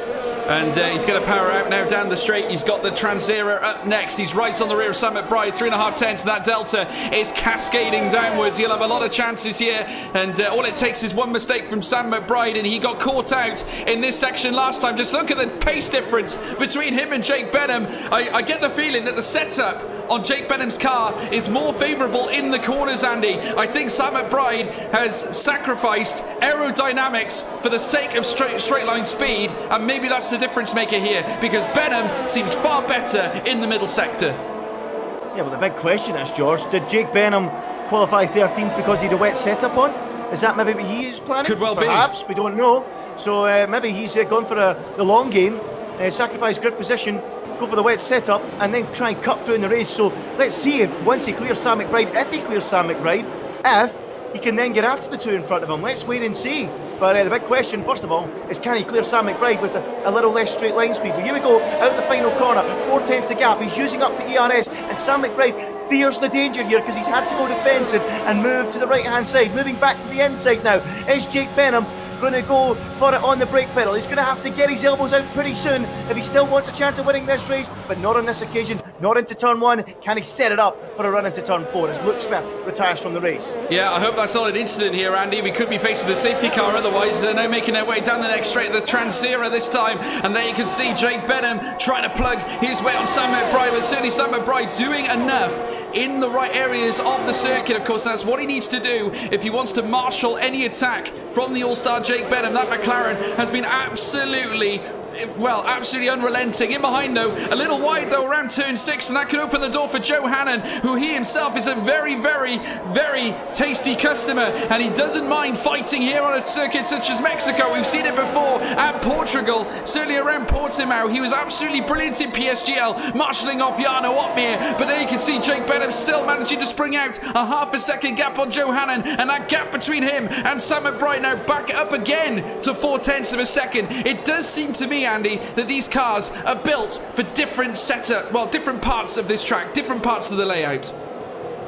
And he's going to power out now down the straight. He's got the Transera up next. He's right on the rear of Sam McBride. 3.5 tenths. That delta is cascading downwards. He'll have a lot of chances here. And all it takes is one mistake from Sam McBride. And he got caught out in this section last time. Just look at the pace difference between him and Jake Benham. I get the feeling that the setup on Jake Benham's car is more favourable in the corners, Andy. I think Sam McBride has sacrificed aerodynamics for the sake of straight line speed. And maybe that's the difference maker here, because Benham seems far better in the middle sector. Yeah, well, the big question is, George, did Jake Benham qualify 13th because he had a wet setup on? Is that maybe what he is planning? Could well Perhaps, be. we don't know. So maybe he's gone for the long game, sacrifice grid position, go for the wet setup, and then try and cut through in the race. So let's see if once he clears Sam McBride, if he clears Sam McBride, if he can then get after the two in front of him. Let's wait and see. But the big question, first of all, is can he clear Sam McBride with a little less straight line speed? But here we go, out the final corner, 4 tenths the gap. He's using up the ERS, and Sam McBride fears the danger here because he's had to go defensive and move to the right-hand side. Moving back to the inside now is Jake Benham. Going to go for it on the brake pedal. He's going to have to get his elbows out pretty soon if he still wants a chance of winning this race, but not on this occasion, not into turn 1. Can he set it up for a run into turn 4 as Luke Smith retires from the race? Yeah, I hope that's not an incident here, Andy. We could be faced with a safety car otherwise. They're now making their way down the next straight, the Transera this time, and there you can see Jake Benham trying to plug his way on Sam McBride, but certainly Sam McBride doing enough in the right areas of the circuit. Of course, that's what he needs to do if he wants to marshal any attack from the all-star Jake Benham. That McLaren has been absolutely unrelenting. In behind, though, a little wide, though, around turn 6, and that could open the door for Joe Hannon, who he himself is a very, very, very tasty customer, and he doesn't mind fighting here on a circuit such as Mexico. We've seen it before at Portugal, certainly around Portimao. He was absolutely brilliant in PSGL, marshalling off Jarno Opmeer, but there you can see Jake Benham still managing to spring out a half a second gap on Joe Hannon, and that gap between him and Sam McBride now back up again to 0.4 of a second. It does seem to me, Andy, that these cars are built for different different parts of this track, different parts of the layout.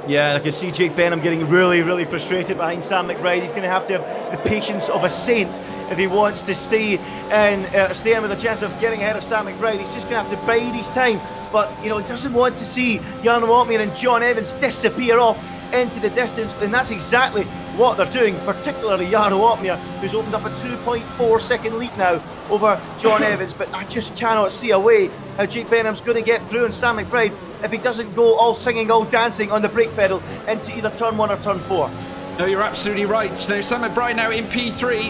Yeah, I can see Jake Benham getting really, really frustrated behind Sam McBride. He's going to have to have the patience of a saint if he wants to stay in with a chance of getting ahead of Sam McBride. He's just going to have to bide his time. But, he doesn't want to see Jarno Opmeer and John Evans disappear off into the distance, and that's exactly what they're doing, particularly Jarno Opmeer, who's opened up a 2.4 second lead now over John Evans. But I just cannot see a way how Jake Benham's going to get through on Sam McBride if he doesn't go all singing, all dancing on the brake pedal into either turn 1 or turn 4. No, you're absolutely right. Now, Sam McBride now in P3,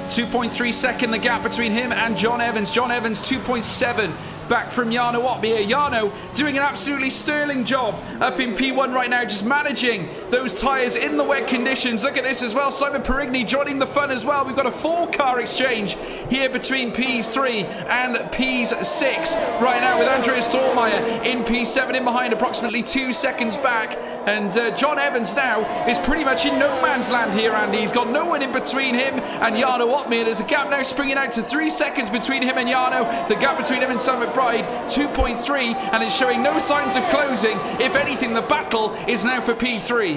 2.3 second the gap between him and John Evans. John Evans 2.7 back from Jarno Opmeer. Jarno doing an absolutely sterling job up in P1 right now, just managing those tyres in the wet conditions. Look at this as well. Simon Perigny joining the fun as well. We've got a 4-car exchange here between P3 and P6 right now, with Andreas Dormeyer in P7 in behind, approximately 2 seconds back. And John Evans now is pretty much in no man's land here, Andy. He's got no one in between him and Jarno Opmeer. There's a gap now springing out to 3 seconds between him and Jarno. The gap between him and Sam McBride, 2.3, and it's showing no signs of closing. If anything, the battle is now for P3.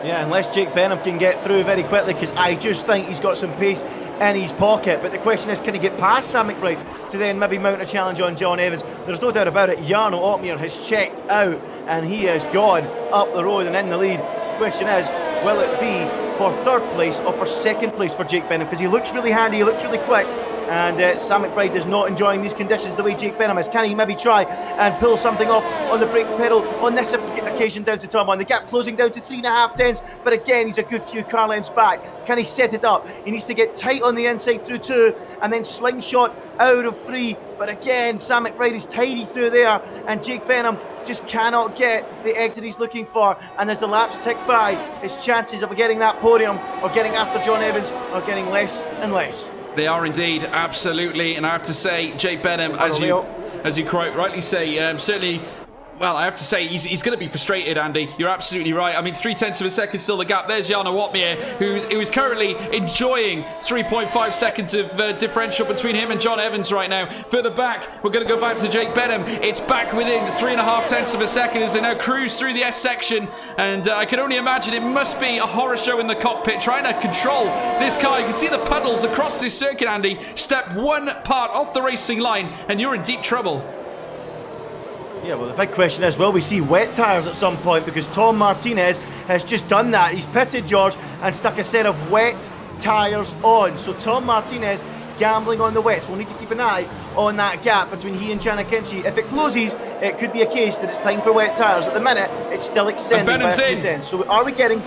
Yeah, unless Jake Benham can get through very quickly, because I just think he's got some pace in his pocket. But the question is, can he get past Sam McBride to then maybe mount a challenge on John Evans? There's no doubt about it. Jarno Opmeer has checked out, and he has gone up the road and in the lead. The question is, will it be for 3rd place or for 2nd place for Jake Benham? Because he looks really handy, he looks really quick, and Sam McBride is not enjoying these conditions the way Jake Benham is. Can he maybe try and pull something off on the brake pedal on this occasion down to turn 1? The gap closing down to 3.5 tenths, but again, he's a good few car lengths back. Can he set it up? He needs to get tight on the inside through 2 and then slingshot out of 3. But again, Sam McBride is tidy through there, and Jake Benham just cannot get the exit he's looking for. And as the laps tick by, his chances of getting that podium or getting after John Evans are getting less and less. They are indeed, absolutely. And I have to say, Jake Benham, as you quite rightly say, certainly, well, I have to say, he's going to be frustrated, Andy. You're absolutely right. I mean, 0.3 of a second still the gap. There's Jarno Opmeer, who is currently enjoying 3.5 seconds of differential between him and John Evans right now. Further back, we're going to go back to Jake Benham. It's back within 3.5 of a second as they now cruise through the S section. And I can only imagine it must be a horror show in the cockpit, trying to control this car. You can see the puddles across this circuit, Andy. Step 1 part off the racing line, and you're in deep trouble. Yeah, well, the big question is, will we see wet tyres at some point? Because Tom Martinez has just done that. He's pitted, George, and stuck a set of wet tyres on. So Tom Martinez gambling on the wets. We'll need to keep an eye on that gap between he and Chanakinchi. If it closes, it could be a case that it's time for wet tyres. At the minute, it's still extending by a few tenths. So are we getting...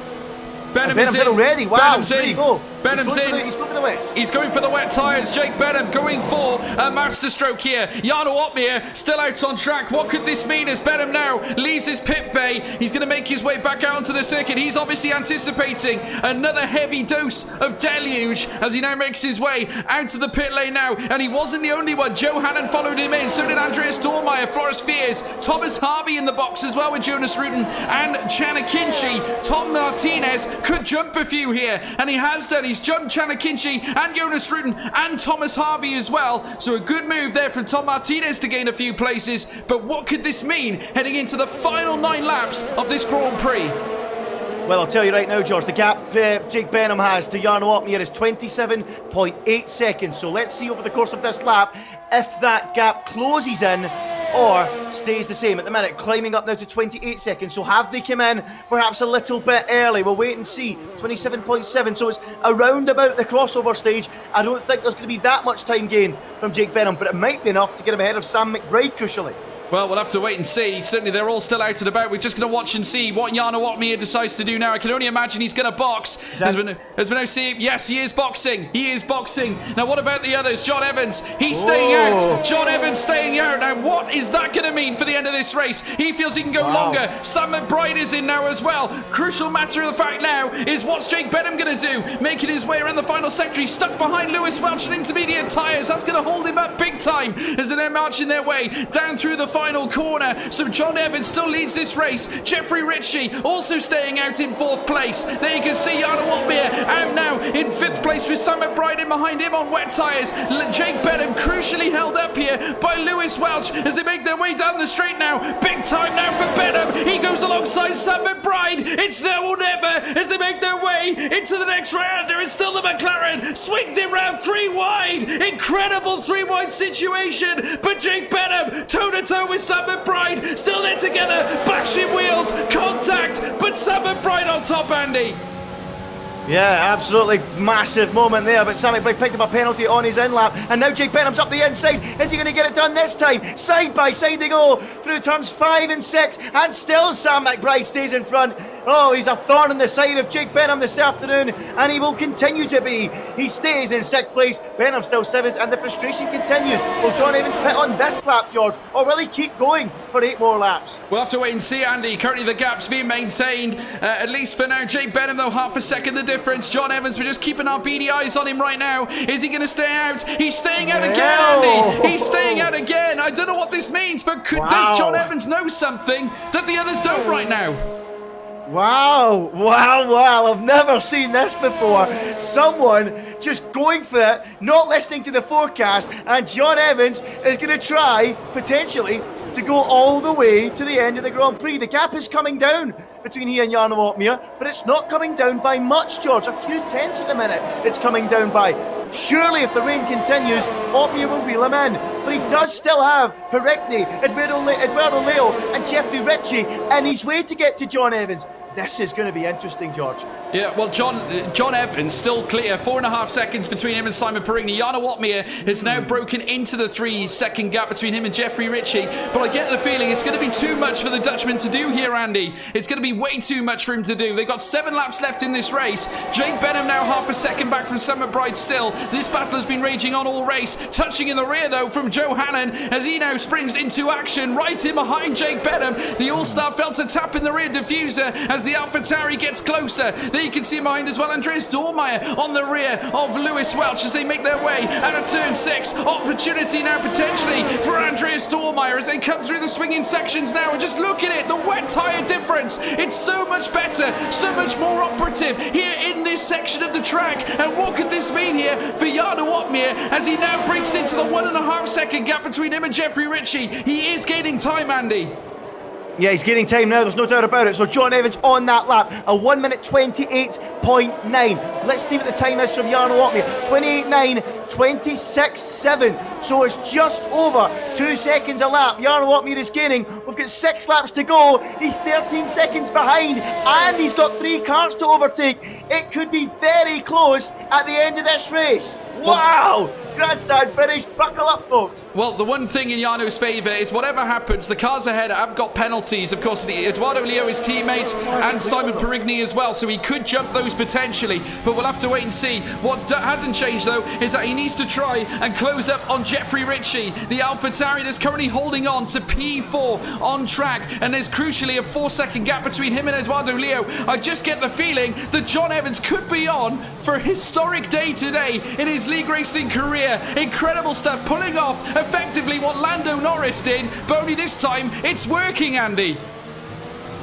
Benham's in already. Wow, Benham's there you go. Benham's in. He's going for the wets. He's going for the wet tyres. Jake Benham going for a masterstroke here. Jarno Opmeer still out on track. What could this mean as Benham now leaves his pit bay? He's going to make his way back out onto the circuit. He's obviously anticipating another heavy dose of deluge as he now makes his way out to the pit lane now. And he wasn't the only one. Joe Hannon followed him in. So did Andreas Dormeyer, Floris Fears, Thomas Harvey in the box as well with Jonas Rutten and Chanakinchi. Tom Martinez could jump a few here, and he has done. He's jumped Chanakinchi and Jonas Rutten and Thomas Harvey as well. So a good move there from Tom Martinez to gain a few places. But what could this mean heading into the final 9 laps of this Grand Prix? Well, I'll tell you right now, George, the gap Jake Benham has to Jarno Opmeer is 27.8 seconds. So let's see over the course of this lap if that gap closes in or stays the same. At the minute, climbing up now to 28 seconds. So have they come in perhaps a little bit early? We'll wait and see. 27.7, so it's around about the crossover stage. I don't think there's going to be that much time gained from Jake Benham, but it might be enough to get him ahead of Sam McBride, crucially. Well, we'll have to wait and see. Certainly, they're all still out and about. We're just going to watch and see what Jarno Opmeer decides to do now. I can only imagine he's going to box. There's been no see. Yes, he is boxing. He is boxing. Now, what about the others? John Evans, he's staying out. John Evans staying out. Now, what is that going to mean for the end of this race? He feels he can go longer. Sam McBride is in now as well. Crucial matter of the fact now is what's Jake Benham going to do? Making his way around the final sector. He's stuck behind Lewis Welch and intermediate tyres. That's going to hold him up big time as they're marching their way down through the final corner. So John Evans still leads this race. Jeffrey Ritchie also staying out in 4th place. There you can see Jarno Opmeer out now in 5th place with Sam McBride in behind him on wet tyres. Jake Benham crucially held up here by Lewis Welch as they make their way down the straight now. Big time now for Benham. He goes alongside Sam McBride. It's now or never as they make their way into the next round. There is still the McLaren. Swings it round 3 wide. Incredible 3 wide situation. But Jake Benham toe to toe with Sam McBride, still in together, bashing wheels, contact, but Sam McBride on top, Andy. Yeah, absolutely massive moment there, but Sam McBride picked up a penalty on his in-lap, and now Jake Benham's up the inside. Is he going to get it done this time? Side by side they go, through turns 5 and 6, and still Sam McBride stays in front. Oh, he's a thorn in the side of Jake Benham this afternoon, and he will continue to be. He stays in 6th place, Benham still 7th, and the frustration continues. Will John Evans pit on this lap, George, or will he keep going for 8 more laps? We'll have to wait and see, Andy. Currently the gap's being maintained, at least for now. Jake Benham, though, half a second the difference. John Evans, we're just keeping our beady eyes on him right now. Is he going to stay out? He's staying out again, Andy. He's staying out again. I don't know what this means, but does John Evans know something that the others don't right now? Wow, I've never seen this before. Someone just going for it, not listening to the forecast, and John Evans is going to try, potentially, to go all the way to the end of the Grand Prix. The gap is coming down between he and Jarno Opmeer, but it's not coming down by much, George. A few tenths at the minute it's coming down by. Surely if the rain continues, Opmeer will wheel him in. But he does still have Perigny, Eduardo Leo and Jeffrey Ritchie in his way to get to John Evans. This is going to be interesting, George. Yeah, well, John Evans still clear. 4.5 seconds between him and Simon Perigny. Jarno Opmeer has now broken into the 3-second gap between him and Jeffrey Ritchie. But I get the feeling it's going to be too much for the Dutchman to do here, Andy. It's going to be way too much for him to do. They've got 7 laps left in this race. Jake Benham now half a second back from Sam McBride still. This battle has been raging on all race. Touching in the rear, though, from Joe Hannon as he now springs into action right in behind Jake Benham. The All-Star felt a tap in the rear diffuser as the AlphaTauri gets closer. There you can see behind as well Andreas Dormeyer on the rear of Lewis Welch as they make their way out of turn 6. Opportunity now potentially for Andreas Dormeyer as they come through the swinging sections now, and just look at it, the wet tyre difference. It's so much better, so much more operative here in this section of the track. And what could this mean here for Jarno Opmeer as he now breaks into the 1.5 second gap between him and Jeffrey Ritchie? He is gaining time, Andy. Yeah, he's gaining time now, there's no doubt about it. So John Evans on that lap, a 1 minute 28.9. Let's see what the time is from Jarno Opmeer. 28.9, 26.7. So it's just over 2 seconds a lap. Jarno Opmeer is gaining. We've got 6 laps to go. He's 13 seconds behind, and he's got 3 cars to overtake. It could be very close at the end of this race. Wow! Grandstand finish. Buckle up, folks. Well, the one thing in Jarno's favour is whatever happens, the cars ahead have got penalties. Of course, Eduardo Leo, his teammate, and Simon Perigny as well, so he could jump those potentially. But we'll have to wait and see. What hasn't changed, though, is that he needs to try and close up on Jeffrey Ritchie. The AlphaTauri is currently holding on to P4 on track, and there's crucially a 4-second gap between him and Eduardo Leo. I just get the feeling that John Evans could be on for a historic day today in his league racing career. Incredible stuff, pulling off effectively what Lando Norris did, but only this time it's working, Andy.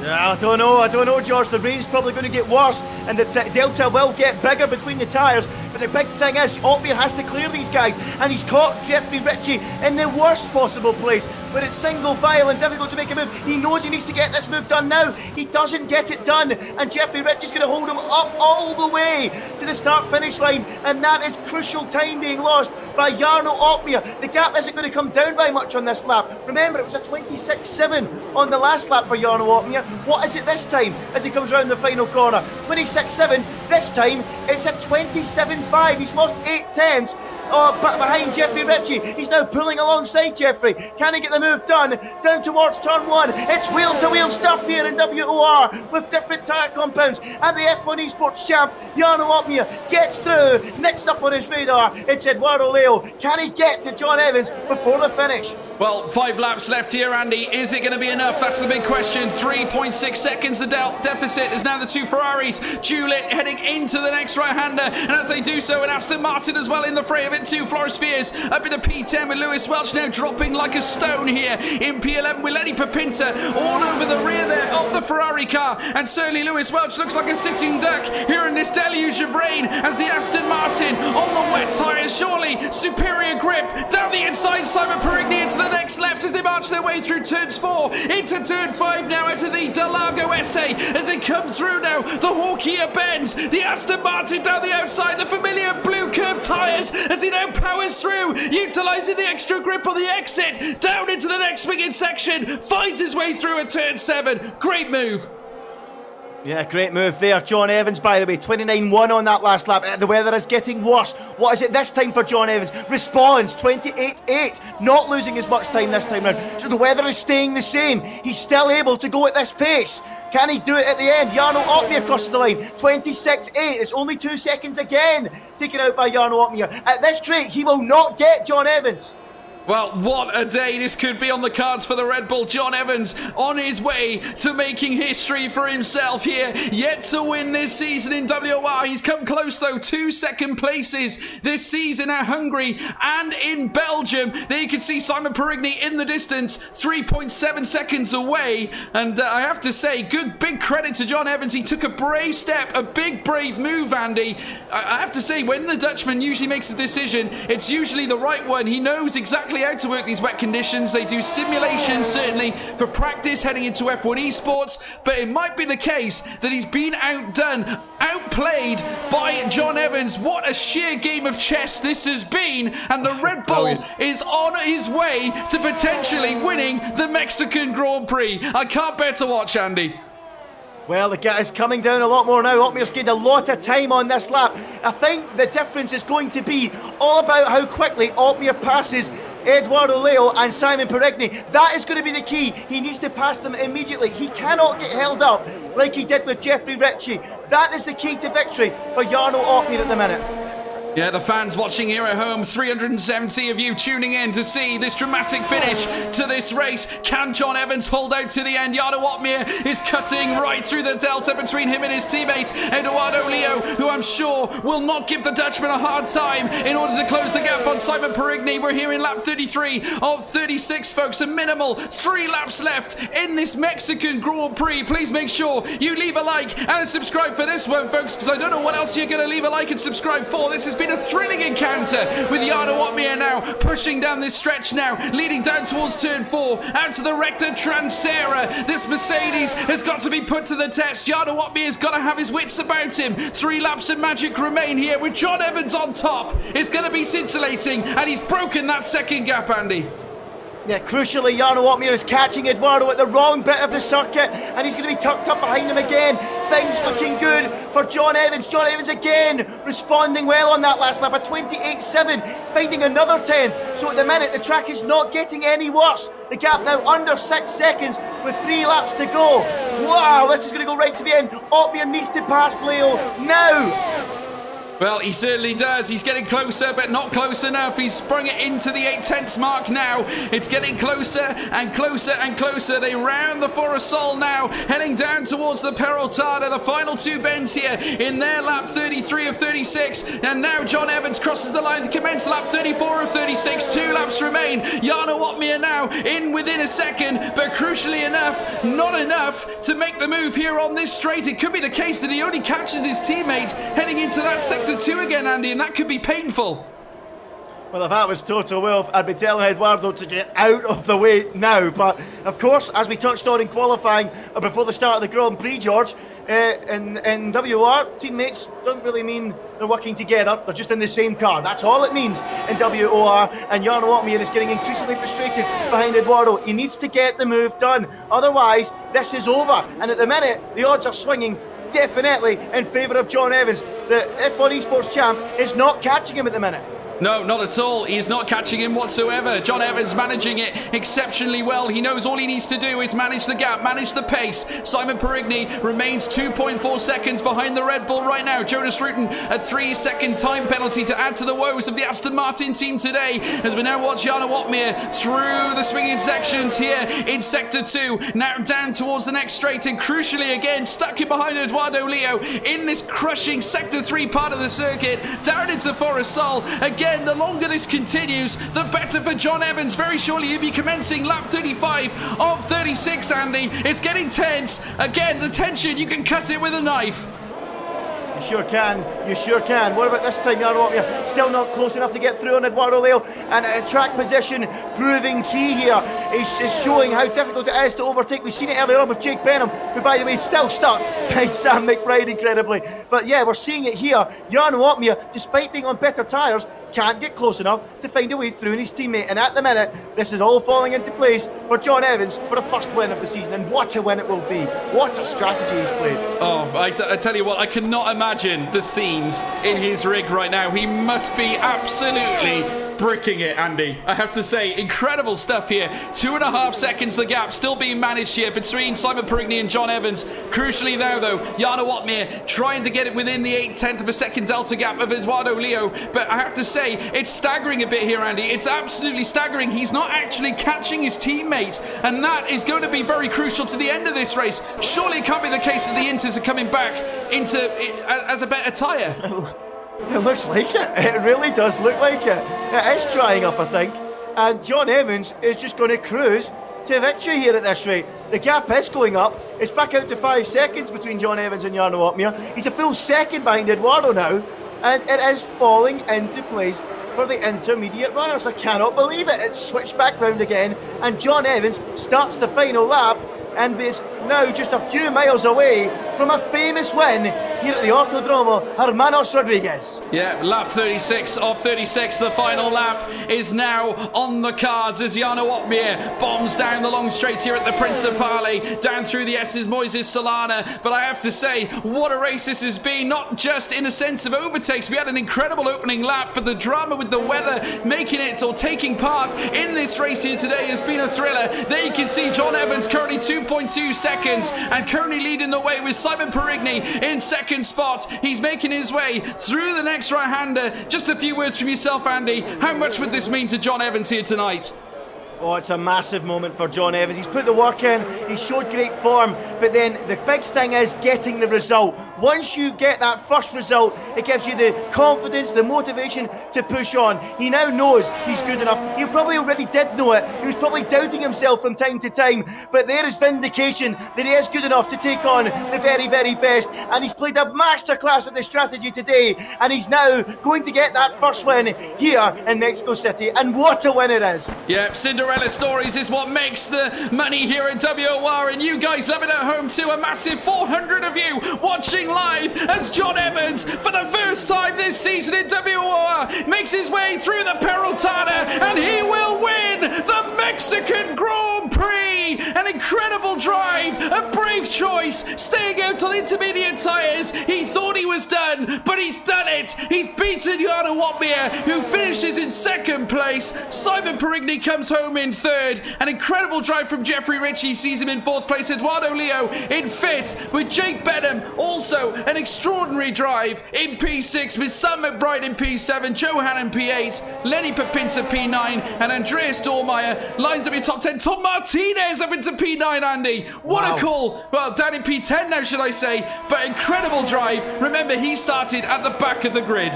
Yeah, I don't know, George. The rain's probably going to get worse, and the delta will get bigger between the tyres. But the big thing is, Opmeer has to clear these guys, and he's caught Jeffrey Ritchie in the worst possible place, where it's single file and difficult to make a move. He knows he needs to get this move done now. He doesn't get it done, and Jeffrey Ritchie's going to hold him up all the way to the start-finish line, and that is crucial time being lost by Jarno Opmeer. The gap isn't going to come down by much on this lap. Remember, it was a 26.7 on the last lap for Jarno Opmeer. What is it this time as he comes round the final corner? 26.7. This time, it's a 27.5. He's lost 8 tenths. behind Jeffrey Ritchie. He's now pulling alongside Jeffrey. Can he get the move done? Down towards turn 1. It's wheel-to-wheel stuff here in WOR with different tyre compounds. And the F1 Esports champ, Jarno Opmeer, gets through. Next up on his radar, it's Eduardo Leo. Can he get to John Evans before the finish? Well, 5 laps left here, Andy. Is it going to be enough? That's the big question. 3.6 seconds. The deficit is now the 2 Ferraris. Juliet heading into the next right-hander. And as they do so, and Aston Martin as well in the fray of it too. Floris Fears up into P10 with Lewis Welch now dropping like a stone here in P11 with Lenny Papinta all over the rear there of the Ferrari car. And certainly Lewis Welch looks like a sitting duck here in this deluge of rain as the Aston Martin on the wet tyres. Surely superior grip down the inside. Simon Perigny into the next left as they march their way through turns 4 into turn 5 now out of the Delago SA as they come through now the Hawkia bends, the Aston Martin down the outside, the familiar blue curb tyres as he now powers through, utilising the extra grip on the exit down into the next swinging section, finds his way through at turn 7. Great move. Yeah, great move there. John Evans, by the way, 29-1 on that last lap. The weather is getting worse. What is it this time for John Evans? Responds, 28-8. Not losing as much time this time round. So the weather is staying the same. He's still able to go at this pace. Can he do it at the end? Jarno Opmeer crosses the line. 26-8. It's only 2 seconds again. Taken out by Jarno Opmeer. At this rate, he will not get John Evans. Well, what a day this could be on the cards for the Red Bull. John Evans on his way to making history for himself here. Yet to win this season in WOR. He's come close though. 2 second places this season at Hungary and in Belgium. There you can see Simon Perigny in the distance, 3.7 seconds away. And I have to say, good big credit to John Evans. He took a brave step, a big brave move, Andy. I have to say, when the Dutchman usually makes a decision, it's usually the right one. He knows exactly how to work these wet conditions. They do simulations certainly for practice heading into F1 Esports, but it might be the case that he's been outdone, outplayed by John Evans. What a sheer game of chess this has been, and the Red Bull is on his way to potentially winning the Mexican Grand Prix. I can't bear to watch, Andy. Well, the gap is coming down a lot more now. Opmeer's gained a lot of time on this lap. I think the difference is going to be all about how quickly Opmeer passes Eduardo Leo and Simon Perigny. That is going to be the key. He needs to pass them immediately. He cannot get held up like he did with Jeffrey Ritchie. That is the key to victory for Jarno Opmeer at the minute. Yeah, the fans watching here at home, 370 of you tuning in to see this dramatic finish to this race. Can John Evans hold out to the end? Jarno Opmeer is cutting right through the delta between him and his teammate, Eduardo Leo, who I'm sure will not give the Dutchman a hard time in order to close the gap on Simon Perigny. We're here in lap 33 of 36, folks. A minimal 3 laps left in this Mexican Grand Prix. Please make sure you leave a like and a subscribe for this one, folks, because I don't know what else you're going to leave a like and subscribe for. This has been a thrilling encounter with Jarno Opmeer now pushing down this stretch now, leading down towards turn 4, out to the Recta Trancera. This Mercedes has got to be put to the test. Jarno Opmeer's got to have his wits about him. 3 laps of magic remain here with John Evans on top. It's going to be scintillating, and he's broken that second gap, Andy. Yeah, crucially, Jarno Opmeer is catching Eduardo at the wrong bit of the circuit, and he's going to be tucked up behind him again. Things looking good for John Evans. John Evans again responding well on that last lap, a 28-7, finding another 10. So at the minute, the track is not getting any worse. The gap now under 6 seconds with 3 laps to go. Wow, this is going to go right to the end. Opmeer needs to pass Leo now. Well, he certainly does. He's getting closer, but not close enough. He's sprung it into the 8/10 mark now. It's getting closer and closer and closer. They round the Forosol now, heading down towards the Peraltada. The final 2 bends here in their lap 33 of 36. And now John Evans crosses the line to commence lap 34 of 36. 2 laps remain. Jarno Opmeer now in within a second, but crucially enough, not enough to make the move here on this straight. It could be the case that he only catches his teammate heading into that sector 2 again, Andy, and that could be painful. Well, if that was Toto Wolff, I'd be telling Eduardo to get out of the way now. But, of course, as we touched on in qualifying before the start of the Grand Prix, George, in WOR, teammates don't really mean they're working together. They're just in the same car. That's all it means in WOR. And Jarno Opmeer is getting increasingly frustrated behind Eduardo. He needs to get the move done. Otherwise, this is over. And at the minute, the odds are swinging definitely in favour of John Evans. The F1 Esports champ is not catching him at the minute. No, not at all. He's not catching him whatsoever. John Evans managing it exceptionally well. He knows all he needs to do is manage the gap, manage the pace. Simon Perigny remains 2.4 seconds behind the Red Bull right now. Jonas Rutten, a 3-second time penalty to add to the woes of the Aston Martin team today, as we now watch Jarno Opmeer through the swinging sections here in Sector 2. Now down towards the next straight, and crucially again, stuck in behind Eduardo Leo in this crushing Sector 3 part of the circuit, down into Forest Sol. Again, the longer this continues, the better for John Evans. Very shortly he'll be commencing lap 35 of 36, Andy. It's getting tense. Again, the tension, you can cut it with a knife. You sure can. You sure can. What about this time, Jarno Opmeer? Still not close enough to get through on Eduardo Leo. And track position proving key here. Is showing how difficult it is to overtake. We've seen it earlier on with Jake Benham, who, by the way, is still stuck behind Sam McBride, incredibly. But yeah, we're seeing it here. Jarno Opmeer, despite being on better tyres, can't get close enough to find a way through in his teammate. And at the minute, this is all falling into place for John Evans for the first win of the season. And what a win it will be. What a strategy he's played. Oh, I tell you what, I cannot imagine the scenes in his rig right now. He must be absolutely bricking it, Andy. I have to say, incredible stuff here. 2.5 seconds the gap still being managed here between Simon Perigny and John Evans. Crucially now though, Jarno Opmeer trying to get it within the 0.8 of a second delta gap of Eduardo Leo, but I have to say, it's staggering a bit here, Andy. It's absolutely staggering. He's not actually catching his teammate, and that is going to be very crucial to the end of this race. Surely it can't be the case that the Inters are coming back into as a better tyre. It looks like it. It really does look like it. It is drying up, I think. And John Evans is just going to cruise to victory here at this rate. The gap is going up. It's back out to 5 seconds between John Evans and Jarno Opmeer. He's a full second behind Eduardo now. And it is falling into place for the intermediate runners. I cannot believe it. It's switched back round again. And John Evans starts the final lap and is now just a few miles away from a famous win here at the Autodromo Hermanos Rodriguez. Yeah, lap 36 of 36. The final lap is now on the cards as Jarno Opmeer bombs down the long straight here at the Principale, down through the S's Moises Solana. But I have to say, what a race this has been, not just in a sense of overtakes. We had an incredible opening lap, but the drama with the weather making it or taking part in this race here today has been a thriller. There you can see John Evans currently 2.2 seconds and currently leading the way with Simon Perigny in second spot. He's making his way through the next right-hander. Just a few words from yourself, Andy. How much would this mean to John Evans here tonight? Oh, it's a massive moment for John Evans. He's put the work in, he's showed great form, but then the big thing is getting the result. Once you get that first result, it gives you the confidence, the motivation to push on. He now knows he's good enough. He probably already did know it. He was probably doubting himself from time to time, but there is vindication that he is good enough to take on the very, very best. And he's played a masterclass at the strategy today, and he's now going to get that first win here in Mexico City. And what a win it is. Yep, Cinderella stories is what makes the money here at WOR, and you guys love it at home too. A massive 400 of you watching live as John Evans, for the first time this season in WOR, makes his way through the Peraltada, and he will win the Mexican Grand Prix. An incredible drive, a brave choice, staying out on intermediate tyres. He thought he was done, but he's done it. He's beaten Jarno Opmeer, who finishes in second place. Simon Perigny comes home in third. An incredible drive from Jeffrey Ritchie sees him in fourth place. Eduardo Leo in fifth, with Jake Benham also an extraordinary drive in P6, with Sam McBride in P7, Johan in P8, Lenny Papinta P9, and Andreas Dormeyer lines up in top 10. Tom Martinez up into P9, Andy. What a call. Well, down in P10 now, should I say, but incredible drive. Remember, he started at the back of the grid.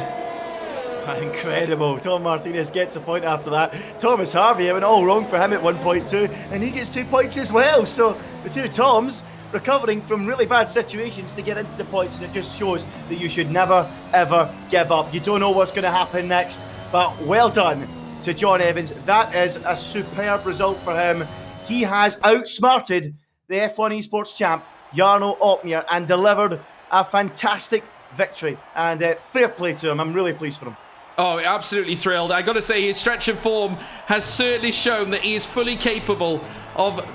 Incredible. Tom Martinez gets a point after that. Thomas Harvey, it went all wrong for him at 1.2, and he gets 2 points as well. So the two Toms recovering from really bad situations to get into the points, and it just shows that you should never ever give up. You don't know what's going to happen next, but well done to John Evans. That is a superb result for him. He has outsmarted the F1 Esports champ Jarno Opmeer and delivered a fantastic victory, and fair play to him. I'm really pleased for him. Oh, absolutely thrilled. I got to say, his stretch of form has certainly shown that he is fully capable of,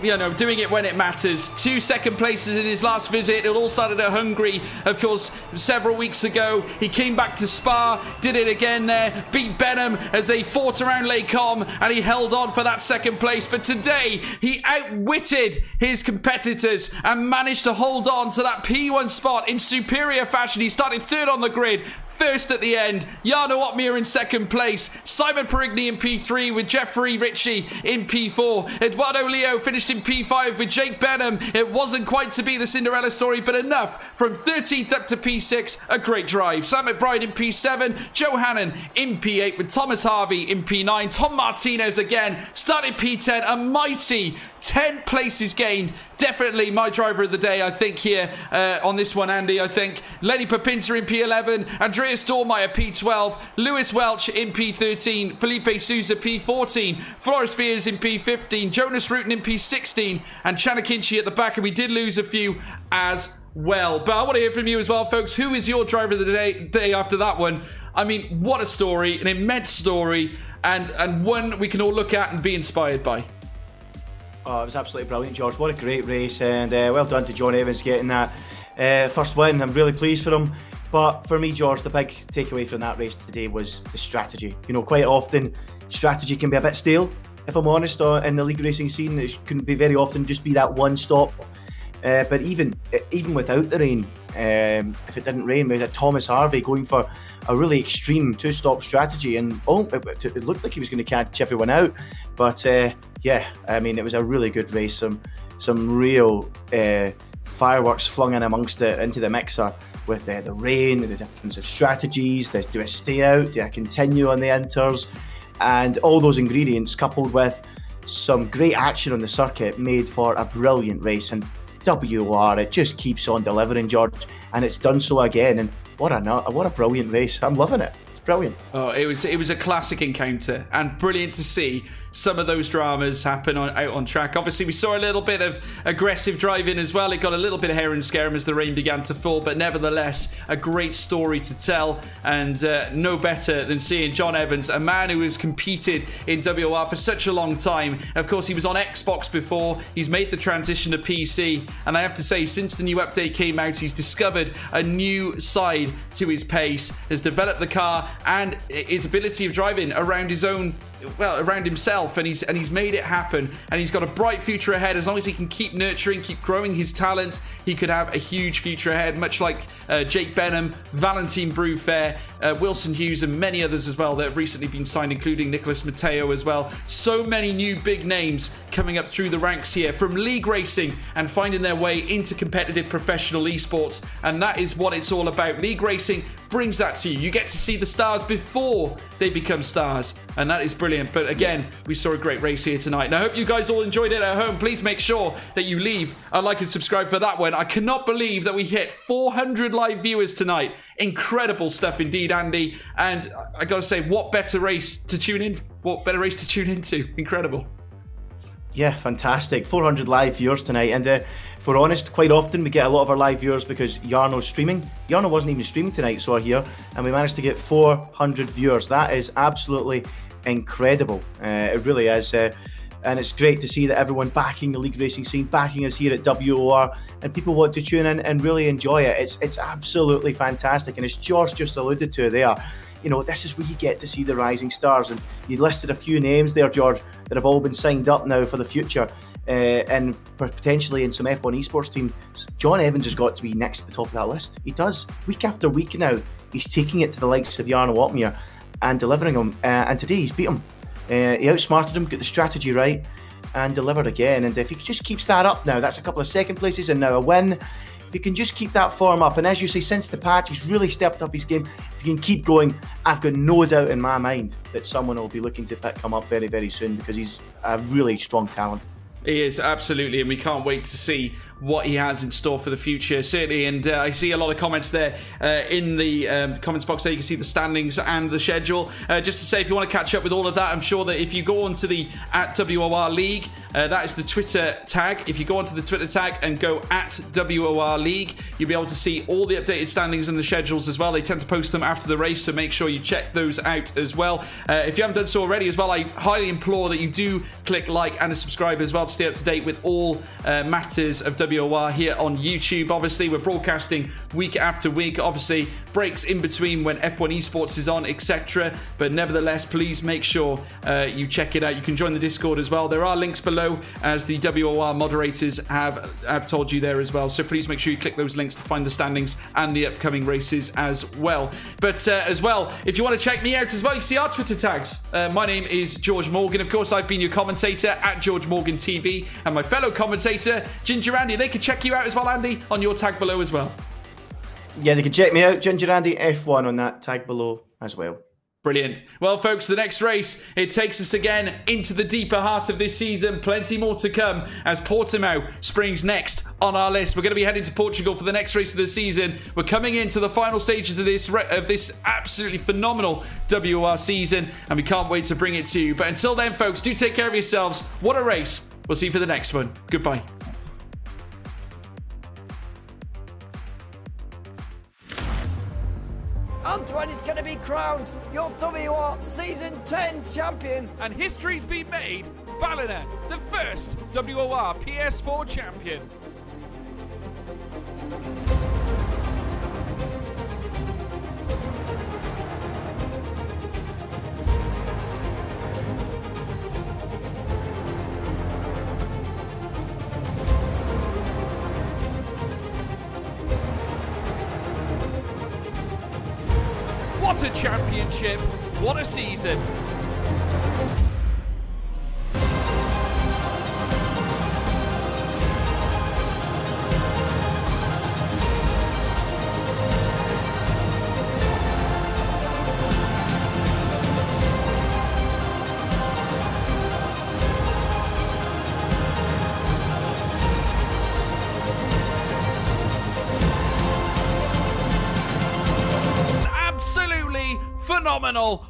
you know, doing it when it matters. 2 second places in his last visit. It all started at Hungary, of course, several weeks ago. He came back to Spa, did it again there, beat Benham as they fought around Les Combes, and he held on for that second place. But today, he outwitted his competitors and managed to hold on to that P1 spot in superior fashion. He started third on the grid, first at the end. Jarno Opmeer in second place. Simon Perigny in P3 with Jeffrey Ritchie in P4. Eduardo Leo finished in P5 with Jake Benham. It wasn't quite to be the Cinderella story, but enough. From 13th up to P6, a great drive. Sam McBride in P7, Joe Hannon in P8 with Thomas Harvey in P9. Tom Martinez again started P10, a mighty 10 places gained. Definitely my driver of the day, I think, here on this one, Andy. I think Lenny Papinter in P11, Andreas Dormeyer P12, Lewis Welch in P13, Felipe Souza P14, Floris Fears in P15, Jonas Rutten in P16, and Chanakinchi at the back. And we did lose a few as well. But I want to hear from you as well, folks. Who is your driver of the day after that one? I mean, what a story, an immense story, and one we can all look at and be inspired by. Oh, it was absolutely brilliant, George. What a great race, and well done to John Evans getting that first win. I'm really pleased for him. But for me, George, the big takeaway from that race today was the strategy. You know, quite often, strategy can be a bit stale, if I'm honest, in the league racing scene. It can be very often just be that one stop. But even without the rain, if it didn't rain, we had Thomas Harvey going for a really extreme 2-stop strategy, and it looked like he was going to catch everyone out. But yeah, I mean, it was a really good race. Some real fireworks flung in amongst it into the mixer with the rain, the difference of strategies. Do I stay out? Do I continue on the inters? And all those ingredients coupled with some great action on the circuit made for a brilliant race. And WOR, it just keeps on delivering, George, and it's done so again. And what a brilliant race! I'm loving it. It's brilliant. Oh, it was a classic encounter, and brilliant to see some of those dramas happen out on track. Obviously, we saw a little bit of aggressive driving as well. It got a little bit of hair and scare as the rain began to fall, but nevertheless, a great story to tell, and no better than seeing John Evans, a man who has competed in WOR for such a long time. Of course, he was on Xbox before. He's made the transition to PC, and I have to say, since the new update came out, he's discovered a new side to his pace, has developed the car and his ability of driving around his own, well, around himself, and he's made it happen, and he's got a bright future ahead. As long as he can keep nurturing, keep growing his talent, he could have a huge future ahead, much like Jake Benham, Valentine Brufair, Wilson Hughes, and many others as well that have recently been signed, including Nicholas Matteo as well. So many new big names coming up through the ranks here from league racing and finding their way into competitive professional esports, and that is what it's all about. League racing brings that to you. You get to see the stars before they become stars, and that is brilliant. But again, we saw a great race here tonight, and I hope you guys all enjoyed it at home. Please make sure that you leave a like and subscribe for that one. I cannot believe that we hit 400 live viewers tonight. Incredible stuff indeed, Andy, and I gotta say, what better race to tune into? Incredible. Yeah, fantastic. 400 live viewers tonight, and if we're honest, quite often we get a lot of our live viewers because Jarno's streaming. Jarno wasn't even streaming tonight, so we're here, and we managed to get 400 viewers. That is absolutely incredible. It really is, and it's great to see that everyone backing the league racing scene, backing us here at WOR, and people want to tune in and really enjoy it. It's absolutely fantastic, and as George just alluded to there, you know, this is where you get to see the rising stars, and you listed a few names there, George, that have all been signed up now for the future, and potentially in some F1 esports team. John Evans has got to be next to the top of that list. He does. Week after week now, he's taking it to the likes of Jarno Opmeer and delivering them, and today he's beat him. He outsmarted him, got the strategy right, and delivered again. And if he just keeps that up now, that's a couple of second places and now a win. If he can just keep that form up, and as you say, since the patch, he's really stepped up his game. If he can keep going, I've got no doubt in my mind that someone will be looking to pick him up very, very soon, because he's a really strong talent. He is, absolutely, and we can't wait to see what he has in store for the future, certainly. And I see a lot of comments there in the comments box there. You can see the standings and the schedule. Just to say, if you want to catch up with all of that, I'm sure that if you go onto the @WOR League, that is the Twitter tag. If you go onto the Twitter tag and go @WOR League, you'll be able to see all the updated standings and the schedules as well. They tend to post them after the race, so make sure you check those out as well. If you haven't done so already as well, I highly implore that you do click like and subscribe as well to stay up to date with all matters of WOR here on YouTube. Obviously, we're broadcasting week after week. Obviously, breaks in between when F1 Esports is on, etc. But nevertheless, please make sure you check it out. You can join the Discord as well. There are links below, as the WOR moderators have told you there as well. So please make sure you click those links to find the standings and the upcoming races as well. But as well, if you want to check me out as well, you can see our Twitter tags. My name is George Morgan. Of course, I've been your commentator @George Morgan TV, and my fellow commentator, Ginger Andy. They can check you out as well, Andy, on your tag below as well. Yeah, they can check me out, Ginger Andy F1 on that tag below as well. Brilliant. Well, folks, the next race, it takes us again into the deeper heart of this season. Plenty more to come as Portimao springs next on our list. We're going to be heading to Portugal for the next race of the season. We're coming into the final stages of this absolutely phenomenal WOR season, and we can't wait to bring it to you. But until then, folks, do take care of yourselves. What a race. We'll see you for the next one. Goodbye. Antoine is going to be crowned your WOR Season 10 champion. And history's been made. Bennett, the first WOR PS4 champion. What a championship! What a season! Phenomenal!